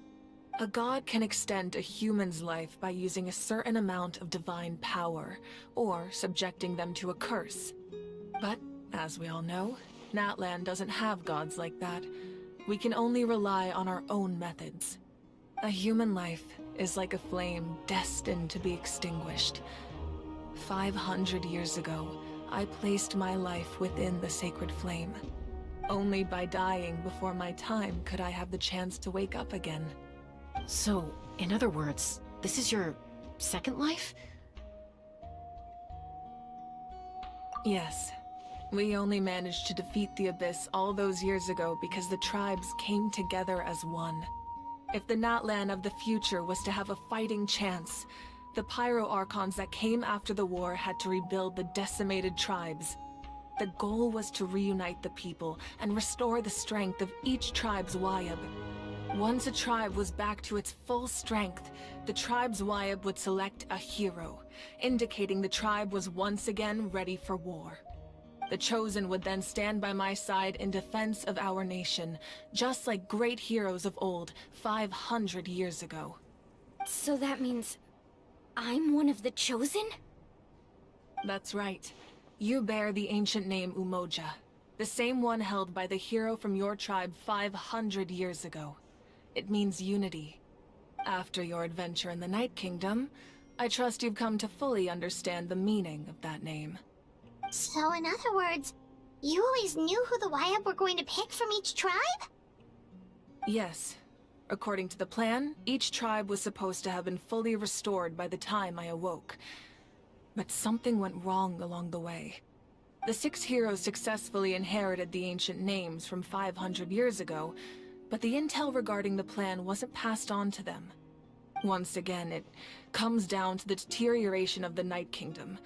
A god can extend a human's life by using a certain amount of divine power, or subjecting them to a curse. But, as we all know, Natlan doesn't have gods like that. We can only rely on our own methods. A human life is like a flame destined to be extinguished. 500 years ago, I placed my life within the sacred flame. Only by dying before my time could I have the chance to wake up again. So, in other words, this is your second life? Yes. We only managed to defeat the Abyss all those years ago because the tribes came together as one. If the Natlan of the future was to have a fighting chance, the Pyro Archons that came after the war had to rebuild the decimated tribes. The goal was to reunite the people and restore the strength of each tribe's Wayab. Once a tribe was back to its full strength, the tribe's Wayab would select a hero, indicating the tribe was once again ready for war. The Chosen would then stand by my side in defense of our nation, just like great heroes of old 500 years ago. So that means I'm one of the Chosen? That's right. You bear the ancient name Umoja, the same one held by the hero from your tribe 500 years ago. It means unity. After your adventure in the Night Kingdom, I trust you've come to fully understand the meaning of that name. So in other words, you always knew who the Wayab were going to pick from each tribe? Yes. According to the plan, each tribe was supposed to have been fully restored by the time I awoke. But something went wrong along the way. The 6 heroes successfully inherited the ancient names from 500 years ago, but the intel regarding the plan wasn't passed on to them. Once again, it comes down to the deterioration of the Night Kingdom.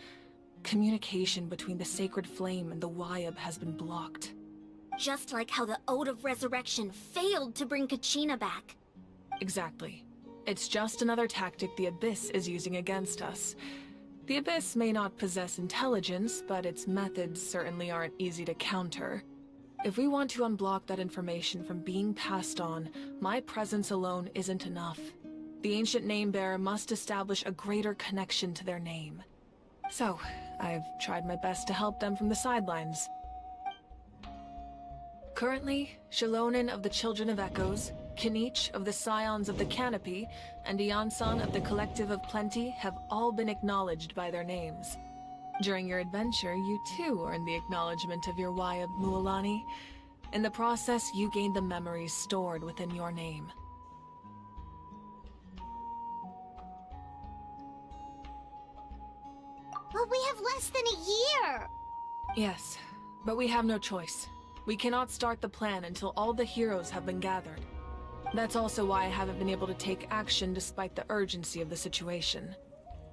Communication between the Sacred Flame and the Wayab has been blocked. Just like how the Ode of Resurrection failed to bring Kachina back. Exactly. It's just another tactic the Abyss is using against us. The Abyss may not possess intelligence, but its methods certainly aren't easy to counter. If we want to unblock that information from being passed on, my presence alone isn't enough. The ancient name-bearer must establish a greater connection to their name. So, I've tried my best to help them from the sidelines. Currently, Shalonin of the Children of Echoes, Kinich of the Scions of the Canopy, and Iansan of the Collective of Plenty have all been acknowledged by their names. During your adventure, you too earned the acknowledgement of your Wayab, Mualani. In the process, you gained the memories stored within your name. But we have less than a year! Yes, but we have no choice. We cannot start the plan until all the heroes have been gathered. That's also why I haven't been able to take action despite the urgency of the situation.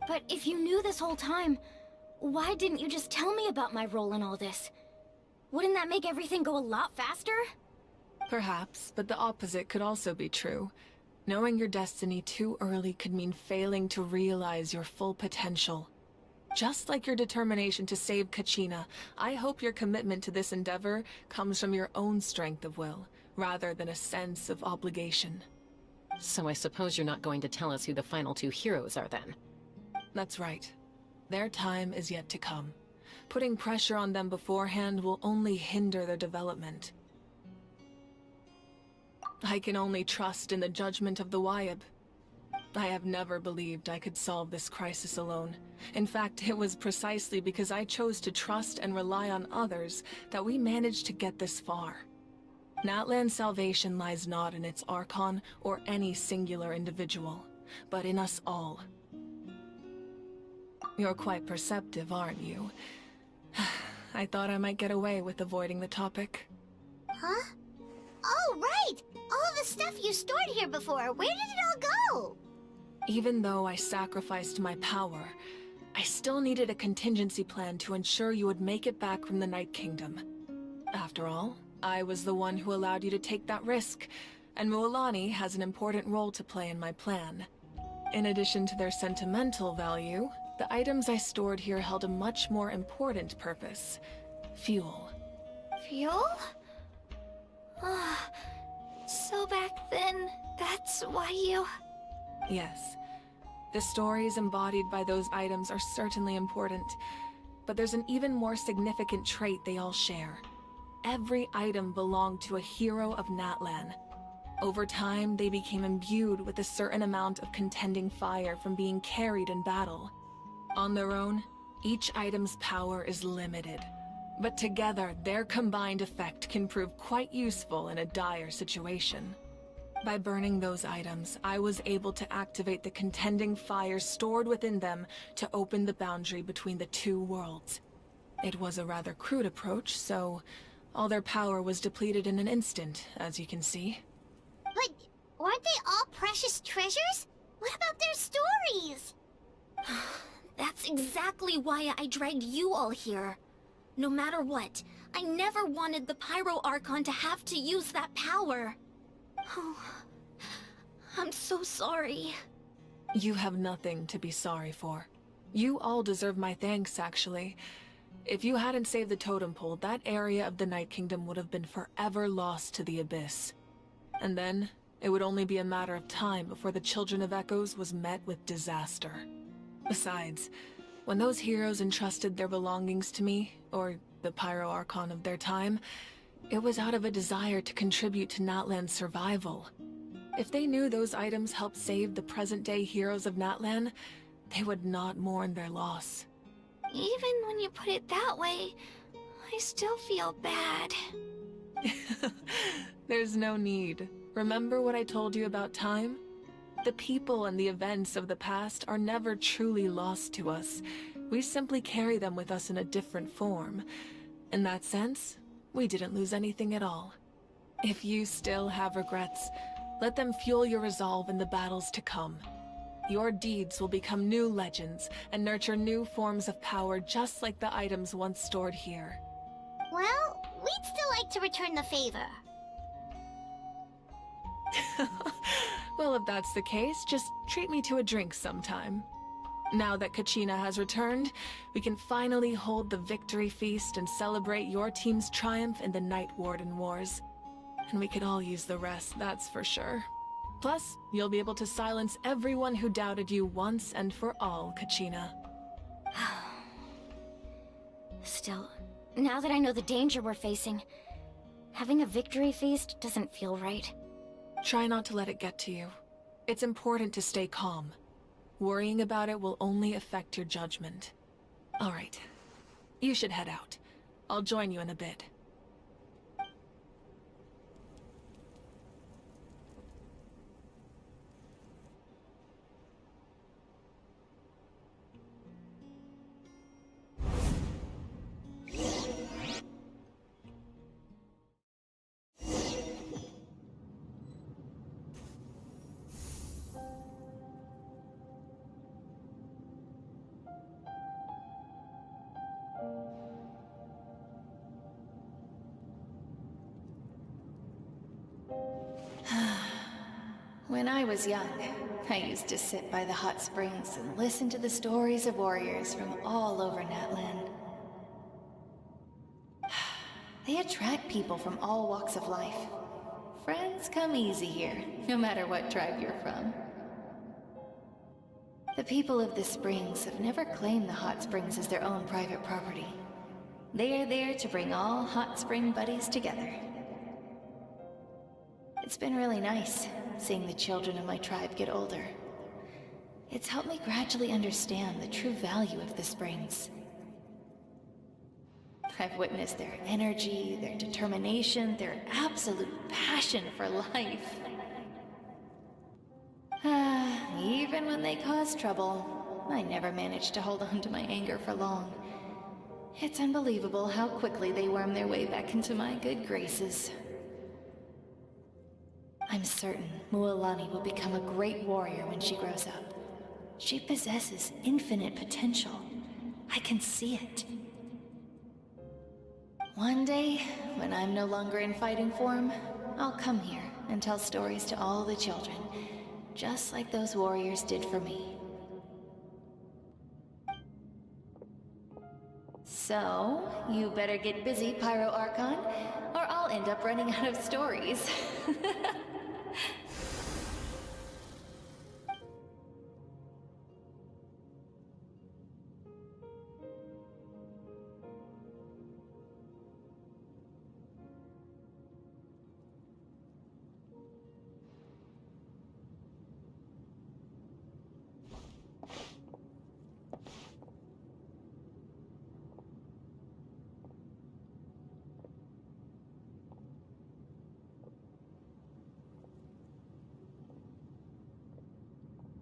But if you knew this whole time, why didn't you just tell me about my role in all this? Wouldn't that make everything go a lot faster? Perhaps, but the opposite could also be true. Knowing your destiny too early could mean failing to realize your full potential. Just like your determination to save Kachina, I hope your commitment to this endeavor comes from your own strength of will, rather than a sense of obligation. So I suppose you're not going to tell us who the final two heroes are then? That's right. Their time is yet to come. Putting pressure on them beforehand will only hinder their development. I can only trust in the judgment of the Wyab. I have never believed I could solve this crisis alone. In fact, it was precisely because I chose to trust and rely on others that we managed to get this far. Natlan's salvation lies not in its Archon or any singular individual, but in us all. You're quite perceptive, aren't you? I thought I might get away with avoiding the topic. Huh? Oh, right! All the stuff you stored here before, where did it all go? Even though I sacrificed my power, I still needed a contingency plan to ensure you would make it back from the Night Kingdom. After all, I was the one who allowed you to take that risk, and Mualani has an important role to play in my plan. In addition to their sentimental value, the items I stored here held a much more important purpose: fuel. Fuel? So back then, that's why you... Yes. The stories embodied by those items are certainly important, but there's an even more significant trait they all share. Every item belonged to a hero of Natlan. Over time, they became imbued with a certain amount of contending fire from being carried in battle. On their own, each item's power is limited, but together, their combined effect can prove quite useful in a dire situation. By burning those items, I was able to activate the contending fire stored within them to open the boundary between the two worlds. It was a rather crude approach, so all their power was depleted in an instant, as you can see. But weren't they all precious treasures? What about their stories? That's exactly why I dragged you all here. No matter what, I never wanted the Pyro Archon to have to use that power. Oh, I'm so sorry. You have nothing to be sorry for. You all deserve my thanks, actually. If you hadn't saved the totem pole, that area of the Night Kingdom would have been forever lost to the Abyss. And then, it would only be a matter of time before the Children of Echoes was met with disaster. Besides, when those heroes entrusted their belongings to me, or the Pyro Archon of their time, it was out of a desire to contribute to Natlan's survival. If they knew those items helped save the present-day heroes of Natlan, they would not mourn their loss. Even when you put it that way, I still feel bad. There's no need. Remember what I told you about time? The people and the events of the past are never truly lost to us. We simply carry them with us in a different form. In that sense, we didn't lose anything at all. If you still have regrets, let them fuel your resolve in the battles to come. Your deeds will become new legends and nurture new forms of power just like the items once stored here. Well, we'd still like to return the favor. Well, if that's the case, just treat me to a drink sometime. Now that Kachina has returned, we can finally hold the victory feast and celebrate your team's triumph in the Night Warden Wars. And we could all use the rest, that's for sure. Plus, you'll be able to silence everyone who doubted you once and for all, Kachina. Still, now that I know the danger we're facing, having a victory feast doesn't feel right. Try not to let it get to you. It's important to stay calm. Worrying about it will only affect your judgment. All right. You should head out. I'll join you in a bit. When I was young, I used to sit by the hot springs and listen to the stories of warriors from all over Natlan. They attract people from all walks of life. Friends come easy here, no matter what tribe you're from. The people of the springs have never claimed the hot springs as their own private property. They are there to bring all hot spring buddies together. It's been really nice, seeing the children of my tribe get older. It's helped me gradually understand the true value of the springs. I've witnessed their energy, their determination, their absolute passion for life. Even when they cause trouble, I never managed to hold on to my anger for long. It's unbelievable how quickly they worm their way back into my good graces. I'm certain Mualani will become a great warrior when she grows up. She possesses infinite potential. I can see it. One day, when I'm no longer in fighting form, I'll come here and tell stories to all the children, just like those warriors did for me. So, you better get busy, Pyro Archon, or I'll end up running out of stories.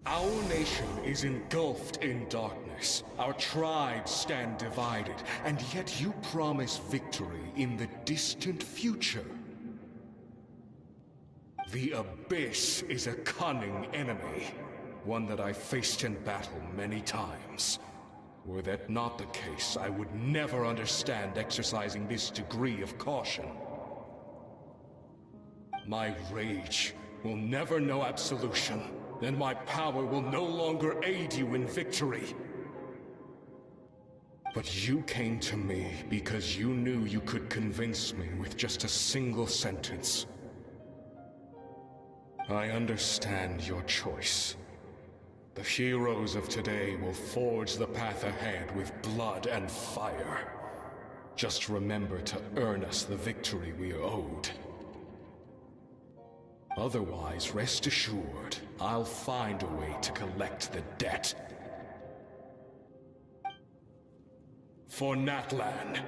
Our nation is engulfed in darkness. Our tribes stand divided, and yet you promise victory in the distant future. The Abyss is a cunning enemy, one that I faced in battle many times. Were that not the case, I would never understand exercising this degree of caution. My rage will never know absolution. Then my power will no longer aid you in victory. But you came to me because you knew you could convince me with just a single sentence. I understand your choice. The heroes of today will forge the path ahead with blood and fire. Just remember to earn us the victory we are owed. Otherwise, rest assured, I'll find a way to collect the debt. For Natlan.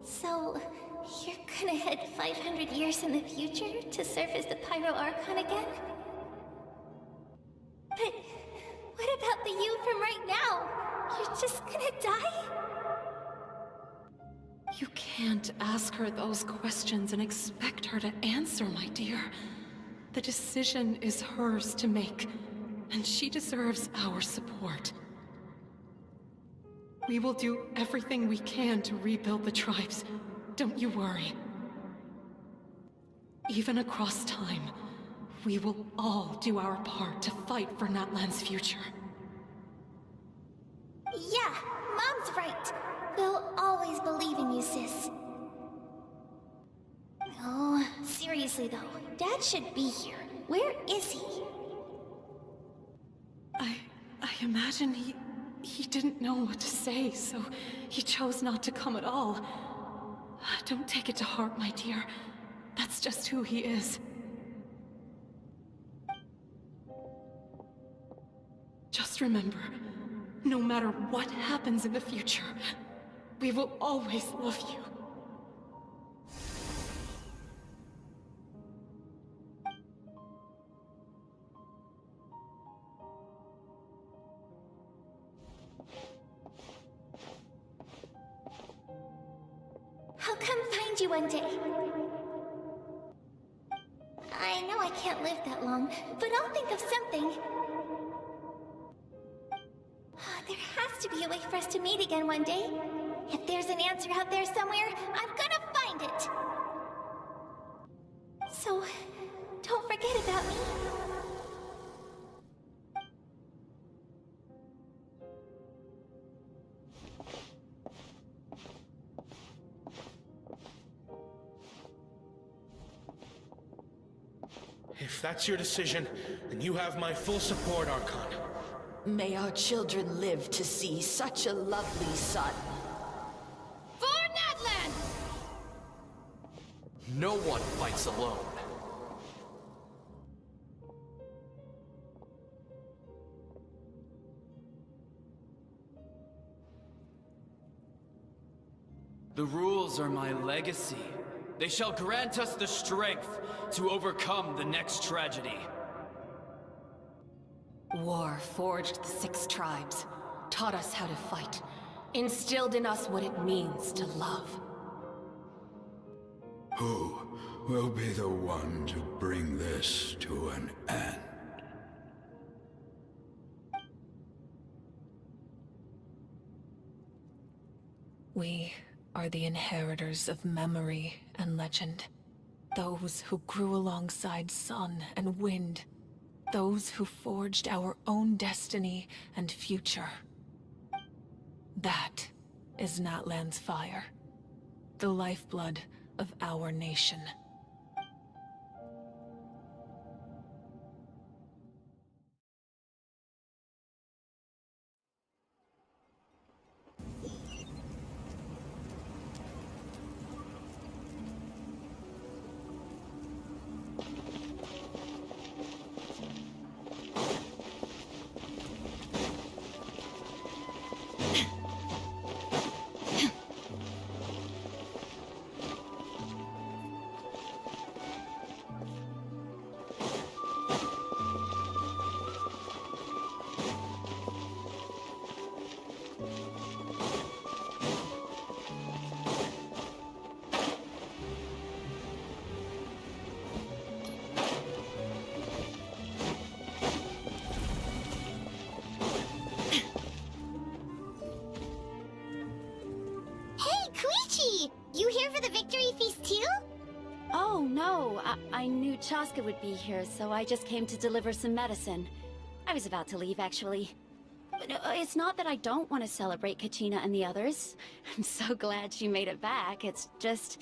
So, you're gonna head 500 years in the future to serve as the Pyro Archon again? But what about the you from right now? You're just gonna die? You can't ask her those questions and expect her to answer, my dear. The decision is hers to make, and she deserves our support. We will do everything we can to rebuild the tribes. Don't you worry. Even across time, we will all do our part to fight for Natlan's future. Yeah, Mom's right. We'll always believe in you, sis. Oh, seriously though, Dad should be here. Where is he? I imagine he didn't know what to say, so he chose not to come at all. Don't take it to heart, my dear. That's just who he is. Just remember, no matter what happens in the future, we will always love you. I'll come find you one day. can't live that long, but I'll think of something. There has to be a way for us to meet again one day. If there's an answer out there somewhere, I'm gonna find it. So, don't forget about me. If that's your decision, then you have my full support, Archon. May our children live to see such a lovely son. For Natlan! No one fights alone. The rules are my legacy. They shall grant us the strength to overcome the next tragedy. War forged the 6 tribes, taught us how to fight, instilled in us what it means to love. Who will be the one to bring this to an end? We are the inheritors of memory and legend. Those who grew alongside sun and wind. Those who forged our own destiny and future. That is Natlan's fire. The lifeblood of our nation. You here for the victory feast too? Oh, no. I knew Chaska would be here, so I just came to deliver some medicine. I was about to leave, actually. But it's not that I don't want to celebrate Kachina and the others. I'm so glad she made it back. It's just...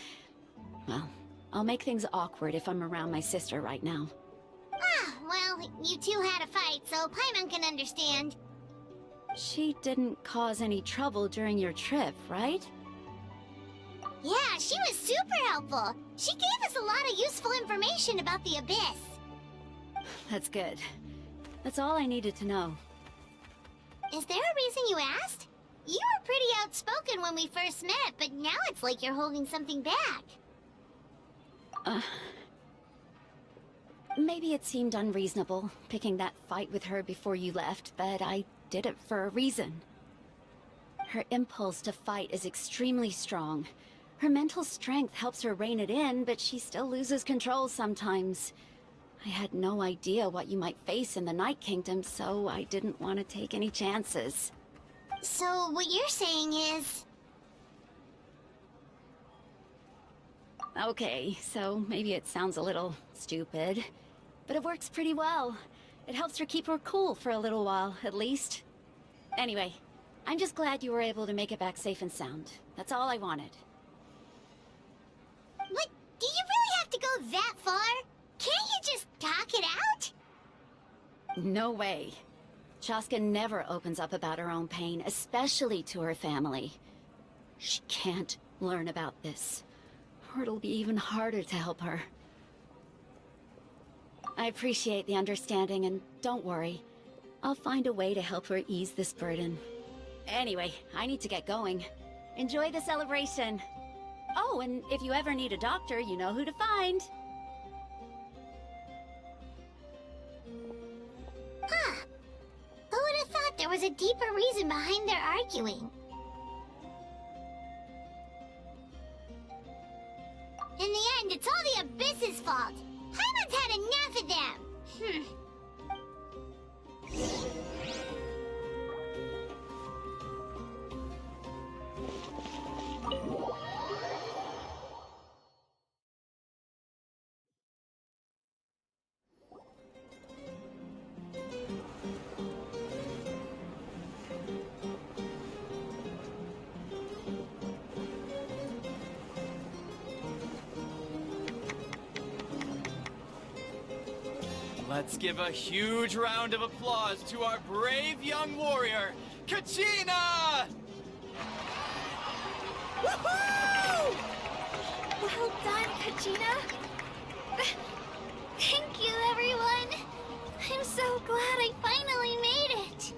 well, I'll make things awkward if I'm around my sister right now. Ah, well, you two had a fight, so Paimon can understand. She didn't cause any trouble during your trip, right? Yeah, she was super helpful. She gave us a lot of useful information about the Abyss. That's good. That's all I needed to know. Is there a reason you asked? You were pretty outspoken when we first met, but now it's like you're holding something back. Maybe it seemed unreasonable, picking that fight with her before you left, but I did it for a reason. Her impulse to fight is extremely strong. Her mental strength helps her rein it in, but she still loses control sometimes. I had no idea what you might face in the Night Kingdom, so I didn't want to take any chances. So what you're saying is... Okay, so maybe it sounds a little stupid, but it works pretty well. It helps her keep her cool for a little while, at least. Anyway, I'm just glad you were able to make it back safe and sound. That's all I wanted. What? Do you really have to go that far? Can't you just talk it out? No way. Chaska never opens up about her own pain, especially to her family. She can't learn about this, or it'll be even harder to help her. I appreciate the understanding, and don't worry. I'll find a way to help her ease this burden. Anyway, I need to get going. Enjoy the celebration. Oh, and if you ever need a doctor, you know who to find. Huh. Who would have thought there was a deeper reason behind their arguing? In the end, it's all the Abyss's fault. Paimon's had enough of Let's give a huge round of applause to our brave young warrior, Kachina! Woohoo! Well done, Kachina. Thank you, everyone. I'm so glad I finally made it.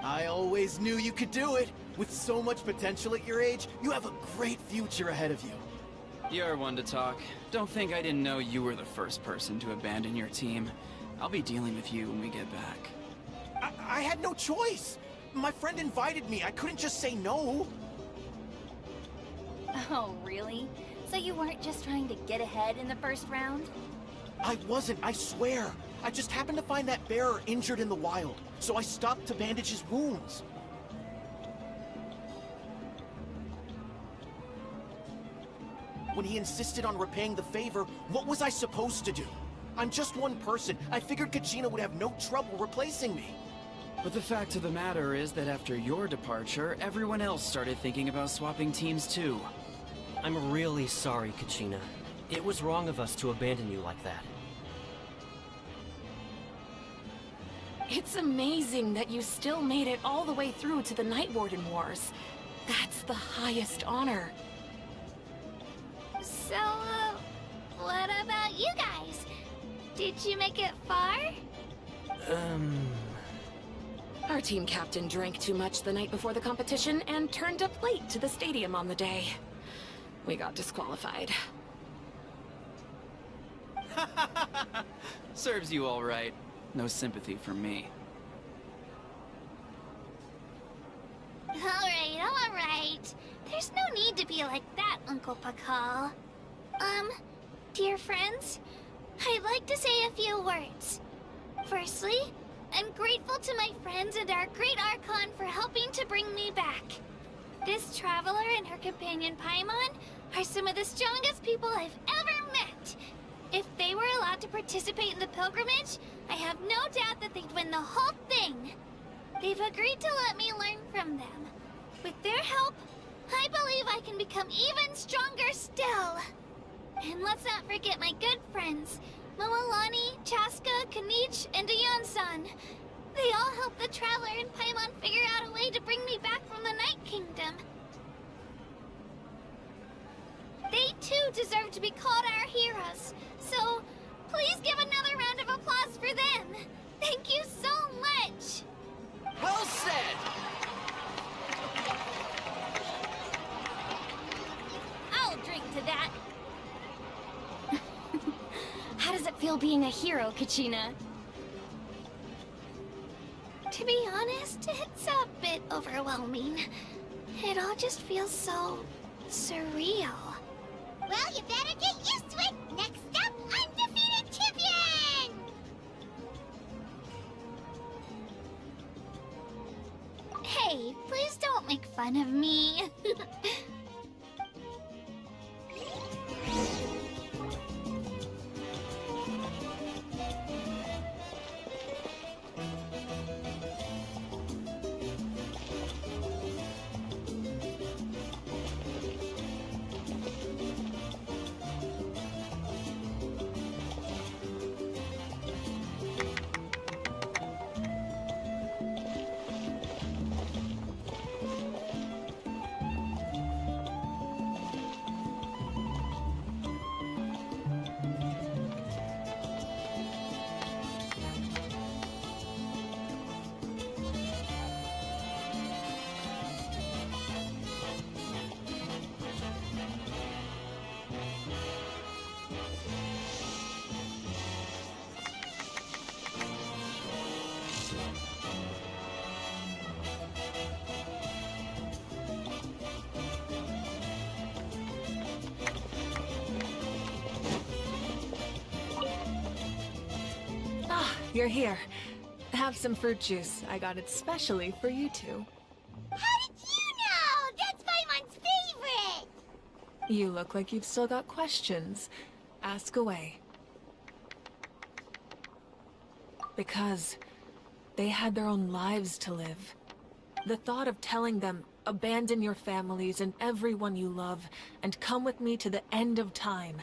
I always knew you could do it. With so much potential at your age, you have a great future ahead of you. You're one to talk. Don't think I didn't know you were the first person to abandon your team. I'll be dealing with you when we get back. I had no choice. My friend invited me. I couldn't just say no. Oh, really? So you weren't just trying to get ahead in the first round? I wasn't, I swear. I just happened to find that bearer injured in the wild, so I stopped to bandage his wounds. When he insisted on repaying the favor, what was I supposed to do? I'm just one person. I figured Kachina would have no trouble replacing me. But the fact of the matter is that after your departure, everyone else started thinking about swapping teams too. I'm really sorry, Kachina. It was wrong of us to abandon you like that. It's amazing that you still made it all the way through to the Night Warden Wars. That's the highest honor. So, what about you guys? Did you make it far? Our team captain drank too much the night before the competition and turned up late to the stadium on the day. We got disqualified. Serves you all right. No sympathy from me. Alright. There's no need to be like that, Uncle Pakal. Dear friends, I'd like to say a few words. Firstly, I'm grateful to my friends and our great Archon for helping to bring me back. This traveler and her companion Paimon are some of the strongest people I've ever met. If they were allowed to participate in the pilgrimage, I have no doubt that they'd win the whole thing. They've agreed to let me learn from them. With their help, I believe I can become even stronger still. And let's not forget my good friends, Moalani, Chaska, Kanich, and Dayon-san. They all helped the Traveler and Paimon figure out a way to bring me back from the Night Kingdom. They too deserve to be called our heroes, so please give another round of applause for them. Thank you so much! Well said! I'll drink to that. How does it feel being a hero, Kachina? To be honest, it's a bit overwhelming. It all just feels so surreal. Well, you better get used to it. Next up, undefeated champion! Hey, please don't make fun of me. You're here. Have some fruit juice. I got it specially for you two. How did you know? That's Paimon's favorite! You look like you've still got questions. Ask away. Because they had their own lives to live. The thought of telling them, abandon your families and everyone you love, and come with me to the end of time,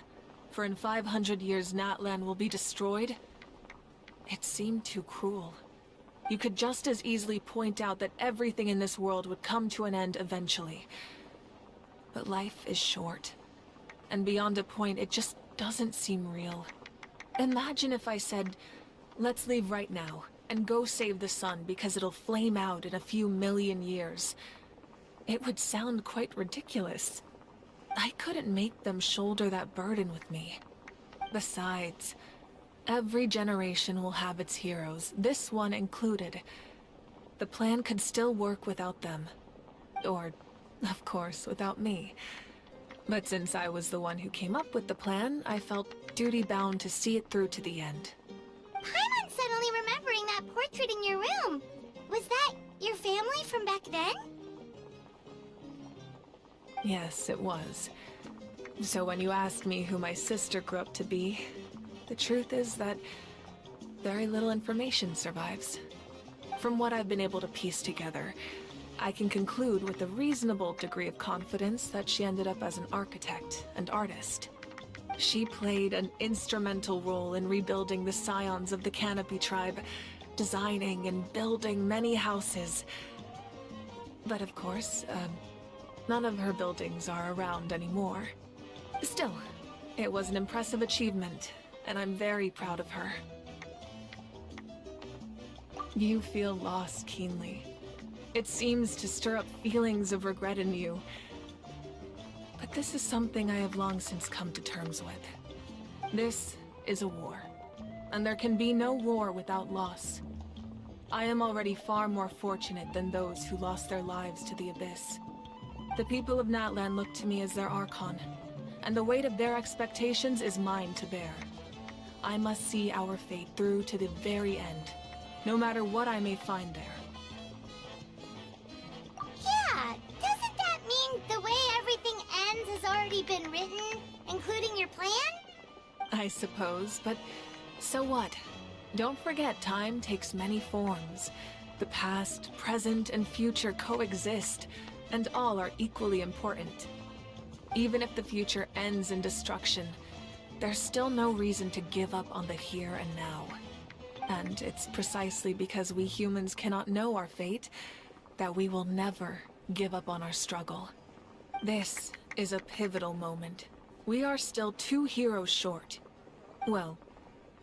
for in 500 years Natlan will be destroyed, It seemed too cruel. You could just as easily point out that everything in this world would come to an end eventually. But life is short. And beyond a point, it just doesn't seem real. Imagine if I said, let's leave right now, and go save the sun because it'll flame out in a few million years. It would sound quite ridiculous. I couldn't make them shoulder that burden with me. Besides, every generation will have its heroes, this one included. The plan could still work without them. Or, of course, without me. But since I was the one who came up with the plan, I felt duty-bound to see it through to the end. Paimon's suddenly remembering that portrait in your room. Was that your family from back then? Yes, it was. So when you asked me who my sister grew up to be, the truth is that very little information survives. From what I've been able to piece together, I can conclude with a reasonable degree of confidence that she ended up as an architect and artist. She played an instrumental role in rebuilding the scions of the Canopy tribe, designing and building many houses. But of course, none of her buildings are around anymore. Still, it was an impressive achievement, and I'm very proud of her. You feel loss keenly. It seems to stir up feelings of regret in you. But this is something I have long since come to terms with. This is a war, and there can be no war without loss. I am already far more fortunate than those who lost their lives to the Abyss. The people of Natlan look to me as their Archon, and the weight of their expectations is mine to bear. I must see our fate through to the very end, no matter what I may find there. Yeah, doesn't that mean the way everything ends has already been written, including your plan? I suppose, but so what? Don't forget, time takes many forms. The past, present, and future coexist, and all are equally important. Even if the future ends in destruction, there's still no reason to give up on the here and now. And it's precisely because we humans cannot know our fate that we will never give up on our struggle. This is a pivotal moment. We are still 2 heroes short. Well,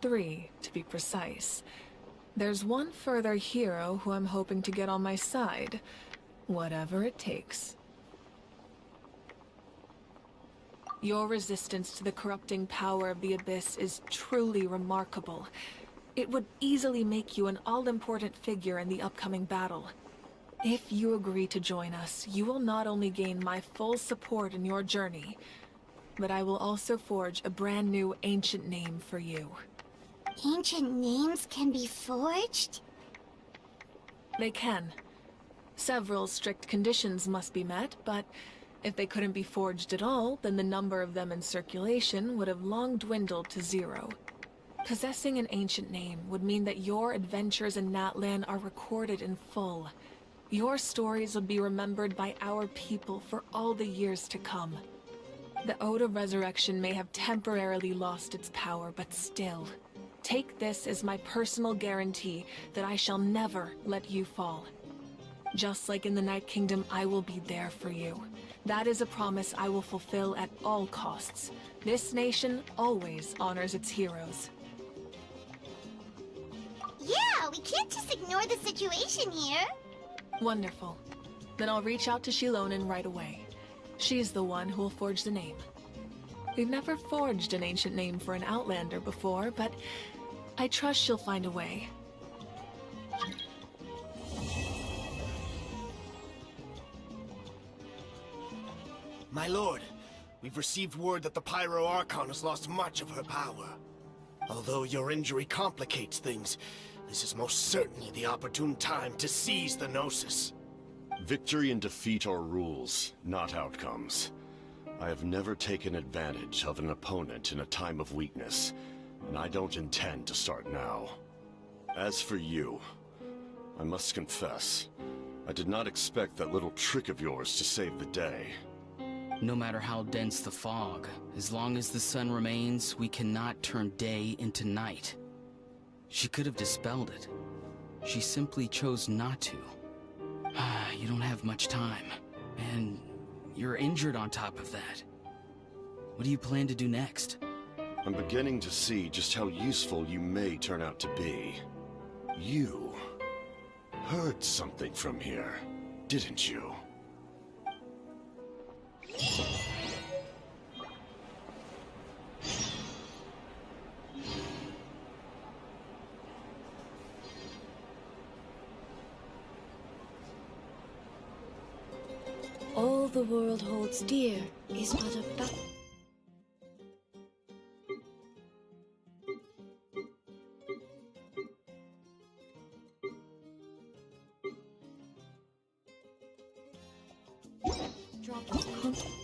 3 to be precise. There's one further hero who I'm hoping to get on my side, whatever it takes. Your resistance to the corrupting power of the Abyss is truly remarkable. It would easily make you an all-important figure in the upcoming battle. If you agree to join us, you will not only gain my full support in your journey, but I will also forge a brand new ancient name for you. Ancient names can be forged? They can. Several strict conditions must be met, but if they couldn't be forged at all, then the number of them in circulation would have long dwindled to 0. Possessing an ancient name would mean that your adventures in Natlan are recorded in full. Your stories would be remembered by our people for all the years to come. The Ode of Resurrection may have temporarily lost its power, but still, take this as my personal guarantee that I shall never let you fall. Just like in the Night Kingdom, I will be there for you. That is a promise I will fulfill at all costs. This nation always honors its heroes. Yeah, we can't just ignore the situation here. Wonderful. Then I'll reach out to Shilonen right away. She's the one who will forge the name. We've never forged an ancient name for an Outlander before, but I trust she'll find a way. My lord, we've received word that the Pyro Archon has lost much of her power. Although your injury complicates things, this is most certainly the opportune time to seize the Gnosis. Victory and defeat are rules, not outcomes. I have never taken advantage of an opponent in a time of weakness, and I don't intend to start now. As for you, I must confess, I did not expect that little trick of yours to save the day. No matter how dense the fog, as long as the sun remains, we cannot turn day into night. She could have dispelled it. She simply chose not to. You don't have much time, and you're injured on top of that. What do you plan to do next? I'm beginning to see just how useful you may turn out to be. You heard something from here, didn't you? All the world holds dear is but a drop of